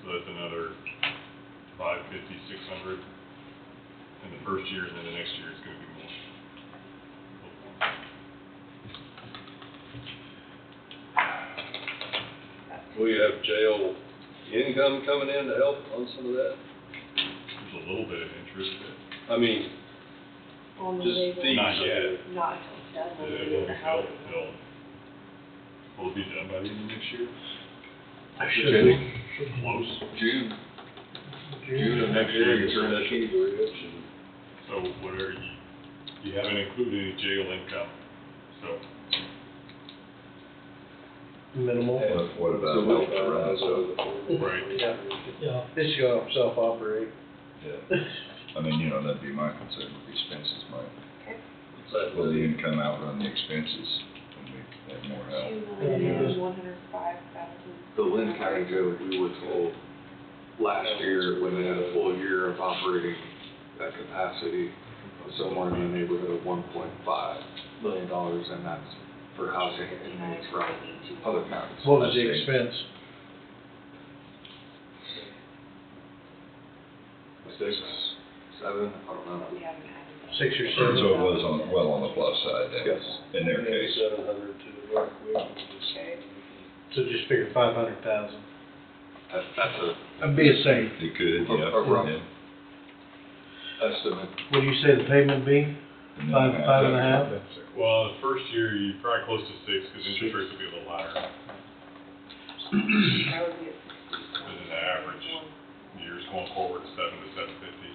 so that's another 550, 600 in the first year, and then the next year it's gonna be more. Will you have jail income coming in to help on some of that? There's a little bit of interest, but I mean, On the just label. fees. not yet. Not until done, It with won't the be house. built will it be done by the end of next year? I should be. Close. June of next year, you turn the key. So whatever you haven't included any jail income, so Minimal. What about help to run, so, right. Yeah, Yeah. it's gonna self-operate. yeah. I mean, you know, that'd be my concern with the expenses, Mike. that Will the income outrun the expenses when we have more help? 2,105,000. The Lynn County Jail, we were told last year, when they had a full year of operating at capacity, somewhere in the neighborhood of $1.5 million, and that's for housing inmates from other counties. What was the expense? 6, 7, I don't know. We haven't added that. 6 or So 7? it was on, well, on the plus side then? Yes. In their case. 700 to the work week. Okay. So just figure 500,000. That's a That'd be a safe. It could, yeah. A rough. yeah. estimate. What do you say the payment be? And then Five and a half? Well, the first year, you probably close to 6, because interest rates will be a little higher That would be a than the average years going forward, 7 to 750.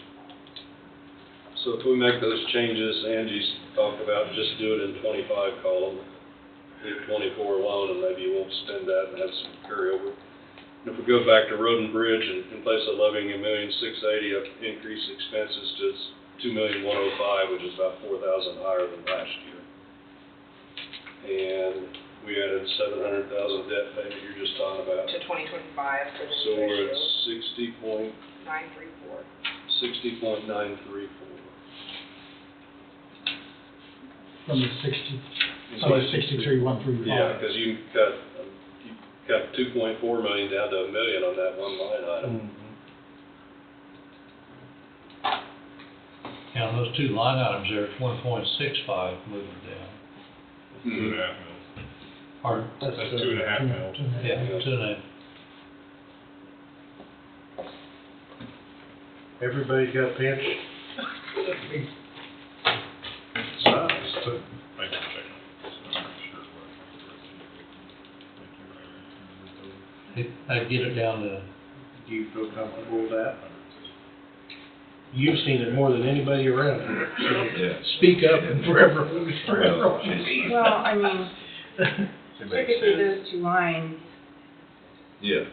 So if we make those changes, Angie's talked about, just do it in 25 column, leave 24 alone, and maybe you won't spend that and have some carryover. And if we go back to road and bridge, and in place of levying $1,680,000, increase expenses to $2,105,000, which is about 4,000 higher than last year. And we added 700,000 debt payment you're just talking about. to 2025 for the So new we're at issue. 934. 60.934. From the 60, so it's 63,135. Yeah, because you cut 2.4 million down to $1 million on that one line item. Yeah, those two line items there, it's 1.65 moving down. 2.5 mil. Pardon? That's 2.5 mil. Yeah, 2.5. Everybody's got a pinch? Thank you for checking. So I'm not sure what. I'd get it down to Do you feel comfortable with that? You've seen it more than anybody around here, so Yeah. speak up and forever. Well, I mean, It makes typically sense. those two lines, Yeah,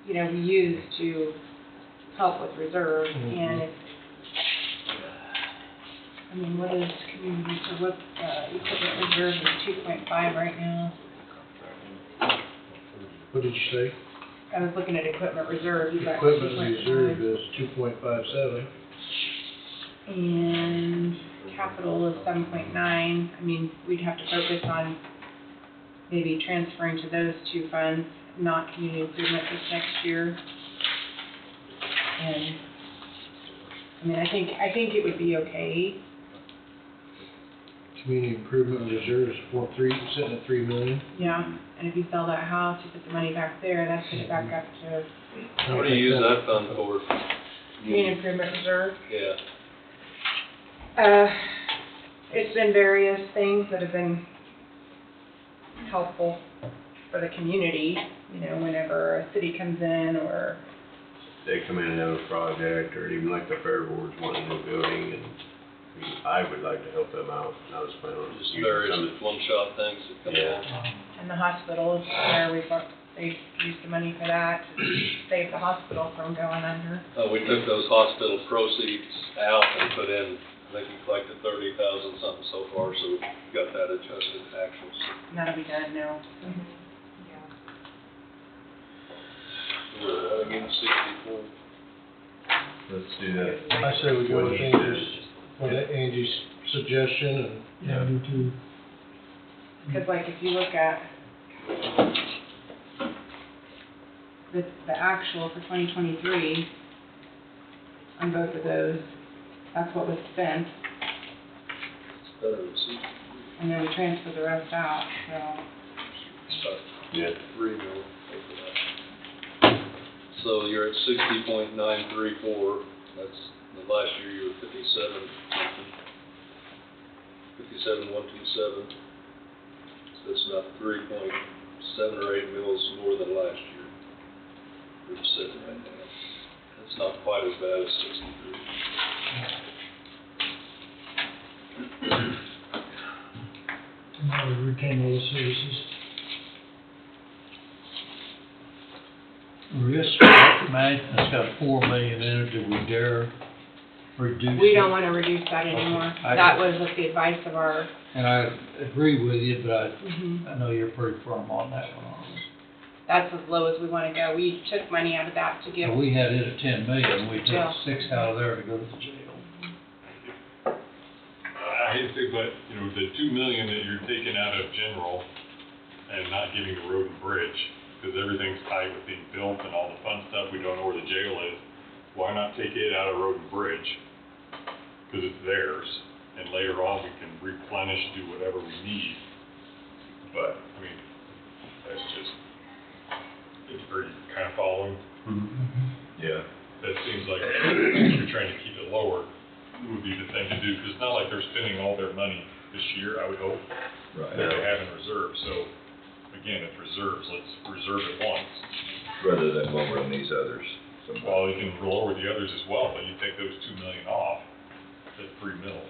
you know, we use to help with reserve, and it's, I mean, what is community, so what, equipment reserve is 2.5 right now. What did you say? I was looking at equipment reserve, you got Equipment 2.5. reserve is 2.57. And capital is 7.9. I mean, we'd have to focus on maybe transferring to those two funds, not community improvement this next year. And, I mean, I think it would be okay. Community improvement reserve is sitting at 3 million. Yeah, and if you sell that house, you put the money back there, that's put it back up to What do you use that fund for? community improvement reserve. Yeah. It's been various things that have been helpful for the community, you know, whenever a city comes in or, They come in and have a project, or even like the fair boards wanting a new building, and I would like to help them out. I was planning on Just using various some of one-shot things that come Yeah. along. and the hospital is where they've used the money for that to save the hospital from going under. We took those hospital proceeds out and put in, I think we collected 30,000 something so far, so we got that adjusted to actuals. And that'll be done now. We're again 64. Let's do that. I say we go What with he Angie's suggestion and. Yeah, me too. Because like if you look at the actual for 2023 on both of those, that's what was spent, Better than 60. and then we transferred the rest out, so. About Yeah. 3 million over that. So you're at 60.934, that's, the last year you were 57 something. 57,127. So it's about 3.7 or 8 mils more than last year. We're sitting right now. That's not quite as bad as 63. Now we retain those services. Risk management's got 4 million in it, do we dare reduce it? We don't want to reduce that anymore. I- That was with the advice of our, And I agree with you, but mhm. I know you're pretty firm on that one. That's as low as we want to go. We took money out of that to give, And we had it at 10 million, we Yeah. took 6 out of there to go to the jail. I hate to say, but, you know, the 2 million that you're taking out of general and not giving the road and bridge, because everything's tied with being built and all the fun stuff, we don't know where the jail is, why not take it out of road and bridge? Because it's theirs, and later on, we can replenish, do whatever we need. But, I mean, that's just, are you kind of following? yeah. That seems like, if you're trying to keep it lower, would be the thing to do, because it's not like they're spending all their money this year, I would hope, that they Right. have in reserve, so, again, it's reserves, let's reserve it once. Rather than lowering these others. Well, you can lower the others as well, but you take those 2 million off, that's 3 mils.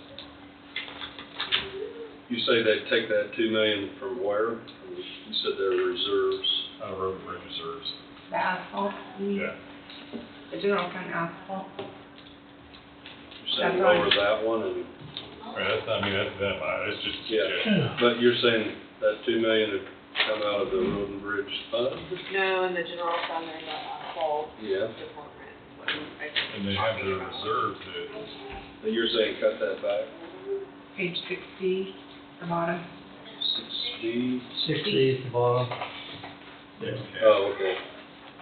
You say they take that 2 million from where? You said they're reserves. Out of road and bridge reserves, the asphalt, yeah. the general fund asphalt. You're saying That's right. lower that one and, I mean, that's not, I mean, that's them, it's just a yeah. suggestion. But you're saying that 2 million would come out of the road and bridge fund? No, in the general fund, there's a asphalt Yeah. department, what I And they have their reserve that, And you're saying cut that back? Page 60, the bottom. 60? 60 at the bottom. Oh, okay.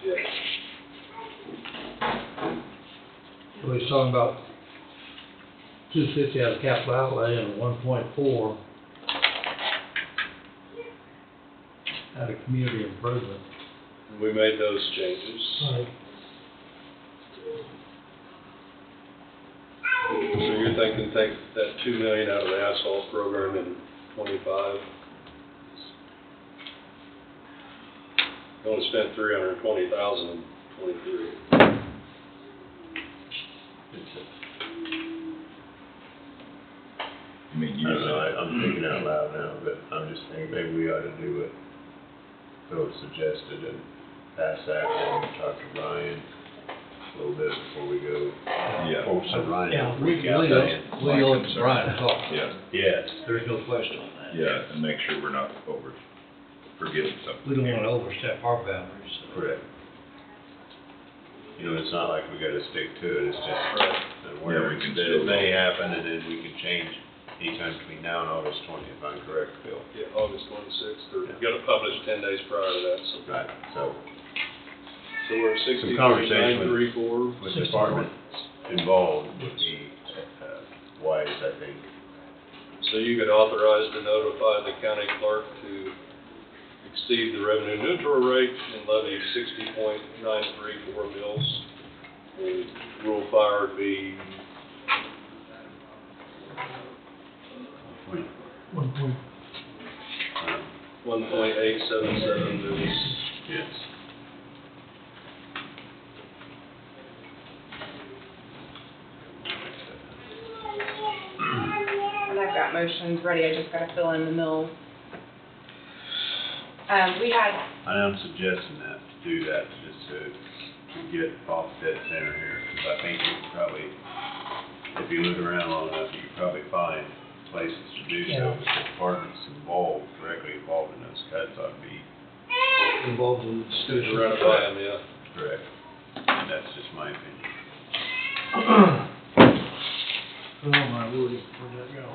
Yeah. So he's talking about 250 out of capital outlay and 1.4 out of community improvement. We made those changes. Right. So you're thinking take that 2 million out of the asphalt program in 25? You only spent 320,000 in 23. I mean, I don't know, usually, I'm thinking out loud now, but I'm just thinking maybe we ought to do what Phil suggested and pass that and talk to Ryan a little bit before we go. Yeah. Before we send Ryan Yeah, out, reach out to him. Leo and Brian talk. yeah, Yes, There's no question on that. yeah, and make sure we're not forgetting We something. don't wanna overstep our boundaries. So. correct. You know, it's not like we gotta stick to it, it's just where Yeah, we we can can, that still- it may happen and then we can change anytime between now and August 20th, if I'm correct, Phil. Yeah, August 26th, or you gotta publish 10 days prior to that, so. Right, so So we're at 63, conversation 934. with departments involved would be wise, I think. So you could authorize to notify the county clerk to exceed the revenue neutral rate and levy 60.934 mills. And rural fire would be 1.877 mills. Yes. And I've got motions ready, I just gotta fill in the mills. We had, I am suggesting that, to do that, just to get off dead center here, because I think you could probably, if you look around long enough, you could probably find places to do so, Yeah. but the departments involved, directly involved in those cuts ought to be Involved in the To discussion. ratify them, yeah. correct. And that's just my opinion. Oh, my word, where'd that go?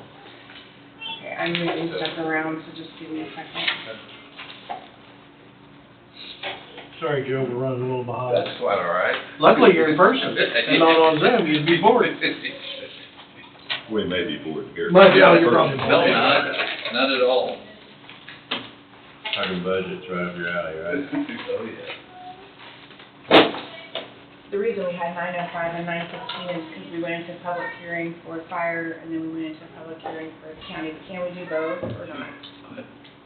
okay, I'm moving stuff around, so just give me a second. Sorry, Joe, we're running a little behind. quite all right. Luckily, you're in person, and not on Zoom, you'd be bored. We may be bored here. But, yeah, you're probably bored. Not at all. Talking budget's right up your alley, right? Oh, yeah. The reason we had 9:05 and 9:15 is because we went into public hearing for fire, and then we went into public hearing for the county. Can we do both, or not?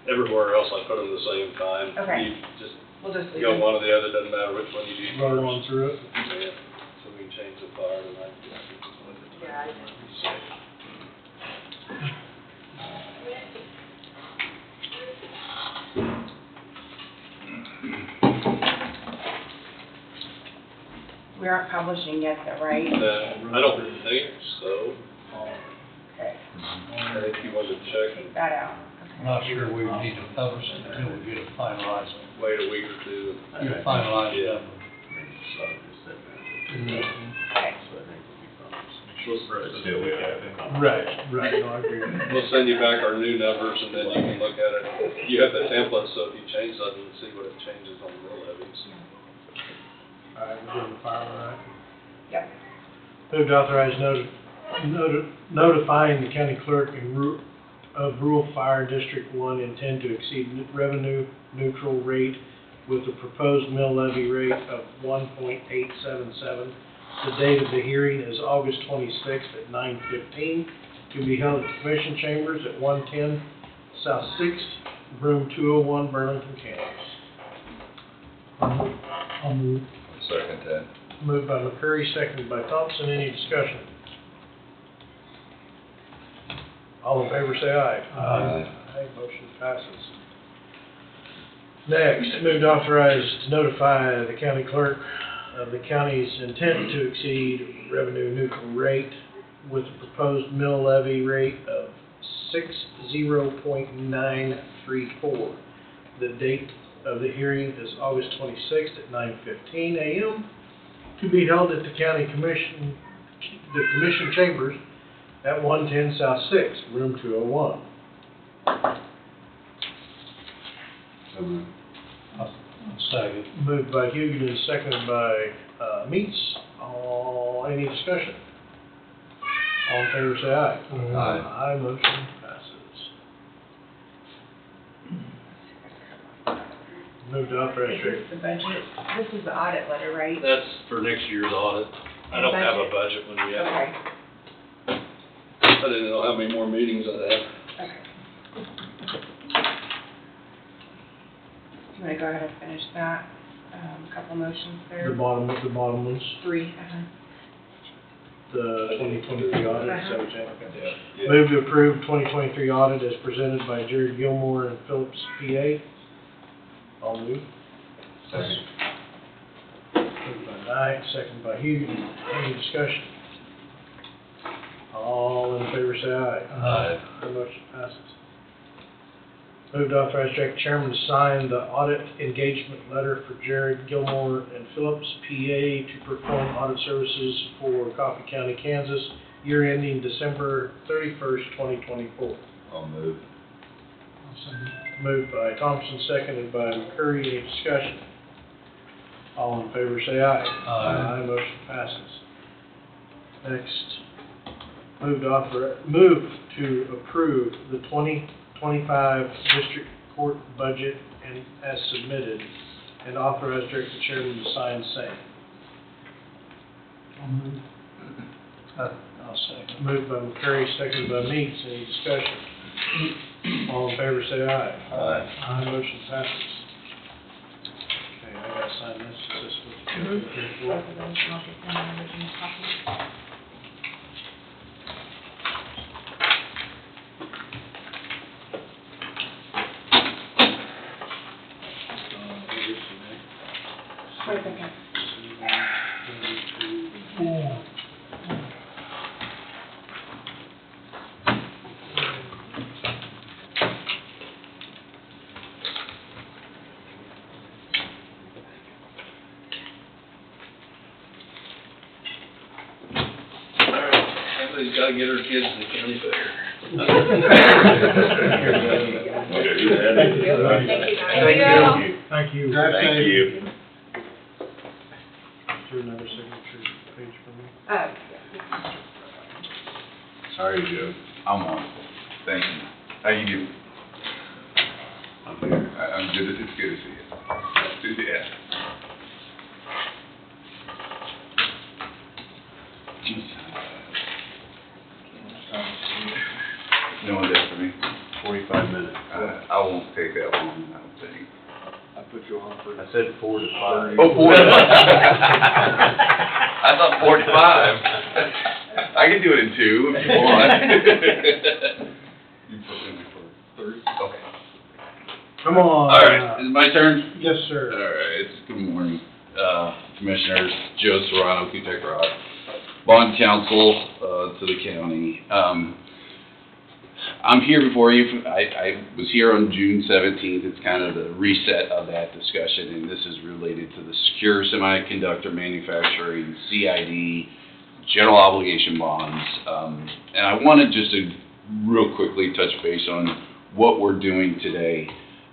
Everywhere else I put them the same time. Okay. You just We'll just leave go it. one or the other, doesn't matter which one you do first. Roll on through it. Yeah, so we can change the fire tonight. Yeah. We aren't publishing yet, though, right? I don't think so. Okay, I think you wanted to check take that out. I'm not sure we need to publish it until we get it finalized. and wait a week or two. Get a finalized Yeah. number. So I just said that. Okay. So I think we'll be fine. But still, we have to come. Right, no, I agree. We'll send you back our new numbers and then you can look at it. You have the template, so if you change something, you can see what it changes on the mill levies. All right, we're doing the fire, all right? Yep. Move to authorize notifying the county clerk of rural fire District 1 intend to exceed revenue neutral rate with the proposed mill levy rate of 1.877. The date of the hearing is August 26th at 9:15, to be held at the Commission Chambers at 110 South 6th, room 201, Burlington, Kansas. I'll move. Second that. Moved by McCurry, seconded by Thompson. Any discussion? All in favor, say aye. Aye, motion passes. Next, move to authorize to notify the county clerk of the county's intent to exceed revenue neutral rate with a proposed mill levy rate of 60.934. The date of the hearing is August 26th at 9:15 a.m. to be held at the county commission chambers at 110 South 6th, room 201. So moved. Second. Moved by Hugan and seconded by Meats. Any discussion? All in favor, say aye. Aye. Aye, motion passes. Move to authorize. Is this the budget? This is the audit letter, right? That's for next year's audit. I don't have a budget when we have, Okay, I didn't know how many more meetings I had. okay. Do you wanna go ahead and finish that? a couple motions The there. bottom ones, 3, the 2023 audit, is that what you're saying? Okay. Yeah. Move to approve 2023 audit as presented by Jared Gilmore and Phillips, PA. I'll move. Second. Moved by Knight, second by Hughes. Any discussion? All in favor say aye. Aye. The motion passes. Move to authorize Jack Chairman to sign the audit engagement letter for Jared Gilmore and Phillips, PA, to perform audit services for Coffee County, Kansas, year ending December 31st, 2024. I'll move. Moved by Thompson, seconded by McCurry. Any discussion? All in favor say aye. Aye. Motion passes. Next, move to approve the 2025 district court budget and as submitted, and authorize director chairman to sign same. I'll move. I'll second. Moved by McCurry, seconded by Meeks. Any discussion? All in favor say aye. Aye. Motion passes. Okay, I gotta sign this. Is this what you got here for? both of those, and I'll get them an original copy. Wait a second. Somebody's gotta get her kids to the county fair. Thank you. Thank you. Thank you. Is there another signature page for me? Sorry, Joe. I'm on. Thank you. How you doing? I'm here. I'm good. It's good to see you. Yeah. No one does for me. 45 minutes. I won't take that long, I don't think. I put you on for. I said 4 to 5. Oh, 4 to 5. I thought 4 to 5. I can do it in 2 if you want. You put in for 30? Okay. Come on. All right, is it my turn? Yes, All sir. right, good morning, Commissioners, Joe Serrano, Q-Tech Rod, Bond Counsel, to the county. I'm here before you, I was here on June 17th, it's kind of the reset of that discussion, and this is related to the secure semiconductor manufacturing, CID, general obligation bonds. And I wanted just to real quickly touch base on what we're doing today.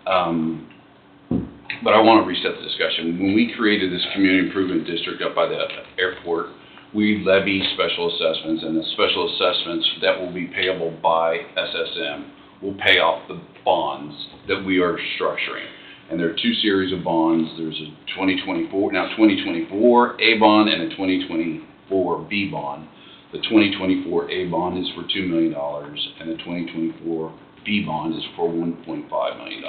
But I want to reset the discussion. When we created this community improvement district up by the airport, we levy special assessments, and the special assessments that will be payable by SSM will pay off the bonds that we are structuring. And there are 2 series of bonds. There's a 2024 A bond and a 2024 B bond. The 2024 A bond is for $2 million, and the 2024 B bond is for $1.5 million.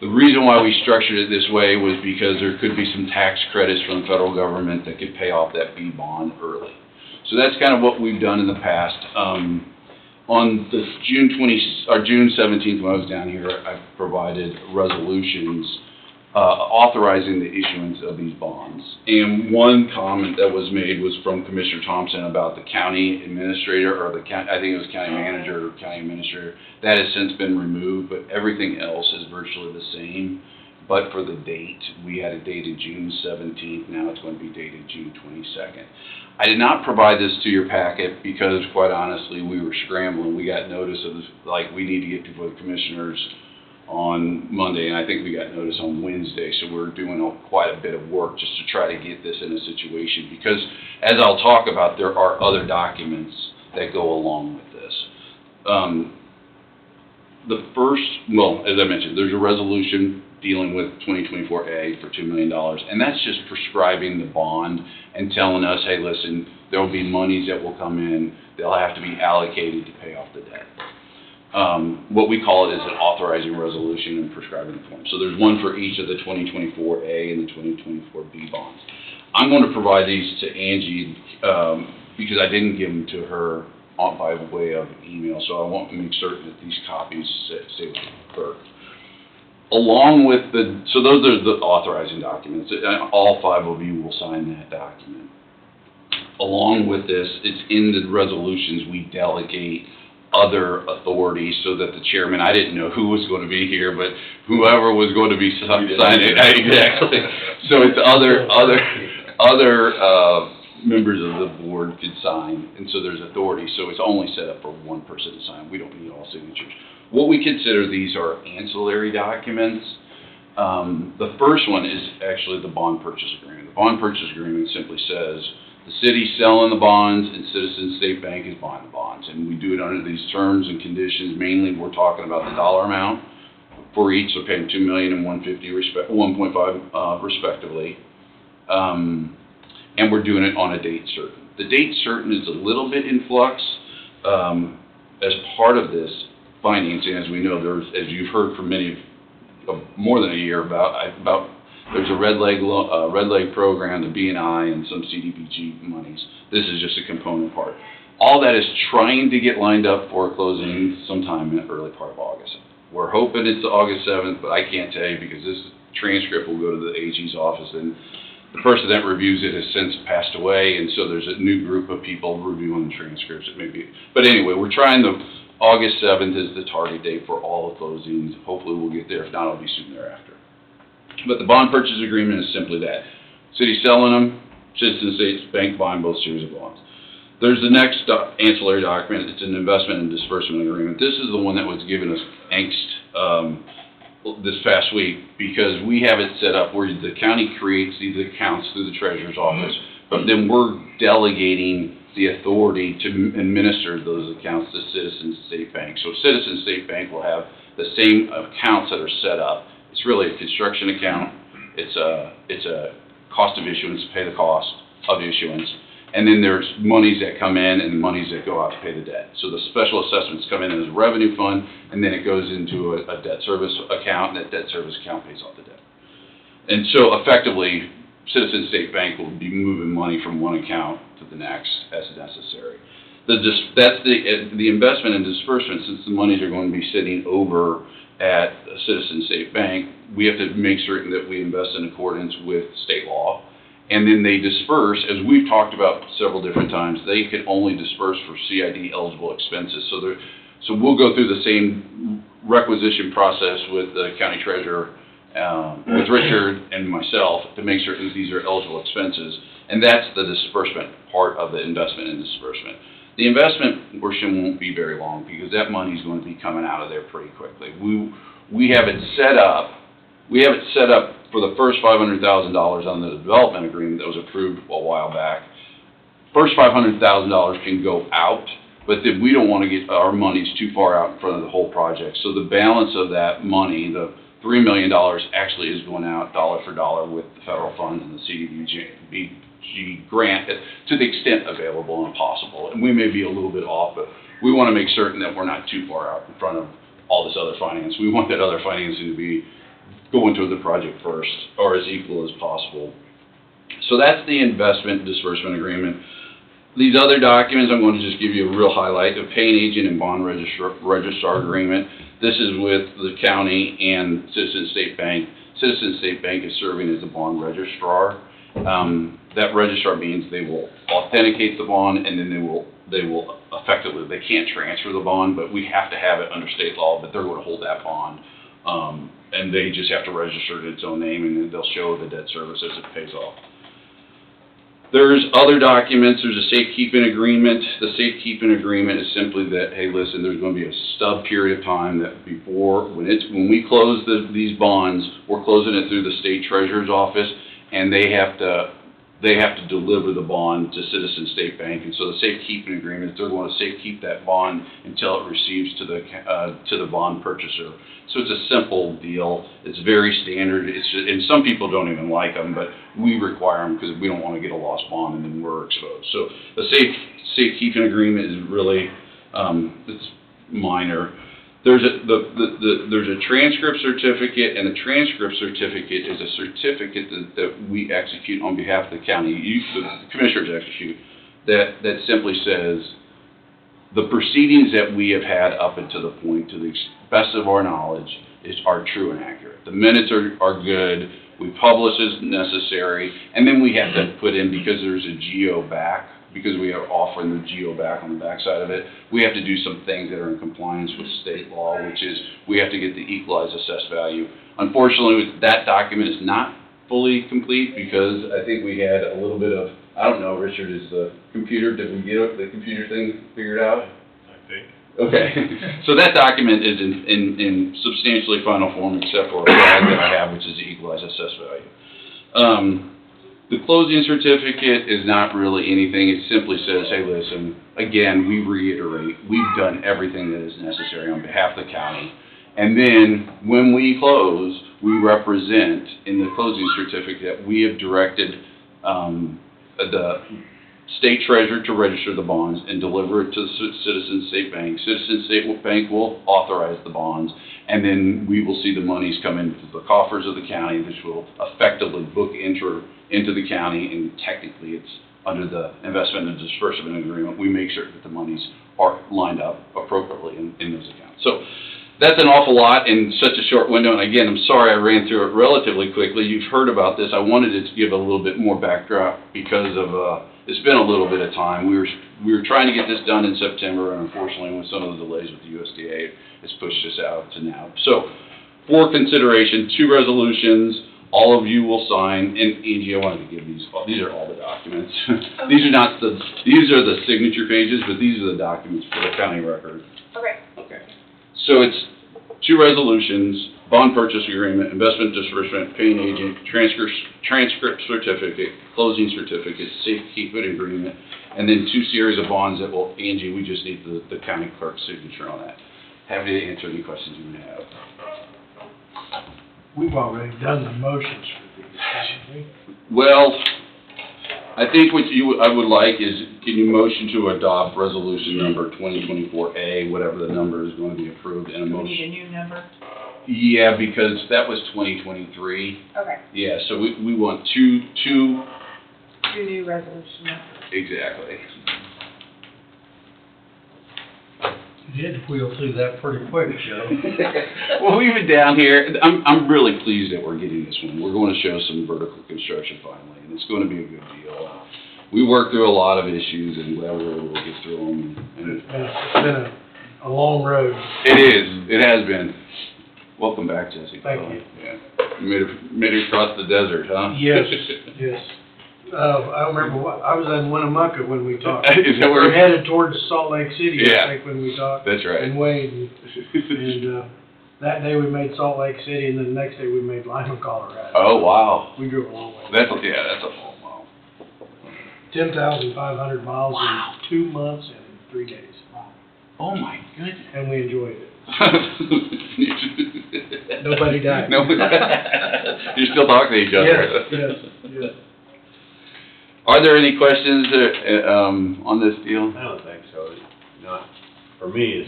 The reason why we structured it this way was because there could be some tax credits from the federal government that could pay off that B bond early. So that's kind of what we've done in the past. On the June 17th, when I was down here, I provided resolutions authorizing the issuance of these bonds. And one comment that was made was from Commissioner Thompson about the county administrator, or I think it was county manager or county administrator. That has since been removed, but everything else is virtually the same. But for the date, we had it dated June 17th, now it's going to be dated June 22nd. I did not provide this to your packet because, quite honestly, we were scrambling. We got notice of this, like, we need to get before the commissioners on Monday, and I think we got notice on Wednesday, so we're doing quite a bit of work just to try to get this in a situation, because as I'll talk about, there are other documents that go along with this. The first, well, as I mentioned, there's a resolution dealing with 2024A for $2 million, and that's just prescribing the bond and telling us, hey, listen, there will be monies that will come in, they'll have to be allocated to pay off the debt. what we call it is an authorizing resolution and prescribing form. So there's one for each of the 2024A and the 2024B bonds. I'm going to provide these to Angie because I didn't give them to her by way of email, so I want to make certain that these copies stay with her. Along with so those are the authorizing documents. All 5 of you will sign that document. Along with this, it's in the resolutions we delegate other authorities so that the chairman, I didn't know who was going to be here, but whoever was going to be signing it, exactly. So it's other members of the board could sign, and so there's authority, so it's only set up for one person to sign. We don't need all signatures. What we consider these are ancillary documents. The first one is actually the bond purchase agreement. The bond purchase agreement simply says the city's selling the bonds and Citizens State Bank is buying the bonds, and we do it under these terms and conditions. Mainly, we're talking about the dollar amount for each. They're paying $2 million and $1.5 respectively. And we're doing it on a date certain. The date certain is a little bit in flux as part of this financing. As we know, as you've heard from many, more than a year about there's a red leg program, the B&I, and some CDBG monies. This is just a component part. All that is trying to get lined up for a closing sometime in the early part of August. We're hoping it's August 7th, but I can't tell you because this transcript will go to the AG's office, and the person that reviews it has since passed away, and so there's a new group of people reviewing the transcripts. It may be, but anyway, we're trying to. August 7th is the target date for all the closings. Hopefully we'll get there. If not, it'll be soon thereafter. But the bond purchase agreement is simply that. City selling them, Citizens State Bank buying both series of bonds. There's the next ancillary document. It's an investment and disbursement agreement. This is the one that was giving us angst this past week because we have it set up where the county creates these accounts through the treasurer's office, but then we're delegating the authority to administer those accounts to Citizens State Bank. So Citizens State Bank will have the same accounts that are set up. It's really a construction account. It's a cost of issuance, pay the cost of issuance. And then there's monies that come in and monies that go out to pay the debt. So the special assessments come in as a revenue fund, and then it goes into a debt service account, and that debt service account pays off the debt. And so effectively, Citizens State Bank will be moving money from one account to the next as necessary. That's the investment and disbursement. Since the monies are going to be sitting over at Citizens State Bank, we have to make certain that we invest in accordance with state law. And then they disperse, as we've talked about several different times, they can only disperse for CID eligible expenses. So we'll go through the same requisition process with the county treasurer, with Richard and myself, to make sure that these are eligible expenses. And that's the disbursement part of the investment and disbursement. The investment portion won't be very long because that money is going to be coming out of there pretty quickly. We have it set up. We have it set up for the first $500,000 on the development agreement that was approved a while back. First $500,000 can go out, but then we don't want to get our monies too far out in front of the whole project. So the balance of that money, the $3 million, actually is going out dollar for dollar with the federal funds and the CDBG grant to the extent available and possible. And we may be a little bit off, but we want to make certain that we're not too far out in front of all this other finance. We want that other financing to be going to the project first, or as equal as possible. So that's the investment disbursement agreement. These other documents, I'm going to just give you a real highlight. The paying agent and bond registrar agreement. This is with the county and Citizens State Bank. Citizens State Bank is serving as the bond registrar. That registrar means they will authenticate the bond, and then they will effectively, they can't transfer the bond, but we have to have it under state law, but they're going to hold that bond. And they just have to register it in its own name, and then they'll show the debt service as it pays off. There's other documents. There's a safekeeping agreement. The safekeeping agreement is simply that, hey, listen, there's going to be a stub period of time that before, when we close these bonds, we're closing it through the state treasurer's office, and they have to deliver the bond to Citizens State Bank. And so the safekeeping agreement, they're going to safekeep that bond until it receives to the bond purchaser. So it's a simple deal. It's very standard. And some people don't even like them, but we require them because we don't want to get a lost bond and then we're exposed. So the safekeeping agreement is really it's minor. there's a transcript certificate, and a transcript certificate is a certificate that we execute on behalf of the county. The commissioners execute, that simply says, the proceedings that we have had up until the point, to the best of our knowledge, are true and accurate. The minutes are good, we publish as necessary, and then we have to put in, because there's a GO back, because we are offering the GO back on the backside of it, we have to do some things that are in compliance with state law, which is we have to get the equalized assessed value. Unfortunately, that document is not fully complete because I think we had a little bit of, I don't know, Richard, did we get the computer thing figured out? I think. Okay, so that document is in substantially final form except for a flag that I have, which is the equalized assessed value. The closing certificate is not really anything. It simply says, hey, listen, again, we reiterate, we've done everything that is necessary on behalf of the county. And then when we close, we represent in the closing certificate, we have directed the state treasurer to register the bonds and deliver it to Citizen State Bank. Citizen State Bank will authorize the bonds, and then we will see the monies come into the coffers of the county, which will effectively book into the county, and technically it's under the investment and disbursement agreement. We make sure that the monies are lined up appropriately in those accounts. So that's an awful lot in such a short window, and again, I'm sorry I ran through it relatively quickly. You've heard about this. I wanted to give a little bit more backdrop because of it's been a little bit of time. We were trying to get this done in September, and unfortunately, with some of the delays with the USDA, it's pushed us out to now. So, for consideration, 2 resolutions. All of you will sign, and Angie, I wanted to give these are all the documents. These are the signature pages, but these are the documents for the county record. Okay. Okay. So it's 2 resolutions, bond purchase agreement, investment disbursement, paying agent, transcript certificate, closing certificate, safekeeping agreement, and then 2 series of bonds that will, Angie, we just need the county clerk's signature on that. Happy to answer any questions you may have. We've already done the motions for these, haven't we? Well, I think what I would like is, can you motion to adopt resolution number 2024A, whatever the number is going to be approved in a Do we motion? need a new number? Yeah, because that was 2023. Okay. Yeah, so we want two, 2 new resolution numbers. exactly. You did wheel through that pretty quick, Joe. Well, we've been down here. I'm really pleased that we're getting this one. We're going to show some vertical construction finally, and it's going to be a good deal. We worked through a lot of issues, and glad we were able to get through them. And It's been a long road. it is. It has been. Welcome back, Jesse. Thank you. Yeah. Made it across the desert, huh? Yes, yes. I remember, I was in Winnemucca when we talked. Is that where? We're headed towards Salt Lake City, Yeah. I think, when we talked. That's right. And Wade, and that day we made Salt Lake City, and then the next day we made Lima, Colorado. Oh, wow. We drove a long way. That's a long mile. 10,500 miles in 2 months and 3 days, Oh, my goodness. and we enjoyed it. Nobody died. No. You're still talking to each other. Yes. Are there any questions on this deal? I don't think so. For me,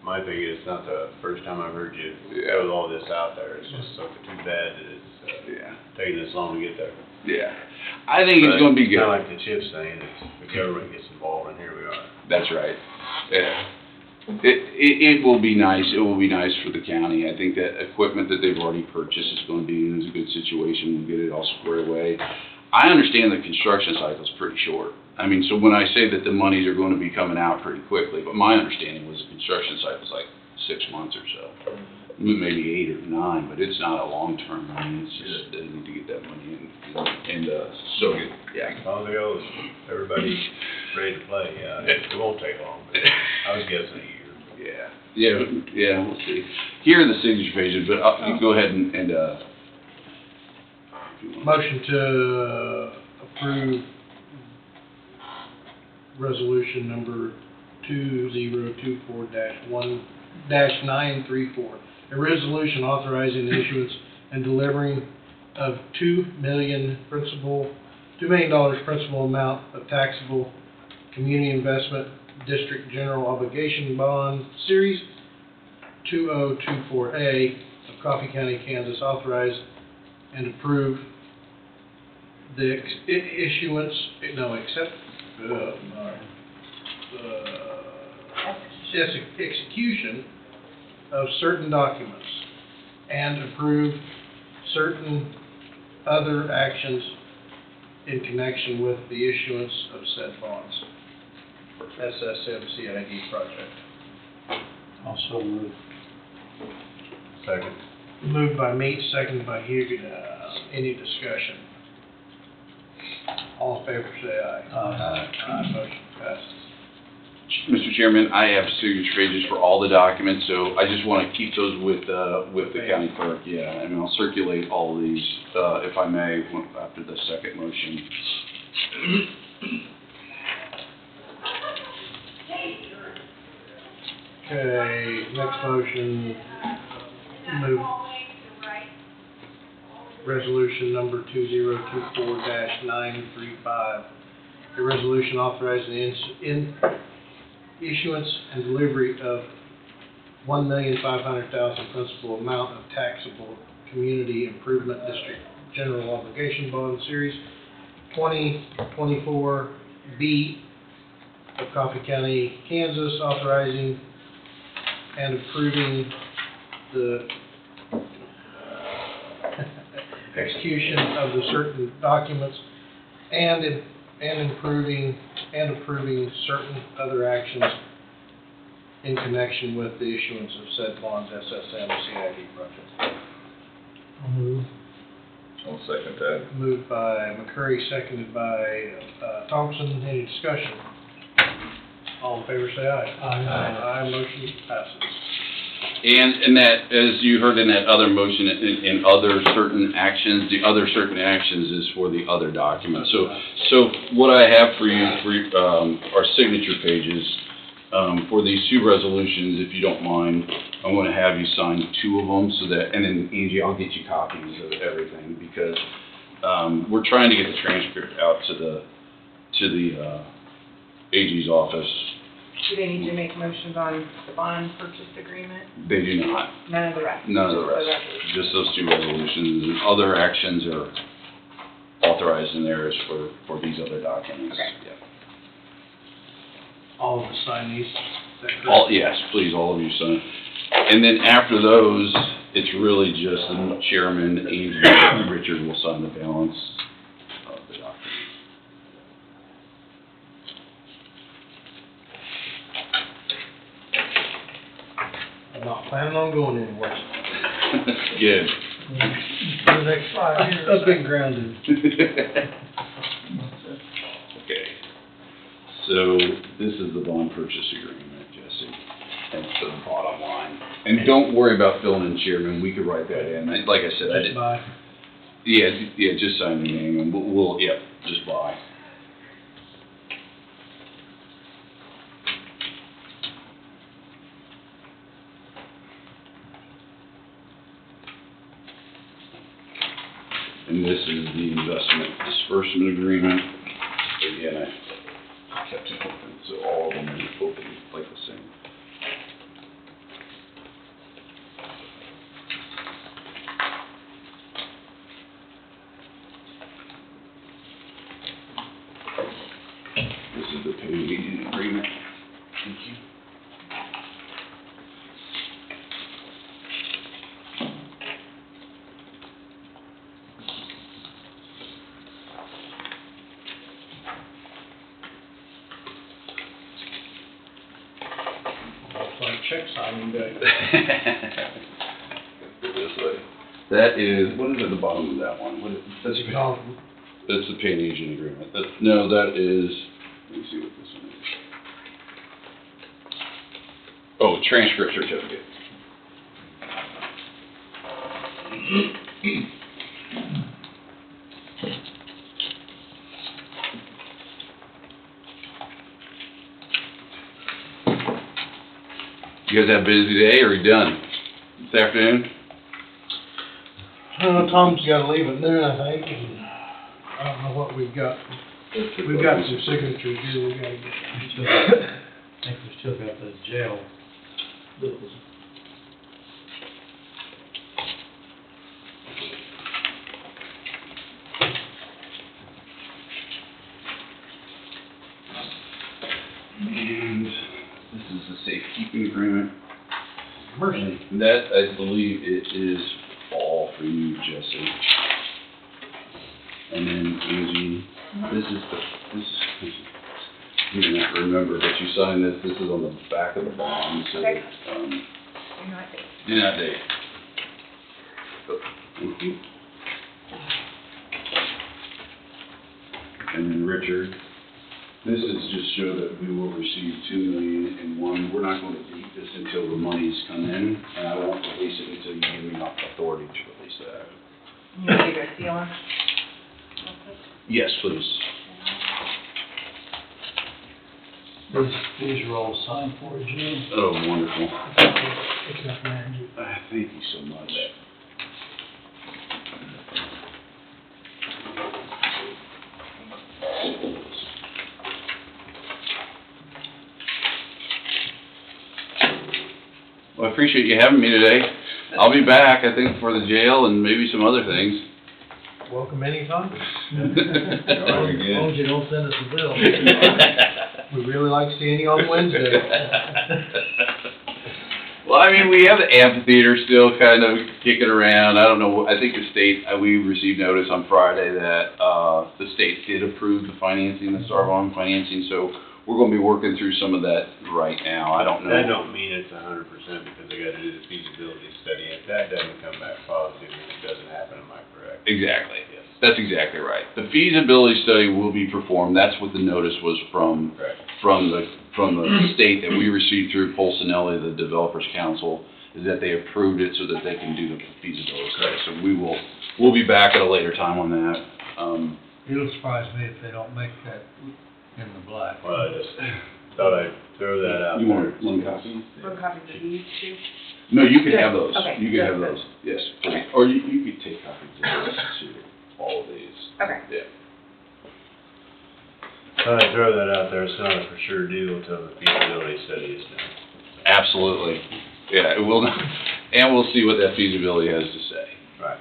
my thing is, it's not the first time I've heard you throw all this out there. It's just so too bad that it's taking this long to get there. Yeah. I think it's going to be good. Kind of like the CHIPS thing, the government gets involved, and here we are. That's right. Yeah. It will be nice. It will be nice for the county. I think that equipment that they've already purchased is going to be in a good situation. We'll get it all squared away. I understand the construction cycle is pretty short. I mean, so when I say that the monies are going to be coming out pretty quickly, but my understanding was the construction cycle is like 6 months or so. Maybe 8 or 9, but it's not a long term. I mean, it's just they need to get that money in. And so, yeah. As long as it goes, everybody's ready to play. It won't take long, but I was guessing a year. Yeah, we'll see. Here are the signature pages, but you go ahead and Motion to approve resolution number 2024-934. A resolution authorizing the issuance and delivering of $2 million principal amount of taxable community investment district general obligation bond series 2024A of Coffee County, Kansas, authorize and approve the execution of certain documents and approve certain other actions in connection with the issuance of said bonds. SSMCID project. Also move. Second. Moved by Meach, seconded by Huguet. Any discussion? All in favor, say aye. Aye, motion passes. Mr. Chairman, I have signature pages for all the documents, so I just want to keep those with the county clerk, yeah, and I'll circulate all of these, if I may, after the second motion. Okay, next motion, move resolution number 2024-935. A resolution authorizing the issuance and delivery of $1,500,000 principal amount of taxable Community Improvement District General Obligation Bond Series 2024B of Coffee County, Kansas, authorizing and approving the execution of the certain documents and approving certain other actions in connection with the issuance of said bonds, SSM-CID project. I'll move. I'll second that. Moved by McCurry, seconded by Thompson. Any discussion? All in favor, say aye. Aye, motion passes. And that, as you heard in that other motion, in other certain actions, the other certain actions is for the other documents. So what I have for you, our signature pages, for these two resolutions, if you don't mind, I'm going to have you sign two of them so that, and then Angie, I'll get you copies of everything because we're trying to get the transcript out to the AG's office. Do they need to make motions on the bond purchase agreement? They do not. None of the rest? None of the rest. Just those two resolutions. And other actions are authorized in there is for these other documents. Okay. Yeah. All of us sign these. Is that correct? Yes, please, all of you sign. And then after those, it's really just the chairman, Angie, and Richard will sign the balance of the document. I'm not planning on going anywhere. Good. For the next 5 years. I've been grounded. Okay. So this is the bond purchase agreement, Jesse. That's the bottom line. And don't worry about filling in chairman, we could write that in. Like I said, I Just did. by. Yeah, just sign the name and we'll just buy. And this is the investment disbursement agreement. Again, I kept it open, so all of them are open like the same. This is the pay agent agreement. Thank you. It's like check signing day. This way. That is, what is at the bottom of that one? What is, that's the pay agent agreement. No, that is, let me see what this one is. Oh, transcript certificate. You guys have a busy day, or are you done this afternoon? Tom's gotta leave at noon, I think, and I don't know what we've got. We've got some signatures here we gotta get. I think we still got the jail. safekeeping agreement. Mercy. And that, I believe it is all for you, Jesse. And then Angie, this is, you may not remember, but you signed this, this is on the back of the bond, so, Okay. um, You're not there. do not date. Oh, thank you. And then Richard, this is just show that we will receive $2 million in one. We're not going to date this until the monies come in, and I won't release it until you give me authority to release that. You want to give it a seal on? Yes, please. These are all signed for you, Jim. Oh, wonderful. Except Angie. Thank you so much. Well, I appreciate you having me today. I'll be back, I think, for the jail and maybe some other things. Welcome anytime. All right, As long as you don't send us a bill. Well, We really like seeing you on Wednesday. I mean, we have the amphitheater still kind of kicking around. I don't know, I think the state, we received notice on Friday that, the state did approve the financing, the Starvon financing, so we're gonna be working through some of that right now. I don't know. That don't mean it's 100% because they gotta do the feasibility study. If that doesn't come back positive, then it doesn't happen, am I correct? Exactly. Yes. That's exactly right. The feasibility study will be performed. That's what the notice was from, Correct. from the state that we received through Polsinelli, the Developers Council, is that they approved it so that they can do the feasibility study. So we'll be back at a later time on that. It'll surprise me if they don't make that in the black. Well, I just thought I'd throw that out You there. want one copy? One copy for these two? No, you can have those. Okay. You can have those, yes, please. Or you could take copies of those too, all of these. Okay. Yeah. Thought I'd throw that out there. It's not a for sure deal until the feasibility study is done. Absolutely. Yeah, it will, and we'll see what that feasibility has to say. Right.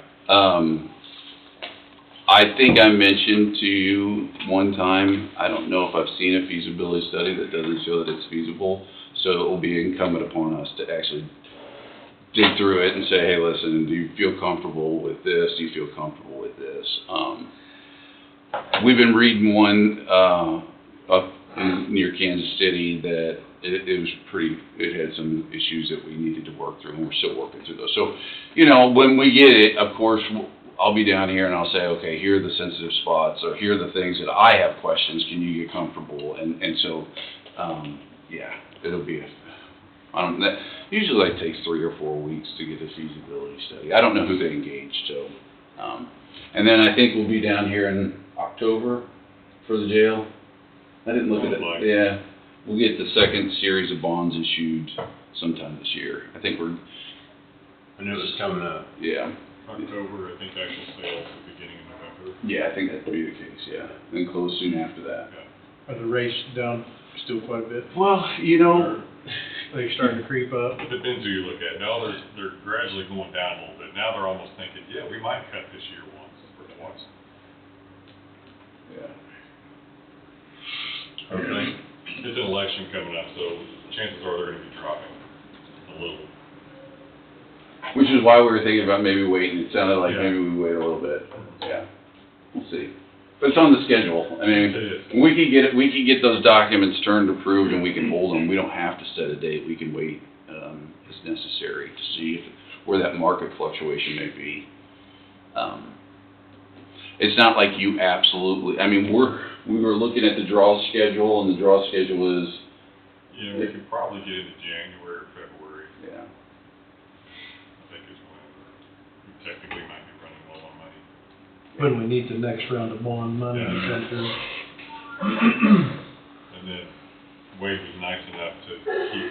I think I mentioned to you one time, I don't know if I've seen a feasibility study that doesn't show that it's feasible, so it will be incumbent upon us to actually dig through it and say, hey, listen, do you feel comfortable with this? Do you feel comfortable with this? We've been reading one, up near Kansas City that it was it had some issues that we needed to work through, and we're still working through those. So, you know, when we get it, of course, I'll be down here and I'll say, okay, here are the sensitive spots, or here are the things that I have questions, can you get comfortable? And so, yeah, it'll be that usually like takes 3 or 4 weeks to get a feasibility study. I don't know who they engaged, so, and then I think we'll be down here in October for the jail. I didn't look at it, yeah, we'll get the second series of bonds issued sometime this year. I think we're, I knew it was coming up. yeah. October, I think actual sales at the beginning of November. Yeah, I think that would be the case, yeah. Then close soon after that. Are the rates down still quite a bit? Well, you know, Are they starting to creep up? It depends who you look at. Now they're gradually going down a little bit. Now they're almost thinking, yeah, we might cut this year once or twice. yeah. Hopefully. It's an election coming up, so chances are they're gonna be dropping a little. Which is why we were thinking about maybe waiting. It sounded like Yeah. maybe we wait a little bit. Yeah. We'll see. But it's on the schedule. I mean, It is. we could get those documents turned, approved, and we can hold them. We don't have to set a date. We can wait, as necessary to see where that market fluctuation may be. It's not like you absolutely, I mean, we were looking at the draw schedule, and the draw schedule is, Yeah, we could probably get into January or February, yeah. I think is when we technically might be running low on money. When we need the next round of bond money to come through. And then Wade was nice enough to keep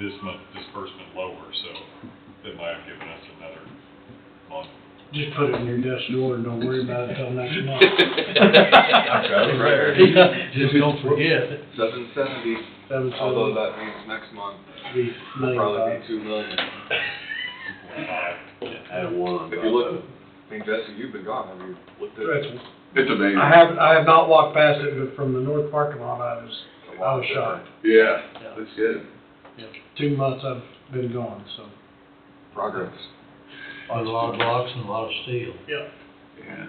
this month's disbursement lower, so it might have given us another month. Just put it in your desk drawer and don't worry about it till next month. I've got it right here. Just don't forget. 770, That although that means next month be will probably $1,000,000. be 2 million. I had one on If top you of look, it. I mean, Jesse, you've been gone, have you looked at it? It's amazing. I have not walked past it, but from the north parking lot, I was shocked. Yeah. Looks good. Yep. 2 months I've been gone, so. Progress. A lot of blocks and a lot of steel. Yep. Yeah,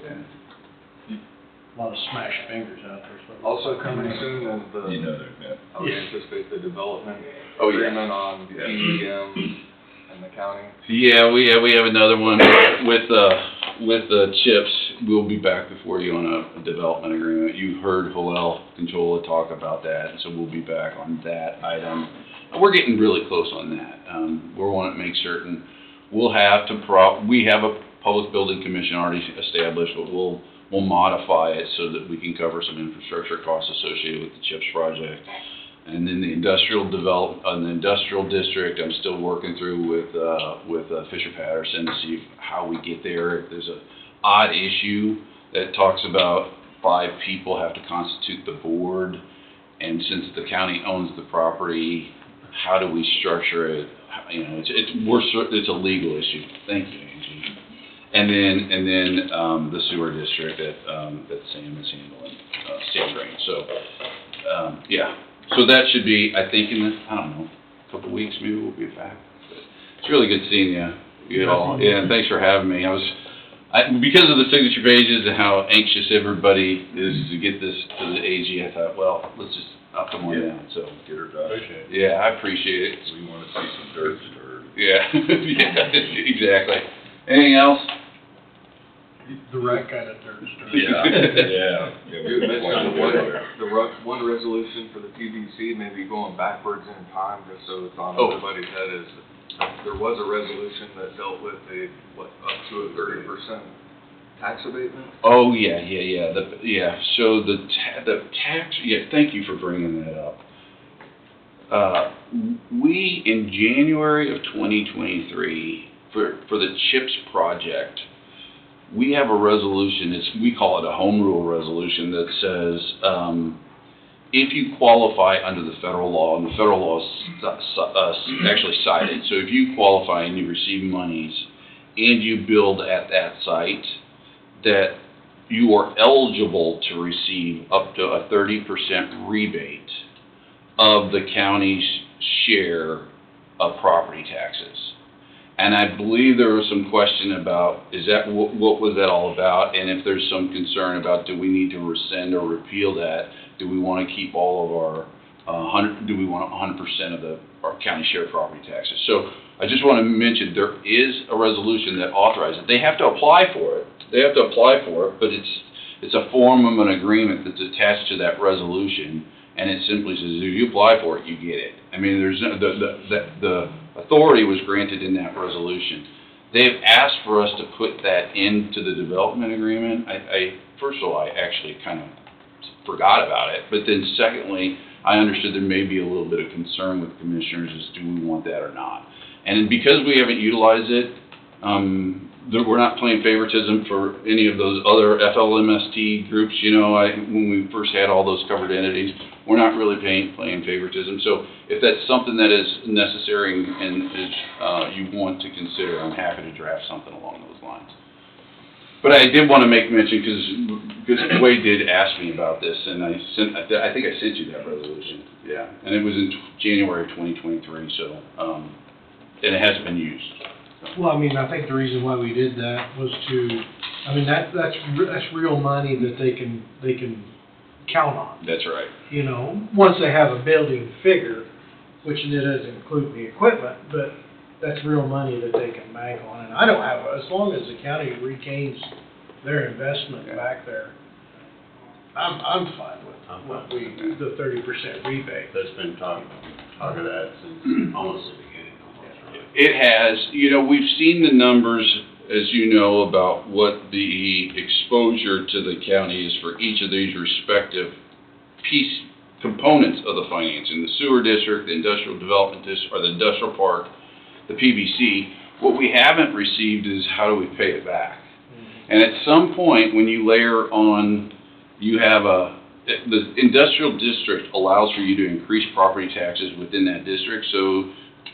yeah. A lot of smashed fingers out there, so. Also coming soon is the, You know that, yeah. I would anticipate the development Oh, yeah. agreement on Yeah. PEM and the county. Yeah, we have another one with the CHIPS. We'll be back before you on a development agreement. You heard Joel Conchola talk about that, so we'll be back on that item. We're getting really close on that. We're wanting to make certain we'll have to we have a public building commission already established, but we'll modify it so that we can cover some infrastructure costs associated with the CHIPS project. And then the industrial district, I'm still working through with Fisher Patterson to see how we get there. If there's a odd issue that talks about 5 people have to constitute the board, and since the county owns the property, how do we structure it? You know, it's a legal issue. Thank you, Angie. And then the sewer district that Sam is handling, Sam Drain. So yeah. So that should be, I think, in I don't know, a couple of weeks maybe we'll be back. But it's really good seeing you all. Yeah, and thanks for having me. Because of the signature pages and how anxious everybody is to get this to the AG, I thought, well, I'll come on down. So Get her done. Appreciate it. yeah, I appreciate it. We want to see some dirt stirred. Yeah, yeah, exactly. Anything else? The wreck got it there. Yeah, yeah. You mentioned one resolution for the PBC, maybe going backwards in time, just so it's on everybody's head, is there was a resolution that dealt with up to a 30% tax abatement? Oh, yeah. So the tax, thank you for bringing that up. We, in January of 2023, for the CHIPS project, we have a resolution, we call it a home rule resolution, that says if you qualify under the federal law, and the federal law is actually cited, so if you qualify and you receive monies and you build at that site, that you are eligible to receive up to a 30% rebate of the county's share of property taxes. And I believe there was some question about, what was that all about? And if there's some concern about, do we need to rescind or repeal that? Do we want to keep all of our, do we want 100% of our county share property taxes? So I just want to mention there is a resolution that authorizes it. They have to apply for it. But it's a form of an agreement that's attached to that resolution. And it simply says, if you apply for it, you get it. I mean, the authority was granted in that resolution. They've asked for us to put that into the development agreement. First of all, I actually kind of forgot about it. But then secondly, I understood there may be a little bit of concern with commissioners as do we want that or not. And because we haven't utilized it, we're not playing favoritism for any of those other FLMST groups. You know, when we first had all those covered entities, we're not really playing favoritism. So if that's something that is necessary and is, you want to consider, I'm happy to draft something along those lines. But I did want to make mention, because Wade did ask me about this, and I think I sent you that resolution. Yeah, and it was in January of 2023, so, and it hasn't been used. Well, I mean, I think the reason why we did that was that's real money that they can count on. That's right. You know, once they have a building figure, which it doesn't include the equipment, but that's real money that they can bank on. And I don't have, as long as the county retains their investment back there, I'm fine with the 30% rebate. That's been talk of that since almost the beginning, right? It has. You know, we've seen the numbers, as you know, about what the exposure to the county is for each of these respective components of the financing, the sewer district, the industrial development district, or the industrial park, the PBC. What we haven't received is how do we pay it back? And at some point, when you layer on, the industrial district allows for you to increase property taxes within that district. So,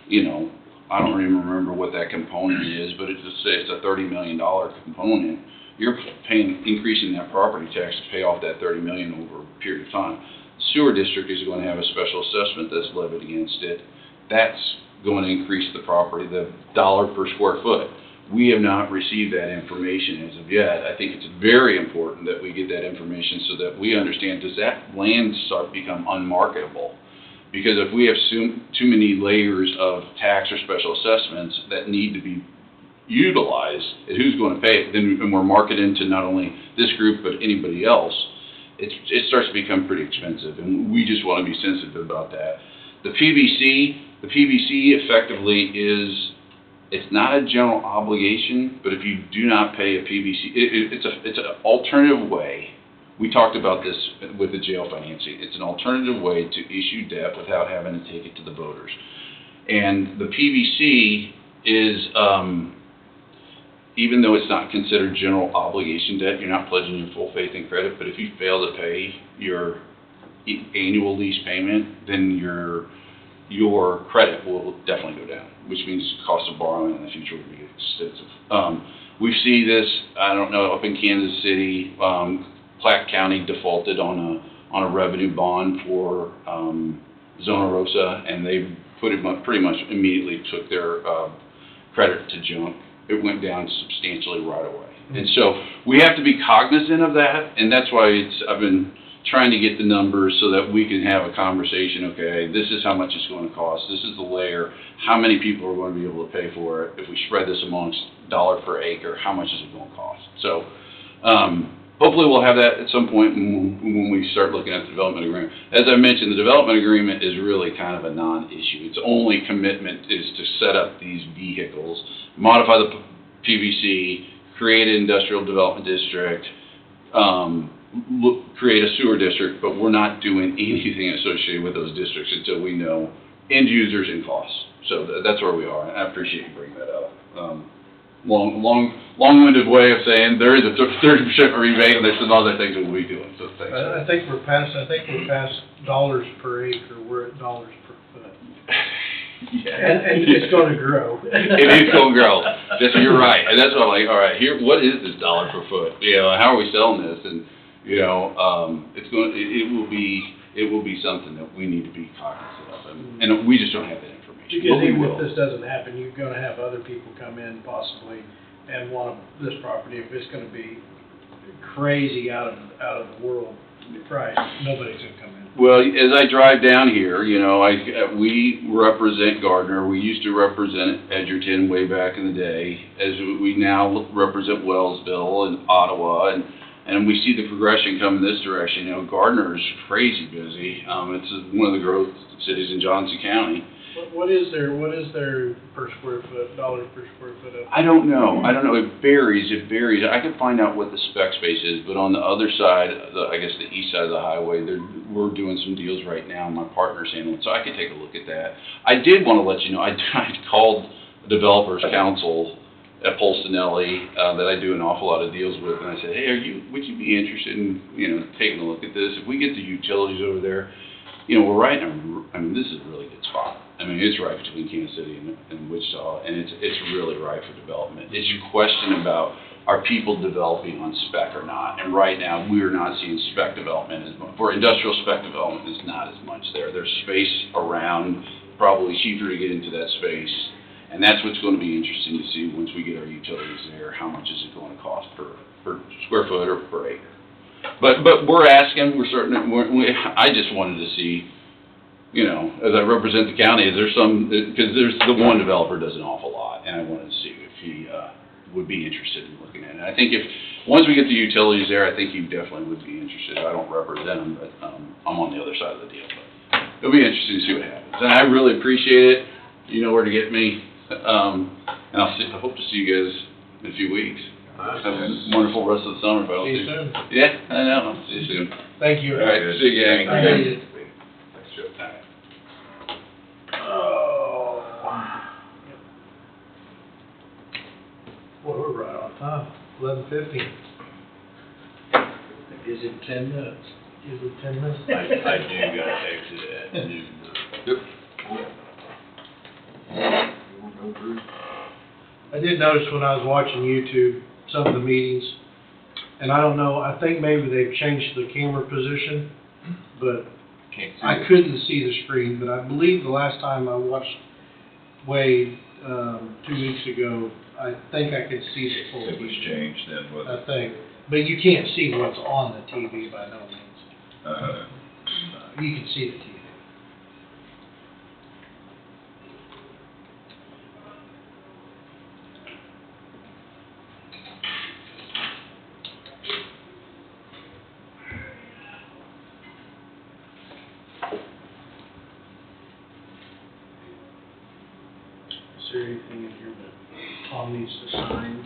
you know, I don't even remember what that component is, but it's just say it's a $30 million component. You're increasing that property tax to pay off that $30 million over a period of time. The sewer district is going to have a special assessment that's levied against it. that's going to increase the property, the dollar per square foot. We have not received that information as of yet. I think it's very important that we get that information so that we understand, does that land start become unmarketable? Because if we have too many layers of tax or special assessments that need to be utilized, and who's going to pay it, then and we're marketing to not only this group but anybody else, it starts to become pretty expensive, and we just want to be sensitive about that. The PVC effectively is, it's not a general obligation, but if you do not pay a PVC, it's an alternative way. We talked about this with the jail financing. It's an alternative way to issue debt without having to take it to the voters. And the PVC is, even though it's not considered general obligation debt, you're not pledging your full faith and credit, but if you fail to pay your annual lease payment, then your credit will definitely go down, which means the cost of borrowing in the future will be extensive. We see this, I don't know, up in Kansas City, Platte County defaulted on a revenue bond for Zona Rosa, and they pretty much immediately took their credit to junk. It went down substantially right away. And so we have to be cognizant of that, and that's why I've been trying to get the numbers so that we can have a conversation. Okay, this is how much it's going to cost. This is the layer. How many people are going to be able to pay for it? If we spread this amongst dollar per acre, how much is it going to cost? So hopefully we'll have that at some point when we start looking at the development agreement. As I mentioned, the development agreement is really kind of a non-issue. Its only commitment is to set up these vehicles, modify the PVC, create an industrial development district, create a sewer district, but we're not doing anything associated with those districts until we know end users and costs. So that's where we are, and I appreciate you bringing that up. Long-winded way of saying there is a 30% rebate, and there's some other things that we'll be doing. So thanks. I think we're past dollars per acre. We're at dollars per foot. Yeah. And it's going to grow. It is going to grow. You're right, and that's why I'm like, all right, here, what is this dollar per foot? You know, how are we selling this? And you know, it will be something that we need to be cognizant of, and we just don't have that information. Because even if this doesn't happen, you're going to have other people come in possibly and want this property. If it's going to be crazy out of the world price, nobody's going to come in. Well, as I drive down here, you know, we represent Gardner. We used to represent Edgerton way back in the day, as we now represent Wellsville and Ottawa, and we see the progression come in this direction. You know, Gardner is crazy busy. It's one of the growth cities in Johnson County. What is their per square foot, dollars per square foot? I don't know. It varies. I can find out what the spec space is, but on the other side, I guess the east side of the highway, we're doing some deals right now. My partner's handling it, so I could take a look at that. I did want to let you know, I called the Developers Council at Polstonelli that I do an awful lot of deals with, and I said, hey, would you be interested in, you know, taking a look at this? If we get the utilities over there, you know, we're right in this is a really good spot. I mean, it's right between Kansas City and Wichita, and it's really right for development. It's your question about, are people developing on spec or not? And right now, we're not seeing spec development as much. For industrial spec development, is not as much there. There's space around, probably cheaper to get into that space. And that's what's going to be interesting to see once we get our utilities there. How much is it going to cost per square foot or per acre? But we're asking. I just wanted to see, you know, as I represent the county, is there some, because there's the one developer does an awful lot, and I wanted to see if he would be interested in looking at it. I think once we get the utilities there, I think he definitely would be interested. I don't represent him, but I'm on the other side of the deal. But it'll be interesting to see what happens. And I really appreciate it. You know where to get me. And I hope to see you guys in a few weeks. Have a wonderful rest of the summer if I don't see you. soon. Yeah, I know. See you soon. Thank you. All right, see you, gang. I need it. Thanks, Joe. All right. Oh. Well, we're right on time. 11:50. Is it 10 minutes? Is it 10 minutes? I do gotta exit at noon. Yep. I did notice when I was watching YouTube, some of the meetings, and I don't know, I think maybe they've changed the camera position, but can't see I it. couldn't see the screen, but I believe the last time I watched Wade, 2 weeks ago, I think I could see the full It was TV. changed then, was I it? think, but you can't see what's on the TV by no means. You can see the TV. Is there anything in here that Tom needs to sign?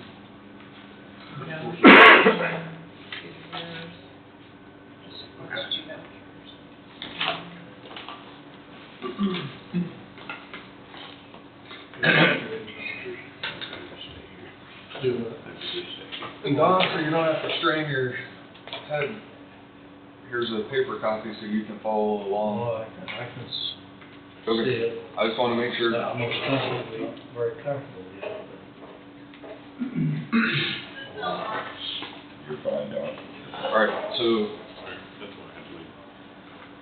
Do it. And Don, so you don't have to strain your head, here's a paper copy so you can follow along. Well, I can see Okay. it. I just wanna make sure. I'm most definitely not very comfortable yet. You're fine, Don. Alright, so That's what I had to leave.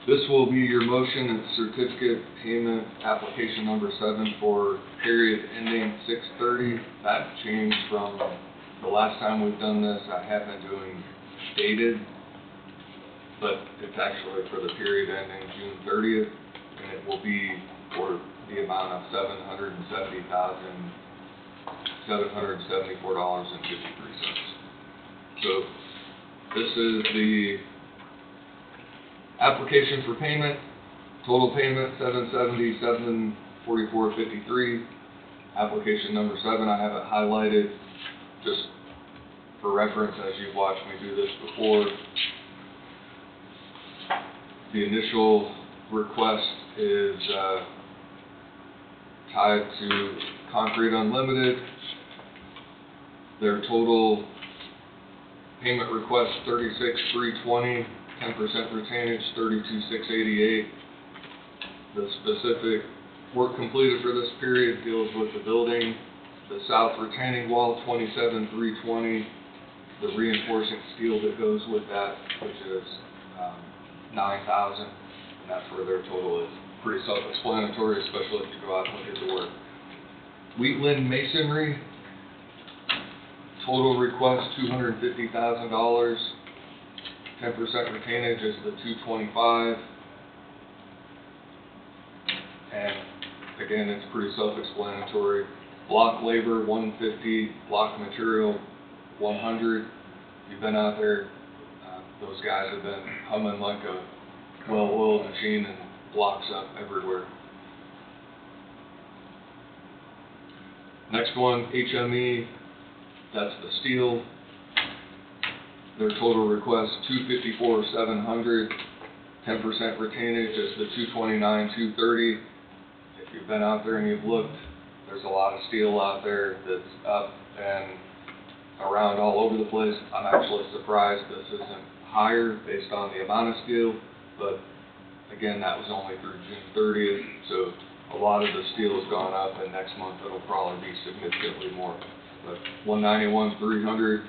this will be your motion and certificate payment application number 7 for period ending 6/30. That changed from the last time we've done this. I have been doing dated, but it's actually for the period ending June 30th, and it will be for the amount of $770,774.53. So this is the application for payment, total payment $770,744.53. Application number 7, I have it highlighted just for reference as you've watched me do this before. The initial request is tied to Concrete Unlimited. Their total payment request $36,320, 10% retainage $32,688. The specific work completed for this period deals with the building, the south retaining wall $27,320, the reinforcing steel that goes with that, which is $9,000, and that's where their total is. Pretty self-explanatory, especially if you go out and look at the work. Wheatland Masonry, total request $250,000, 10% retainage is the $225,000. And again, it's pretty self-explanatory. Block labor $150,000, block material $100,000. You've been out there, those guys have been humming like a well-oiled machine and blocks up everywhere. Next one, HME, that's the steel. Their total request $254,700, 10% retainage is the $229,230. If you've been out there and you've looked, there's a lot of steel out there that's up and around all over the place. I'm actually surprised this isn't higher based on the amount of steel, but again, that was only through June 30th, so a lot of the steel has gone up, and next month it'll probably be significantly more. But $191,300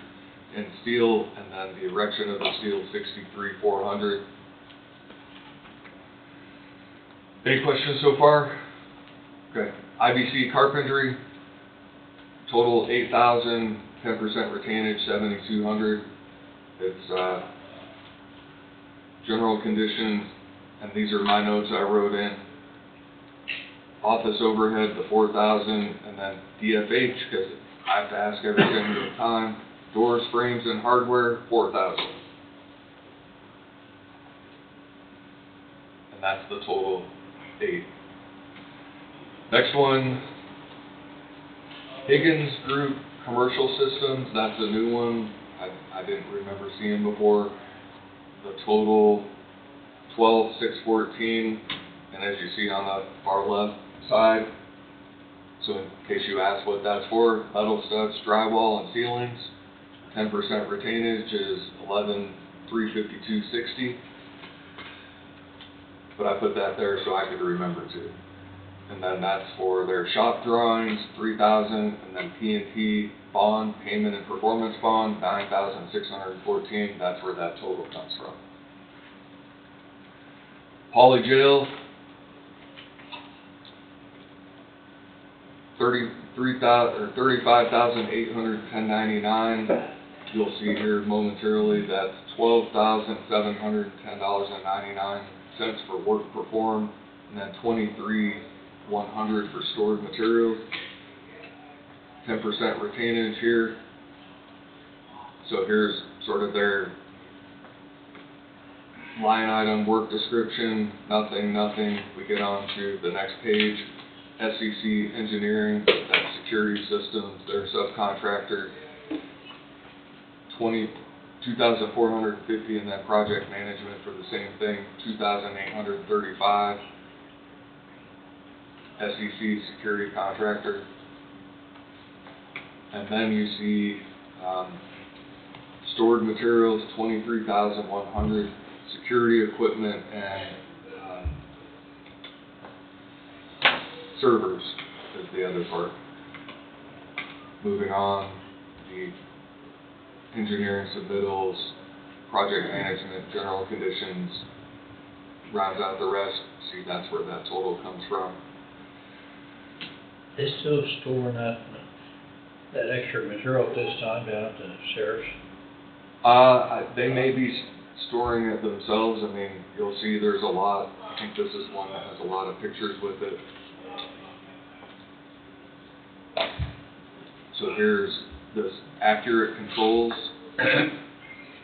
in steel, and then the erection of the steel $63,400. Any questions so far? Okay. IBC Carpentry, total $8,000, 10% retainage $7,200. It's general conditions, and these are my notes I wrote in. Office overhead, the $4,000, and then DFH, because I have to ask every single time. Doors, frames, and hardware, $4,000. And that's the total 8. Next one, Higgins Group Commercial Systems, that's a new one. I didn't remember seeing before. The total $12,614, and as you see on the far left side, so in case you ask what that's for, metal studs, drywall, and ceilings. 10% retainage is $11,352.60. But I put that there so I could remember too. And then that's for their shop drawings, $3,000, and then P&T bond, payment and performance bond, $9,614. That's where that total comes from. Poly Jail, 35,810.99. You'll see here momentarily that's $12,710.99 for work performed, and then $23,100 for stored materials. 10% retainage here. So here's sort of their line item work description, nothing. We get on to the next page. SEC Engineering, that's Security Systems, their subcontractor, $2,450, and then Project Management for the same thing, $2,835. SEC Security Contractor. And then you see stored materials, $23,100. Security equipment and servers is the other part. Moving on, the engineering submittals, project management, general conditions, rounds out the rest. See, that's where that total comes from. They still storing that extra material at this time down at the sheriff's? They may be storing it themselves. I mean, you'll see there's a lot. I think this is one that has a lot of pictures with it. So here's this accurate controls,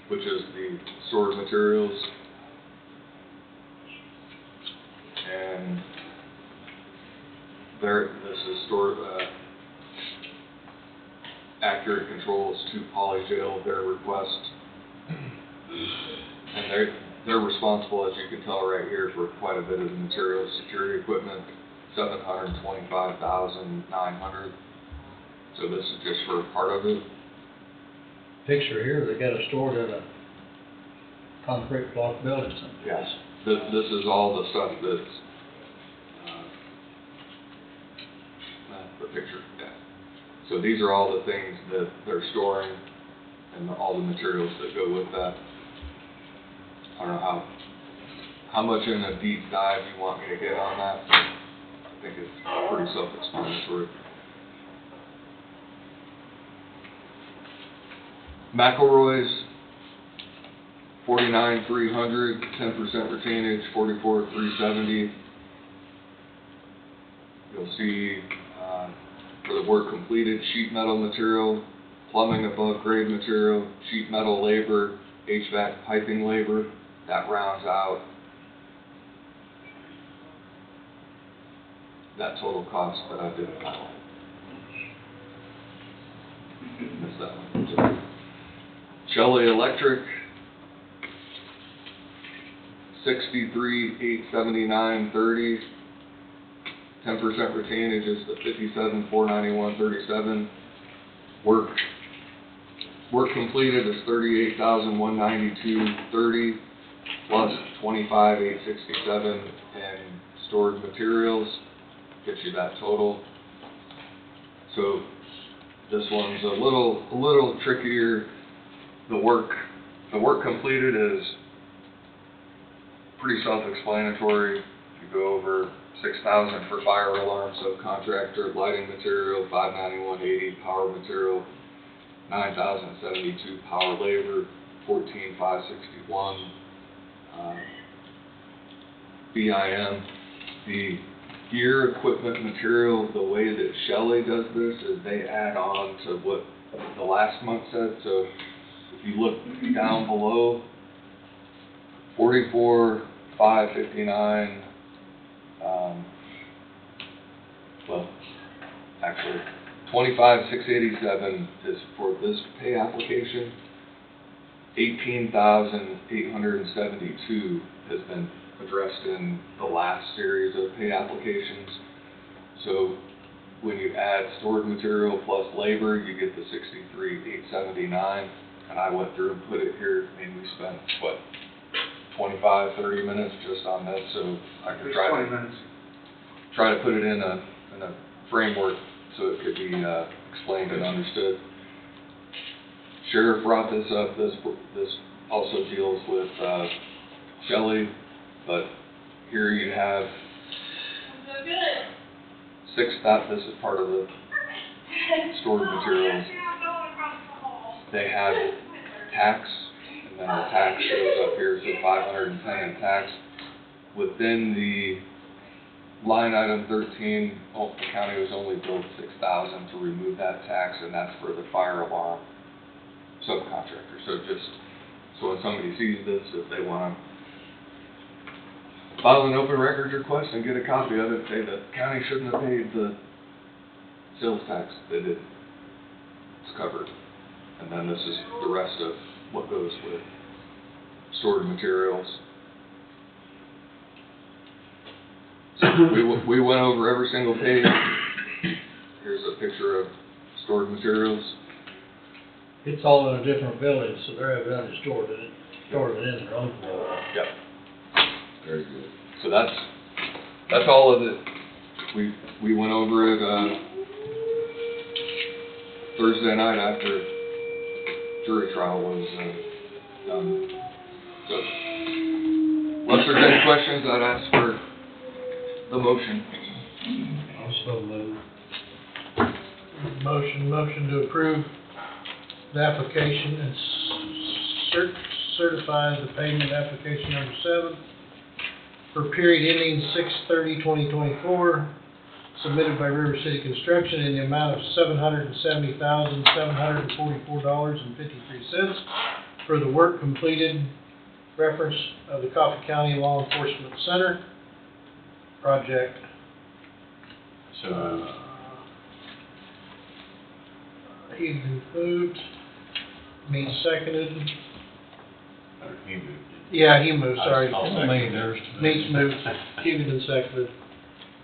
which is the stored materials. And this is stored accurate controls to Poly Jail, their request. And they're responsible, as you can tell right here, for quite a bit of the materials. Security equipment, $725,900. So this is just for part of it. Picture here, they got it stored in a concrete block building someplace. Yes. This is all the stuff that's the picture. Yeah. So these are all the things that they're storing and all the materials that go with that. I don't know how much in a deep dive you want me to get on that. I think it's pretty self-explanatory. McElroy's, $49,300, 10% retainage, $44,370. You'll see for the work completed, sheet metal material, plumbing above grade material, sheet metal labor, HVAC piping labor. That rounds out that total cost that I didn't highlight. Missed that one. Shelley Electric, $63,879.30. 10% retainage is the $57,491.37. Work completed is $38,192.30 plus $25,867 in stored materials. Gets you that total. So this one's a little trickier. The work completed is pretty self-explanatory. You go over $6,000 for fire alarm subcontractor, lighting material, $591.80 power material, $9,072 power labor, $14,561 BIM. The gear, equipment, material, the way that Shelley does this is they add on to what the last month said. So if you look down below, $44,559. Well, actually, $25,687 is for this pay application. $18,872 has been addressed in the last series of pay applications. So when you add stored material plus labor, you get the $63,879. And I went through and put it here. I mean, we spent what, 25-30 minutes just on this, so I could try to put it in a framework so it could be explained and understood. Sheriff brought this up. This also deals with Shelley, but here you have this is part of the stored materials. They have tax, and then the tax shows up here, so 510 in tax. Within the line item 13, the county was only billed $6,000 to remove that tax, and that's for the fire alarm subcontractor. So when somebody sees this, if they want to file an open records request and get a copy of it, say the county shouldn't have paid the sales tax, they did. It's covered. And then this is the rest of what goes with stored materials. So we went over every single page. Here's a picture of stored materials. It's all in a different building, so they're evidently stored it in their own building. Yep. Very good. So that's all of it. We went over it Thursday night after jury trial was done. So unless there's any questions, I'd ask for the motion. Also move. Motion to approve the application and certify the payment application number 7 for period ending 6/30/2024, submitted by River City Construction in the amount of $770,744.53 for the work completed, reference of the Coffee County Law Enforcement Center project. So, He's moved, me seconded. or he moved it. Yeah, he moved, sorry. I'll second it. Meeks moved, Hughenden seconded.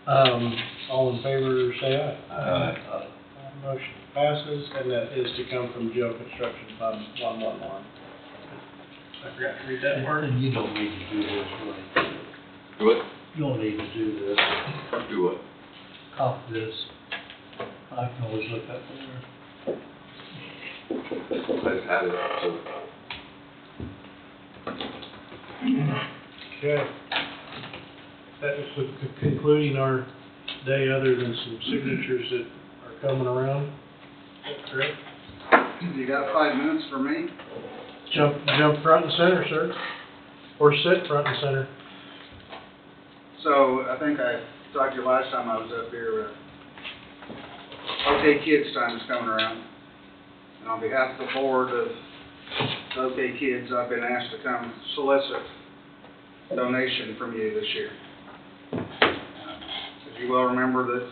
All in favor, say aye. Aye. Motion passes, and that is to come from Joe Construction Fund 111. I forgot to read that part. And you don't need to do this, right? Do it. You don't need to do this. Do what? Copy this. I can always look up there. I just had it, so. Okay. That is concluding our day, other than some signatures that are coming around. Is that correct? You got 5 minutes for me? Jump front and center, sir. Or sit front and center. So, I think I talked to you last time I was up here, OK Kids time is coming around. And on behalf of the board of OK Kids, I've been asked to come solicit a donation from you this year. As you well remember that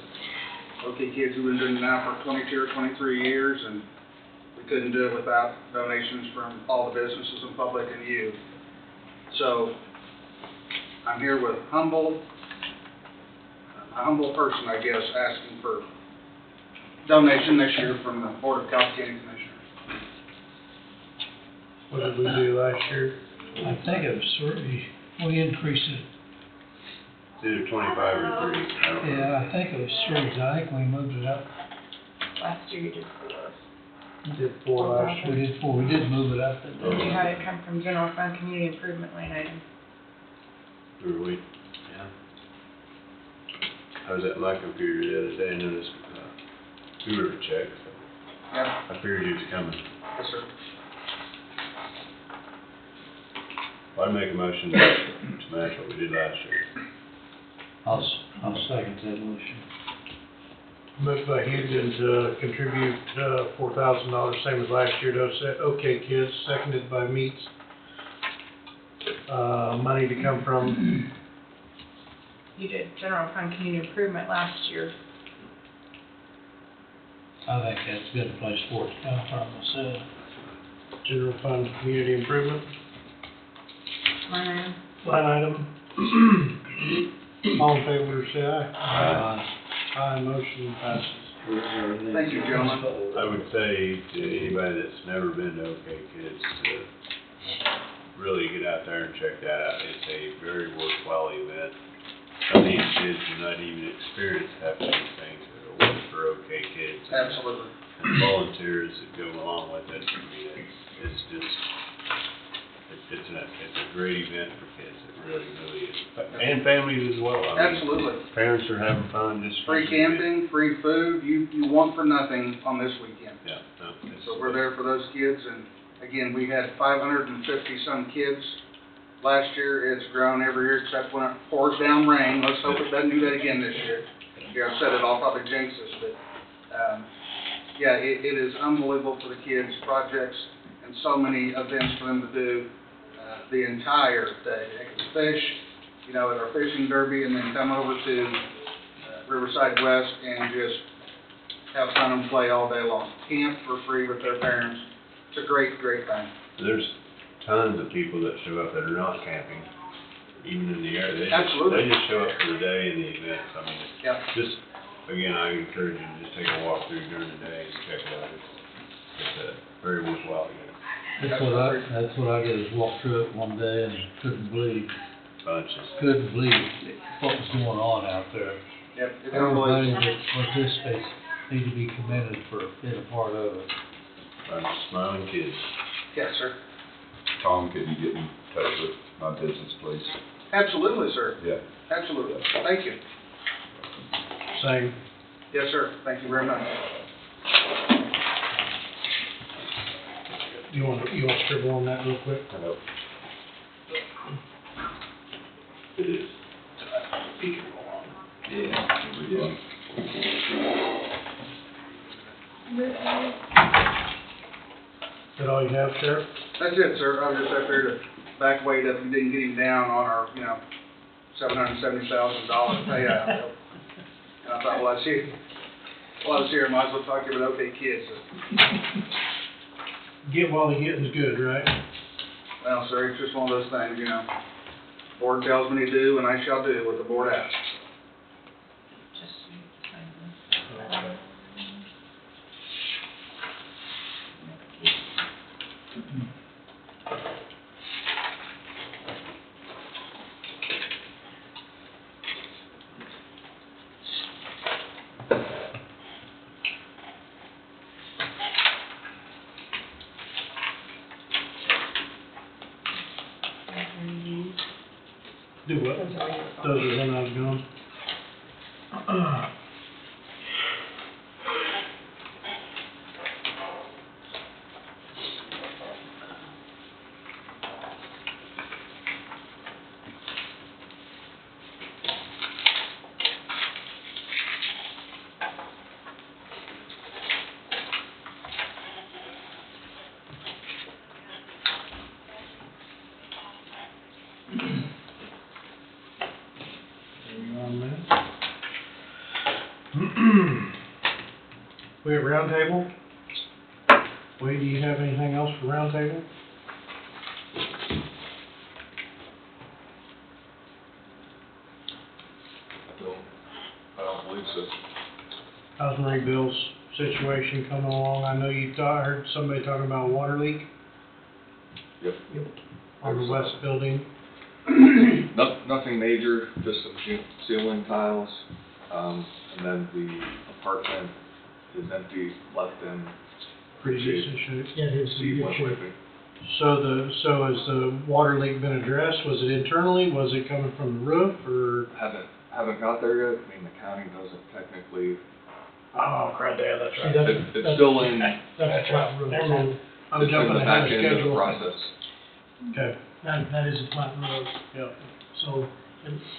OK Kids, we've been doing it now for 22 or 23 years, and we couldn't do it without donations from all the businesses and public and you. So, I'm here with a humble person, I guess, asking for donation this year from the Board of Coffee County Commissioners. What did we do last year? I think it was 30. We increased it. It's either 25 or 30. I don't know. Yeah, I think it was 3. I think we moved it up. Last year you did 4. Did 4 last We year. did 4. We did move it up. You had it come from general fund community improvement line item. Who are we? Yeah. I was at my computer the other day and noticed, Two River check, so Yeah, I figured he was coming. yes, sir. Well, I'd make a motion to match what we did last year. I'll second that motion. Moved by Hughenden to contribute $4,000, same as last year, to OK Kids, seconded by Meeks. Money to come from, You did general fund community improvement last year. I think that's a good place for it to come from myself. general fund community improvement, Line line item. All in favor, say aye. Aye, motion passes. Thank you, gentlemen. I would say to anybody that's never been to OK Kids to really get out there and check that out. It's a very worthwhile event. Some of these kids do not even experience half of these things that are working for OK Kids. Absolutely. And volunteers that go along with it. I mean, it's just, it's a great event for kids, it really is. And families as well. I mean, Absolutely. Parents are having fun, just. Free camping, free food, you want for nothing on this weekend. Yeah, no, it's. So we're there for those kids, and again, we had 550 some kids last year. It's grown every year except when it pours down rain. Let's hope it doesn't do that again this year. Yeah, I've said it, I'll probably jinx us, but, yeah, it is unbelievable for the kids, projects, and so many events for them to do, the entire day. They can fish, you know, at our fishing derby, and then come over to, Riverside West and just have fun and play all day long. Camp for free with their parents. It's a great, great thing. There's tons of people that show up that are not camping, even in the area. Absolutely. They just show up for the day and the events. I mean, Yeah. just, again, I encourage you to just take a walk through during the day and check it out. It's very worthwhile, you know. That's what I did, is walk through it one day and couldn't believe what was going on out there. Yep, it's Everybody unbelievable. that participates need to be commended for being a part of it. Bunch of smiling kids. Yes, sir. Tom, could you get in touch with my business, please? Absolutely, sir. Yeah. Absolutely. Thank you. Same. Yes, sir. Thank you very much. You want to scribble on that real quick? Hello. It is. Yeah. Here we go. Is that all you have, Sheriff? That's it, sir. I was just up here to back weight up and didn't get him down on our, $770,000 payout. And I thought, well, I was here, might as well talk to you about OK Kids. Get while the getting's good, right? Well, sir, it's just one of those things, Board tells me to do, and I shall do what the board asks. Do what? Those are when I was gone. We have roundtable. Wade, do you have anything else for roundtable? I don't believe so. How's Marie Bill's situation coming along? I know I heard somebody talking about a water leak Yep. on the west building. Nothing major, just some ceiling tiles, and then the apartment is empty, left in Pretty decent shape. Yeah, it is in sea good wet shape. piping. So has the water leak been addressed? Was it internally? Was it coming from the roof or? Haven't got there yet. I mean, the county doesn't technically. Oh, crap, yeah, that's See, right. It's still in. That's a flat roof. Never mind. I'm It's in jumping the ahead back of end of the schedule. process. Okay, That is a flat roof. yeah. So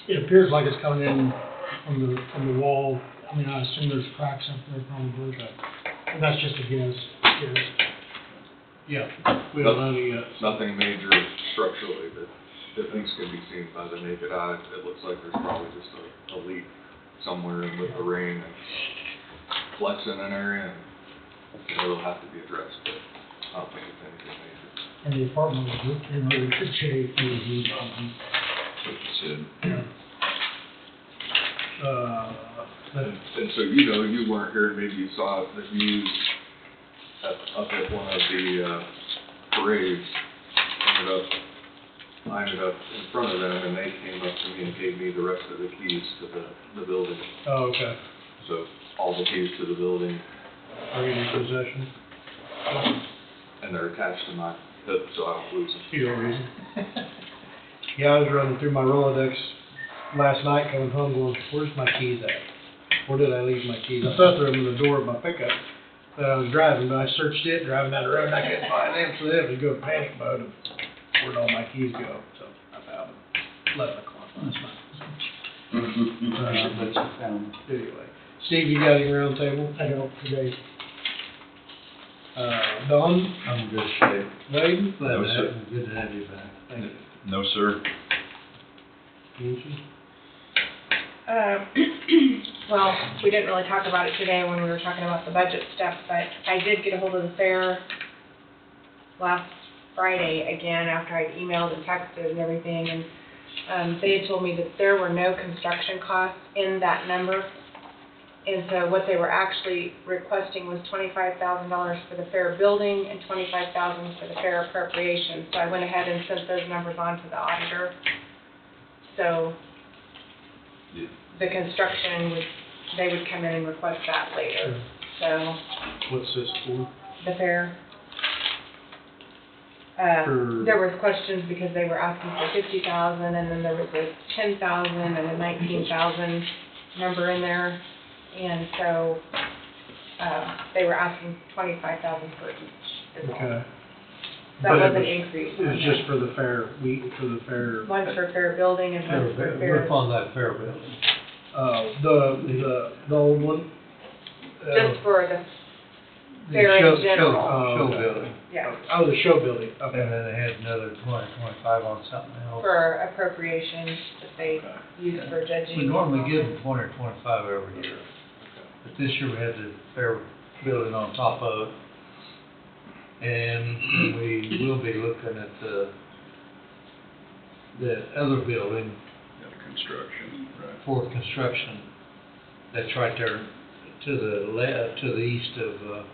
it appears like it's coming in from the wall. I mean, I assume there's cracks up there probably. And that's just a guess. Yeah, we don't know yet. Nothing major structurally that things can be seen by the naked eye. It looks like there's probably just a leak somewhere, and with the rain, it's collects in an area, and it'll have to be addressed, but I don't think it's anything major. And the apartment was in really good shape. So you said, And so, you weren't here, maybe you saw the views up at one of the parades. I ended up in front of them, and they came up to me and gave me the rest of the keys to the building. Oh, okay. So all the keys to the building, Are you in possession? and they're attached to my so I don't lose them. You don't reason. Yeah, I was running through my Rolodex last night coming home going, where's my keys at? Where did I leave my keys? I thought they were in the door of my pickup that I was driving, but I searched it, driving down the road, and I couldn't find them, so they had to go panic mode of where'd all my keys go, so I found them. 11 o'clock last night. But you found Anyway, Steve, you got any round table? I don't today. Don, I'm in good shape. Wade? Glad No, to sir. have, good to have you back. Thank you. No, sir. Angie? Well, we didn't really talk about it today when we were talking about the budget stuff, but I did get a hold of the fair last Friday again after I'd emailed and texted and everything, and they had told me that there were no construction costs in that number. And so what they were actually requesting was $25,000 for the fair building and $25,000 for the fair appropriation. So I went ahead and sent those numbers on to the auditor. So Yeah. the construction they would come in and request that later. So What's this for? the fair. For- There was questions because they were asking for 50,000, and then there was a 10,000 and a 19,000 number in there, and so they were asking 25,000 for each. Is all. Okay. That But was it an was- increase. It was just for the fair, for the fair. One's for fair building and one's for fair. Roof on that fair building. The old one? Just for the The fair show- in general. Show okay. building. Yeah, Oh, the show building, And okay. then they had another 25 on something else. for appropriations that they use for judging. We normally give them 20 or 25 every year. But this year we had the fair building on top of it. And we will be looking at the other building Yeah, construction, right. for construction. That's right there to the east of the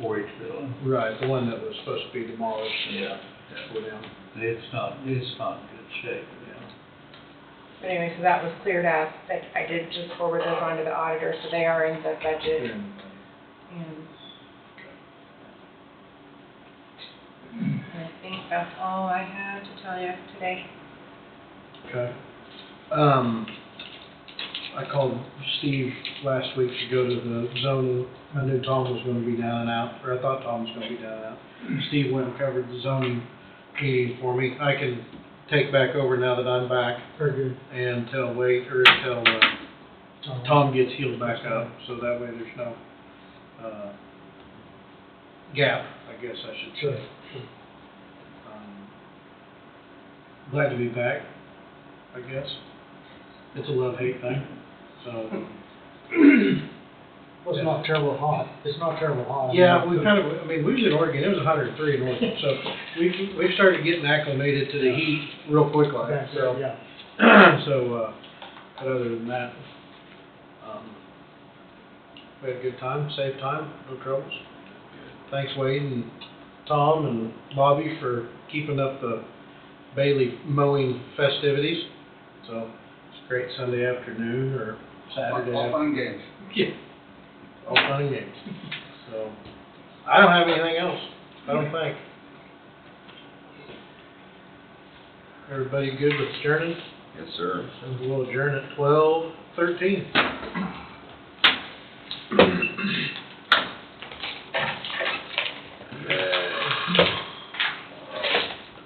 4-H building. Right, the one that was supposed to be demolished. Yeah. Tore down. It's not in good shape. But anyway, so that was cleared up, but I did just forward those on to the auditor, so they are in the budget. And I think that's all I had to tell you today. Okay. I called Steve last week to go to the zoning. I knew Tom was gonna be down and out, or I thought Tom was gonna be down and out. Steve went and covered the zoning meeting for me. I can take back over now that I'm back Very good. and tell Tom gets healed back up, so that way there's no, gap, I guess I should Sure, say. sure. Glad to be back, I guess. It's a love-hate thing, so. Well, it's not terrible hot. It's not terrible hot. Yeah, we was in Oregon, it was 103 in Oregon, so we started getting acclimated to the heat real quickly, That's it, so. yeah. So, but other than that, we had a good time, safe time, no troubles. Thanks Wade and Tom and Bobby for keeping up the Bailey mowing festivities. So, it's a great Sunday afternoon or Saturday. All fun games. Yeah, all fun and games. So, I don't have anything else, I don't think. Everybody good with adjourning? Yes, sir. So we'll adjourn at 12:13.